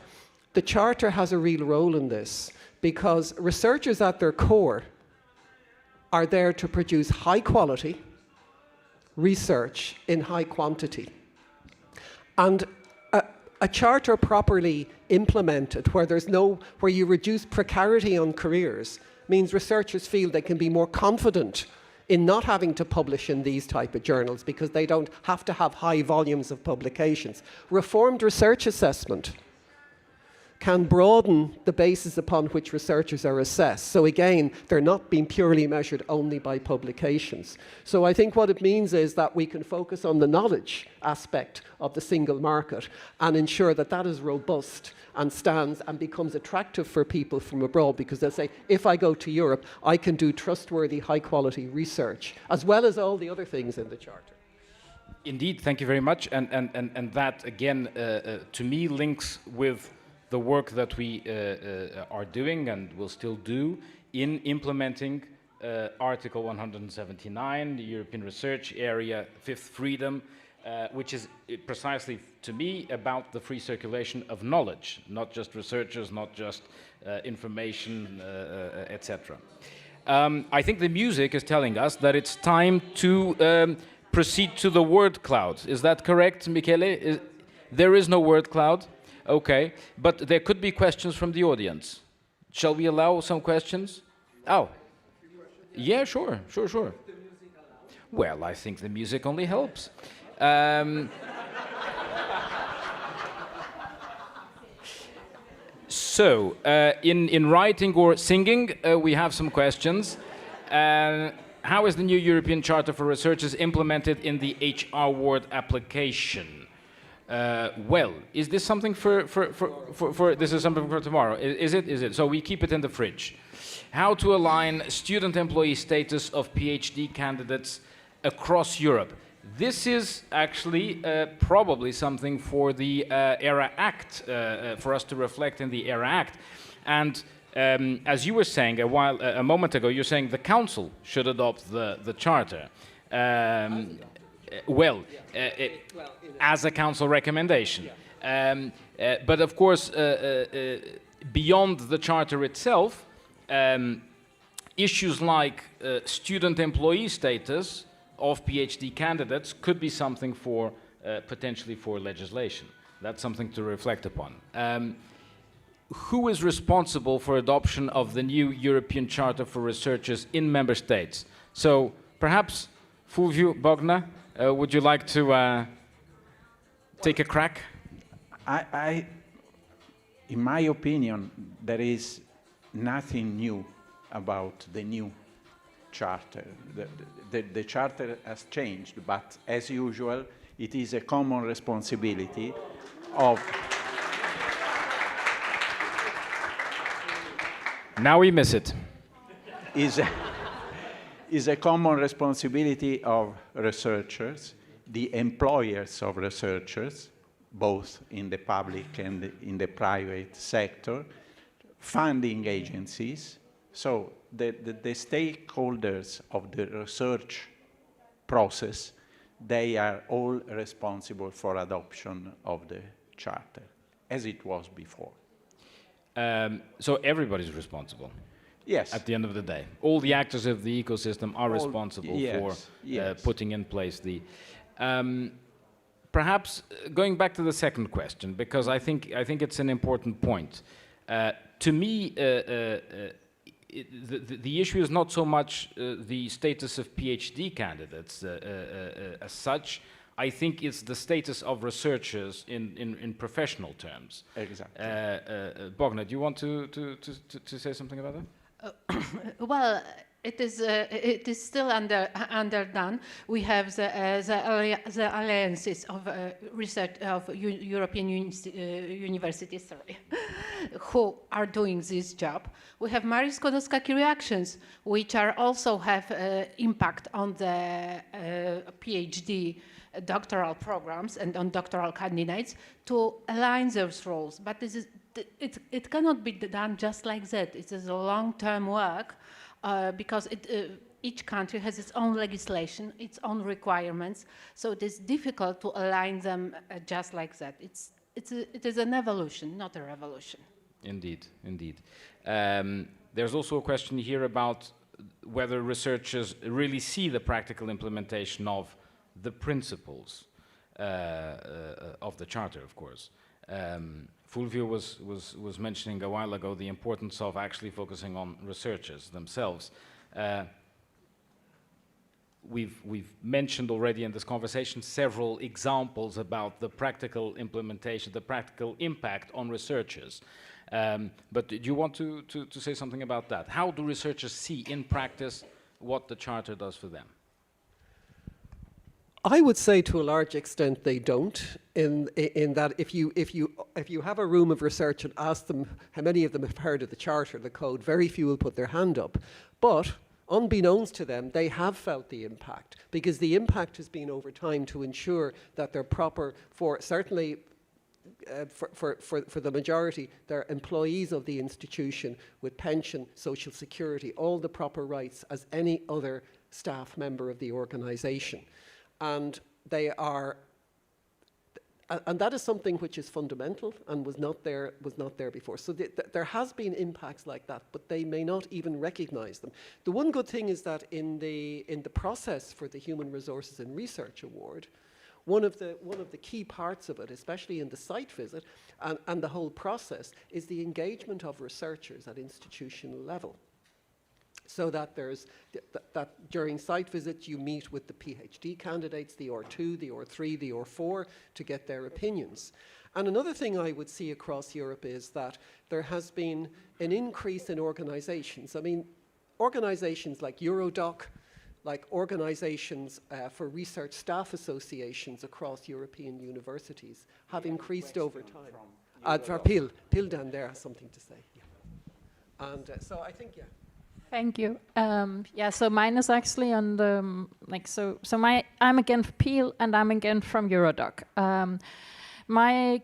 the Charter has a real role in this, because researchers at their core are there to produce high quality research in high quantity. And a Charter properly implemented, where you reduce precarity on careers, means researchers feel they can be more confident in not having to publish in these type of journals because they don't have to have high volumes of publications. Reformed research assessment can broaden the basis upon which researchers are assessed. So again, they're not being purely measured only by publications. So I think what it means is that we can focus on the knowledge aspect of the single market and ensure that that is robust and stands and becomes attractive for people from abroad, because they'll say, if I go to Europe, I can do trustworthy, high-quality research, as well as all the other things in the Charter. Indeed, thank you very much. And that, again, to me, links with the work that we are doing and will still do in implementing Article 179, the European Research Area, Fifth Freedom, which is precisely, to me, about the free circulation of knowledge, not just researchers, not just information, etc. I think the music is telling us that it's time to proceed to the word cloud. Is that correct, Michele? There is no word cloud? Okay, but there could be questions from the audience. Shall we allow some questions? Oh, yeah, sure. Well, I think the music only helps. So, in writing or singing, we have some questions. How is the new European Charter for Researchers implemented in the HR Ward application? Well, is this something this is something for tomorrow? Is it? So we keep it in the fridge. How to align student employee status of PhD candidates across Europe. This is actually probably something for the ERA Act, for us to reflect in the ERA Act. And as you were saying a moment ago, you're saying the Council should adopt the Charter. As a Council recommendation. But of course, beyond the Charter itself, issues like student employee status of PhD candidates could be something for potentially for legislation. That's something to reflect upon. Who is responsible for adoption of the new European Charter for Researchers in member states? So perhaps Fulvio, Bogna, would you like to take a crack? In my opinion, there is nothing new about the new Charter. The Charter has changed, but as usual, it is a common responsibility of... Now we miss it. Is a common responsibility of researchers, the employers of researchers, both in the public and in the private sector, funding agencies. So the stakeholders of the research process, they are all responsible for adoption of the Charter, as it was before. So everybody's responsible. Yes. At the end of the day, all the actors of the ecosystem are responsible for putting in place the. Perhaps going back to the second question, because I think it's an important point. To me, the issue is not so much the status of PhD candidates as such. I think it's the status of researchers in professional terms. Exactly. Bogna, do you want to say something about that? Well, it is still underdone. We have the alliances of research of European universities, who are doing this job. We have Marie Skłodowska-Curie actions, which are also have impact on the PhD doctoral programs and on doctoral candidates to align those roles. But this is it cannot be done just like that. It is a long-term work because each country has its own legislation, its own requirements. So it is difficult to align them just like that. It is an evolution, not a revolution. Indeed, indeed. There's also a question here about whether researchers really see the practical implementation of the principles of the Charter, of course. Fulvio was mentioning a while ago the importance of actually focusing on researchers themselves. We've mentioned already in this conversation several examples about the practical implementation, the practical impact on researchers. But do you want to say something about that? How do researchers see in practice what the Charter does for them? I would say to a large extent they don't, in that if you have a room of research and ask them how many of them have heard of the Charter, the Code, very few will put their hand up. But unbeknownst to them, they have felt the impact, because the impact has been over time to ensure that they're proper for, certainly for the majority, they're employees of the institution with pension, social security, all the proper rights as any other staff member of the organisation. And they are, and that is something which is fundamental and was not there before. So there has been impacts like that, but they may not even recognise them. The one good thing is that in the process for the Human Resources and Research Award, one of the key parts of it, especially in the site visit and the whole process, is the engagement of researchers at institutional level. So that there's that during site visits you meet with the PhD candidates, the R2, the R3, the R4, to get their opinions. And another thing I would see across Europe is that there has been an increase in organisations. I mean, organisations like Eurodoc, like organisations for research staff associations across European universities have increased over time. For Pil down there has something to say. Yeah. And so I think, yeah. Thank you. Yeah, so mine is actually on the, I'm again for Peel and I'm again from Eurodoc. My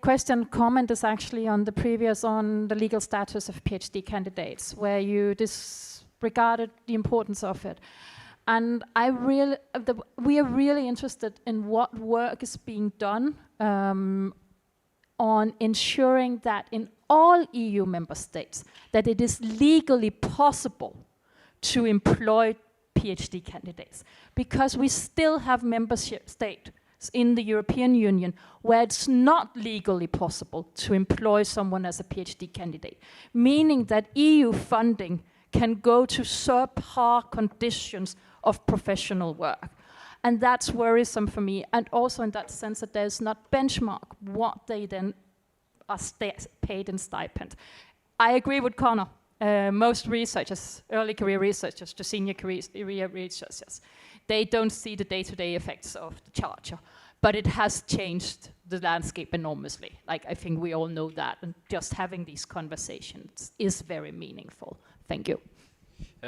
comment is actually on the previous, on the legal status of PhD candidates, where you disregarded the importance of it. And we are really interested in what work is being done on ensuring that in all EU member states, that it is legally possible to employ PhD candidates, because we still have member states in the European Union where it's not legally possible to employ someone as a PhD candidate, meaning that EU funding can go to subpar conditions of professional work. And that's worrisome for me, and also in that sense that there's not benchmark what they then are paid in stipend. I agree with Connor. Most researchers, early career researchers to senior career researchers, they don't see the day-to-day effects of the Charter, but it has changed the landscape enormously. Like, I think we all know that, and just having these conversations is very meaningful. Thank you.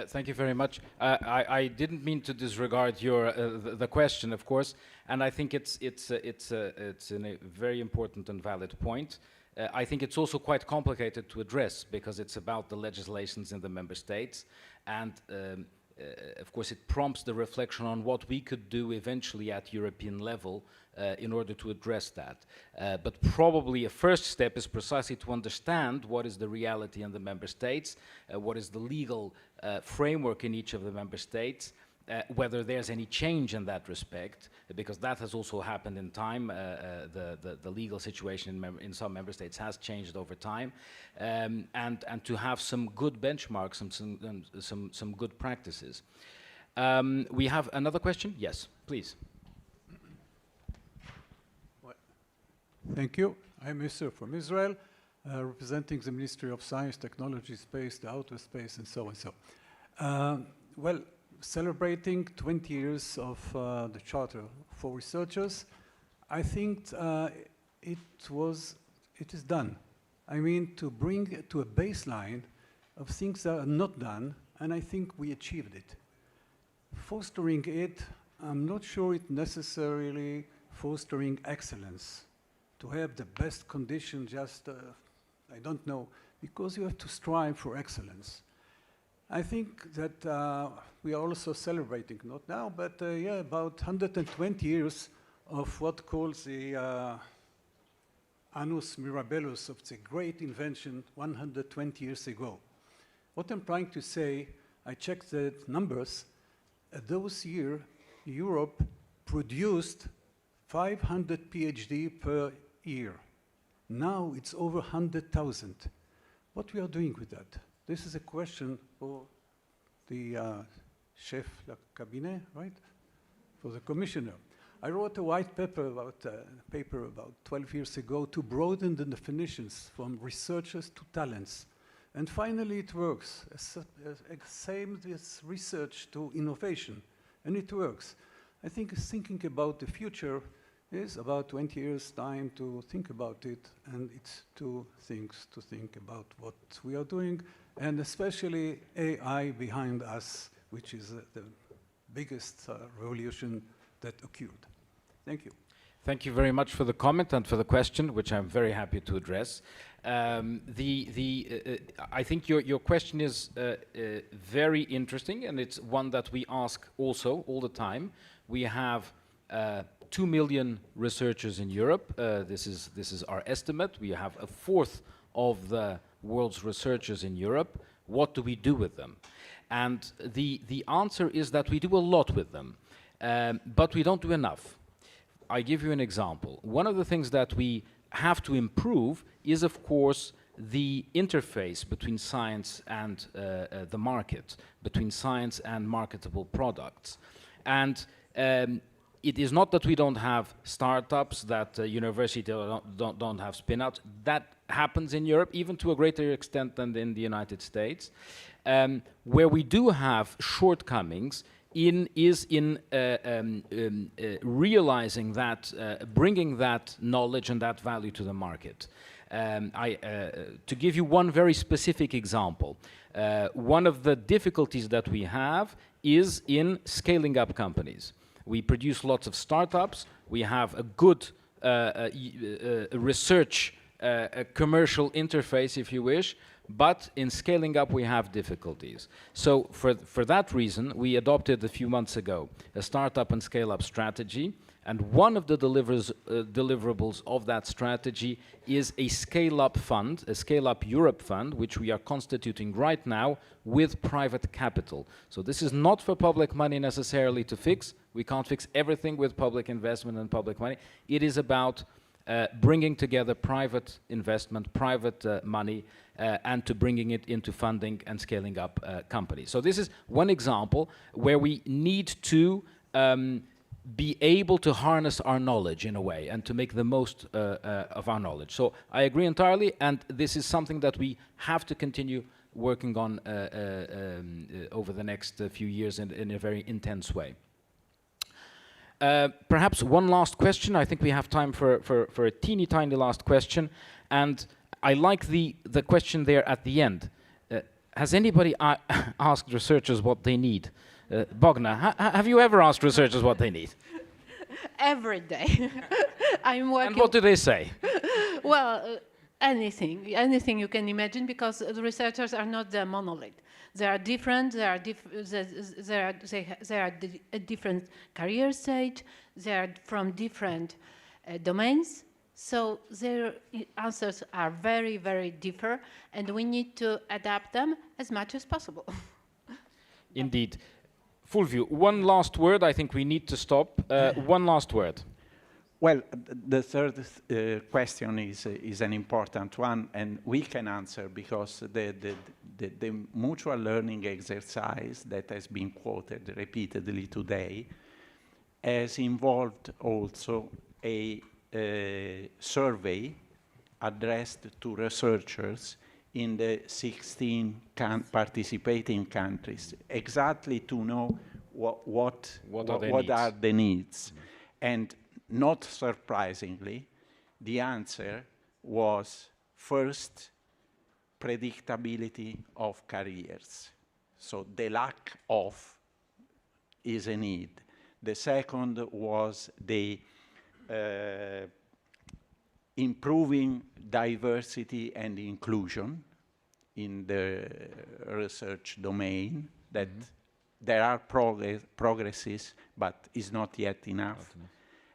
Thank you very much. I didn't mean to disregard your the question, of course, and I think it's a very important and valid point. I think it's also quite complicated to address because it's about the legislations in the member states, and of course it prompts the reflection on what we could do eventually at European level in order to address that. But probably a first step is precisely to understand what is the reality in the member states, what is the legal framework in each of the member states, whether there's any change in that respect, because that has also happened in time. The legal situation in some member states has changed over time, and to have some good benchmarks, some good practices. We have another question? Yes, please. Thank you. I'm Yusuf from Israel, representing the Ministry of Science, Technology, Space, the Outer Space, and so and so. Well, celebrating 20 years of the Charter for Researchers, I think it is done. I mean, to bring it to a baseline of things that are not done, and I think we achieved it. Fostering it, I'm not sure it necessarily fostering excellence. To have the best condition, just, I don't know, because you have to strive for excellence. I think that we are also celebrating, not now, but yeah, about 120 years of what calls the annus mirabilis, of the great invention 120 years ago. What I'm trying to say, I checked the numbers. Those years, Europe produced 500 PhD per year. Now it's over 100,000. What we are doing with that? This is a question for the chef de cabinet, right? For the commissioner. I wrote a white paper about 12 years ago to broaden the definitions from researchers to talents. And finally it works. Same as research to innovation. And it works. I think thinking about the future is about 20 years' time to think about it. And it's two things to think about what we are doing. And especially AI behind us, which is the biggest revolution that occurred. Thank you. Thank you very much for the comment and for the question, which I'm very happy to address. I think your question is very interesting, and it's one that we ask also all the time. We have 2 million researchers in Europe. This is our estimate. We have a fourth of the world's researchers in Europe. What do we do with them? And the answer is that we do a lot with them, but we don't do enough. I give you an example. One of the things that we have to improve is, of course, the interface between science and the market, between science and marketable products. And it is not that we don't have startups, that universities don't have spin-outs. That happens in Europe, even to a greater extent than in the United States. Where we do have shortcomings is in realizing that, bringing that knowledge and that value to the market. To give you one very specific example, one of the difficulties that we have is in scaling up companies. We produce lots of startups. We have a good research commercial interface, if you wish, but in scaling up we have difficulties. So for that reason, we adopted a few months ago a startup and scale-up strategy, and one of the deliverables of that strategy is a scale-up fund, a scale-up Europe fund, which we are constituting right now with private capital. So this is not for public money necessarily to fix. We can't fix everything with public investment and public money. It is about bringing together private investment, private money, and to bringing it into funding and scaling up companies. So this is one example where we need to be able to harness our knowledge in a way and to make the most of our knowledge. So I agree entirely, and this is something that we have to continue working on over the next few years in a very intense way. Perhaps one last question. I think we have time for a teeny tiny last question. And I like the question there at the end. Has anybody asked researchers what they need? Bogna, have you ever asked researchers what they need? Every day. I'm working. And what do they say? Well, anything you can imagine, because the researchers are not the monolith. They are different. They are at different career stage. They are from different domains. So their answers are very, very different, and we need to adapt them as much as possible. Indeed. Fulvio, one last word. I think we need to stop. One last word. Well, the third question is an important one, and we can answer because the mutual learning exercise that has been quoted repeatedly today has involved also a survey addressed to researchers in the 16 participating countries, exactly to know what are the needs. And not surprisingly, the answer was first, predictability of careers. So the lack of is a need. The second was the improving diversity and inclusion in the research domain, that there are progresses, but is not yet enough.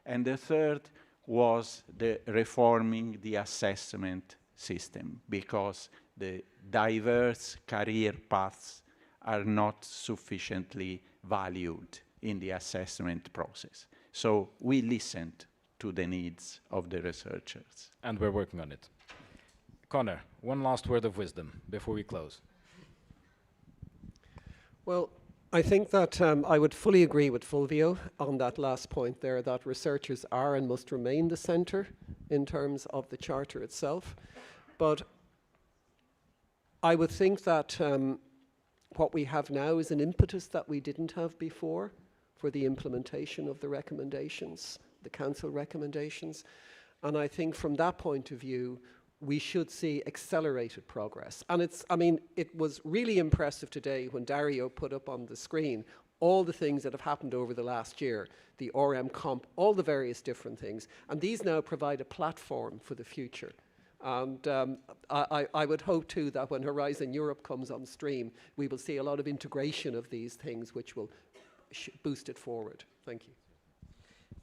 And the third was the reforming the assessment system, because the diverse career paths are not sufficiently valued in the assessment process. So we listened to the needs of the researchers. And we're working on it. Connor, one last word of wisdom before we close. Well, I think that I would fully agree with Fulvio on that last point there, that researchers are and must remain the centre in terms of the Charter itself. But I would think that what we have now is an impetus that we didn't have before for the implementation of the recommendations, the Council recommendations. And I think from that point of view, we should see accelerated progress. And it was really impressive today when Dario put up on the screen all the things that have happened over the last year, the RM comp, all the various different things. And these now provide a platform for the future. And I would hope too that when Horizon Europe comes on stream, we will see a lot of integration of these things which will boost it forward. Thank you.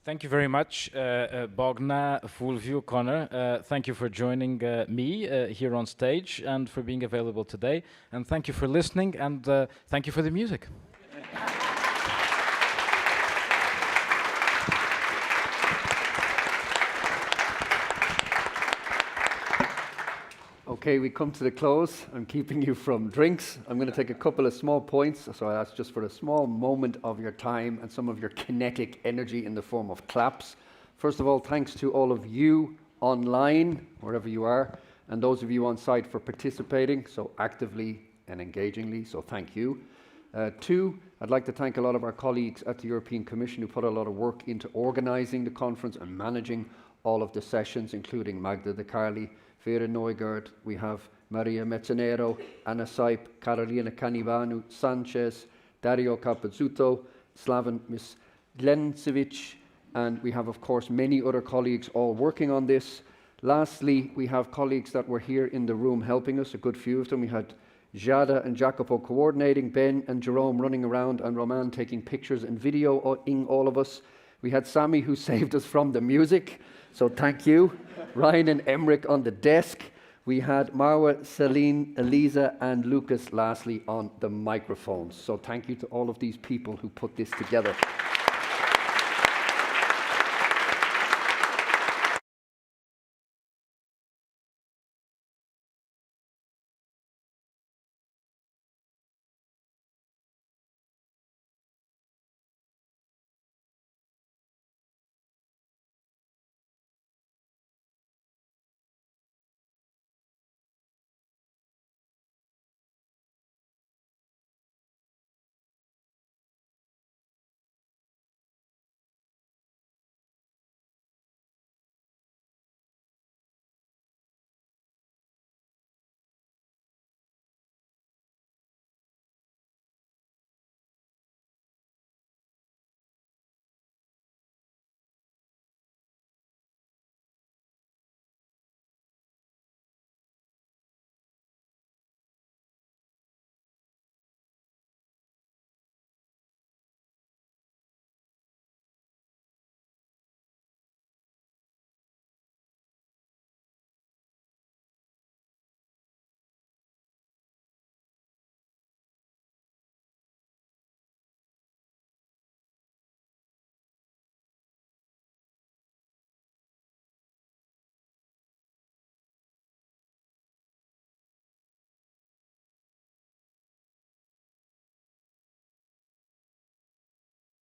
Thank you very much, Bogna, Fulvio, Connor. Thank you for joining me here on stage and for being available today. And thank you for listening, and thank you for the music. Okay, we come to the close. I'm keeping you from drinks. I'm going to take a couple of small points. So I ask just for a small moment of your time and some of your kinetic energy in the form of claps. First of all, thanks to all of you online, wherever you are, and those of you on site for participating so actively and engagingly. So thank you. Two, I'd like to thank a lot of our colleagues at the European Commission who put a lot of work into organising the conference and managing all of the sessions, including Magda De Carli, Vera Neugaard, we have Maria Mezzanero, Anna Saip, Carolina Canivanu, Sanchez, Dario Capozzuto, Slaven Mislencevic, and we have, of course, many other colleagues all working on this. Lastly, we have colleagues that were here in the room helping us, a good few of them. We had Jada and Jacopo coordinating, Ben and Jerome running around, and Roman taking pictures and videoing all of us. We had Sami who saved us from the music, so thank you. Ryan and Emmerich on the desk. We had Marwa, Celine, Elisa, and Lucas lastly on the microphones. So thank you to all of these people who put this together.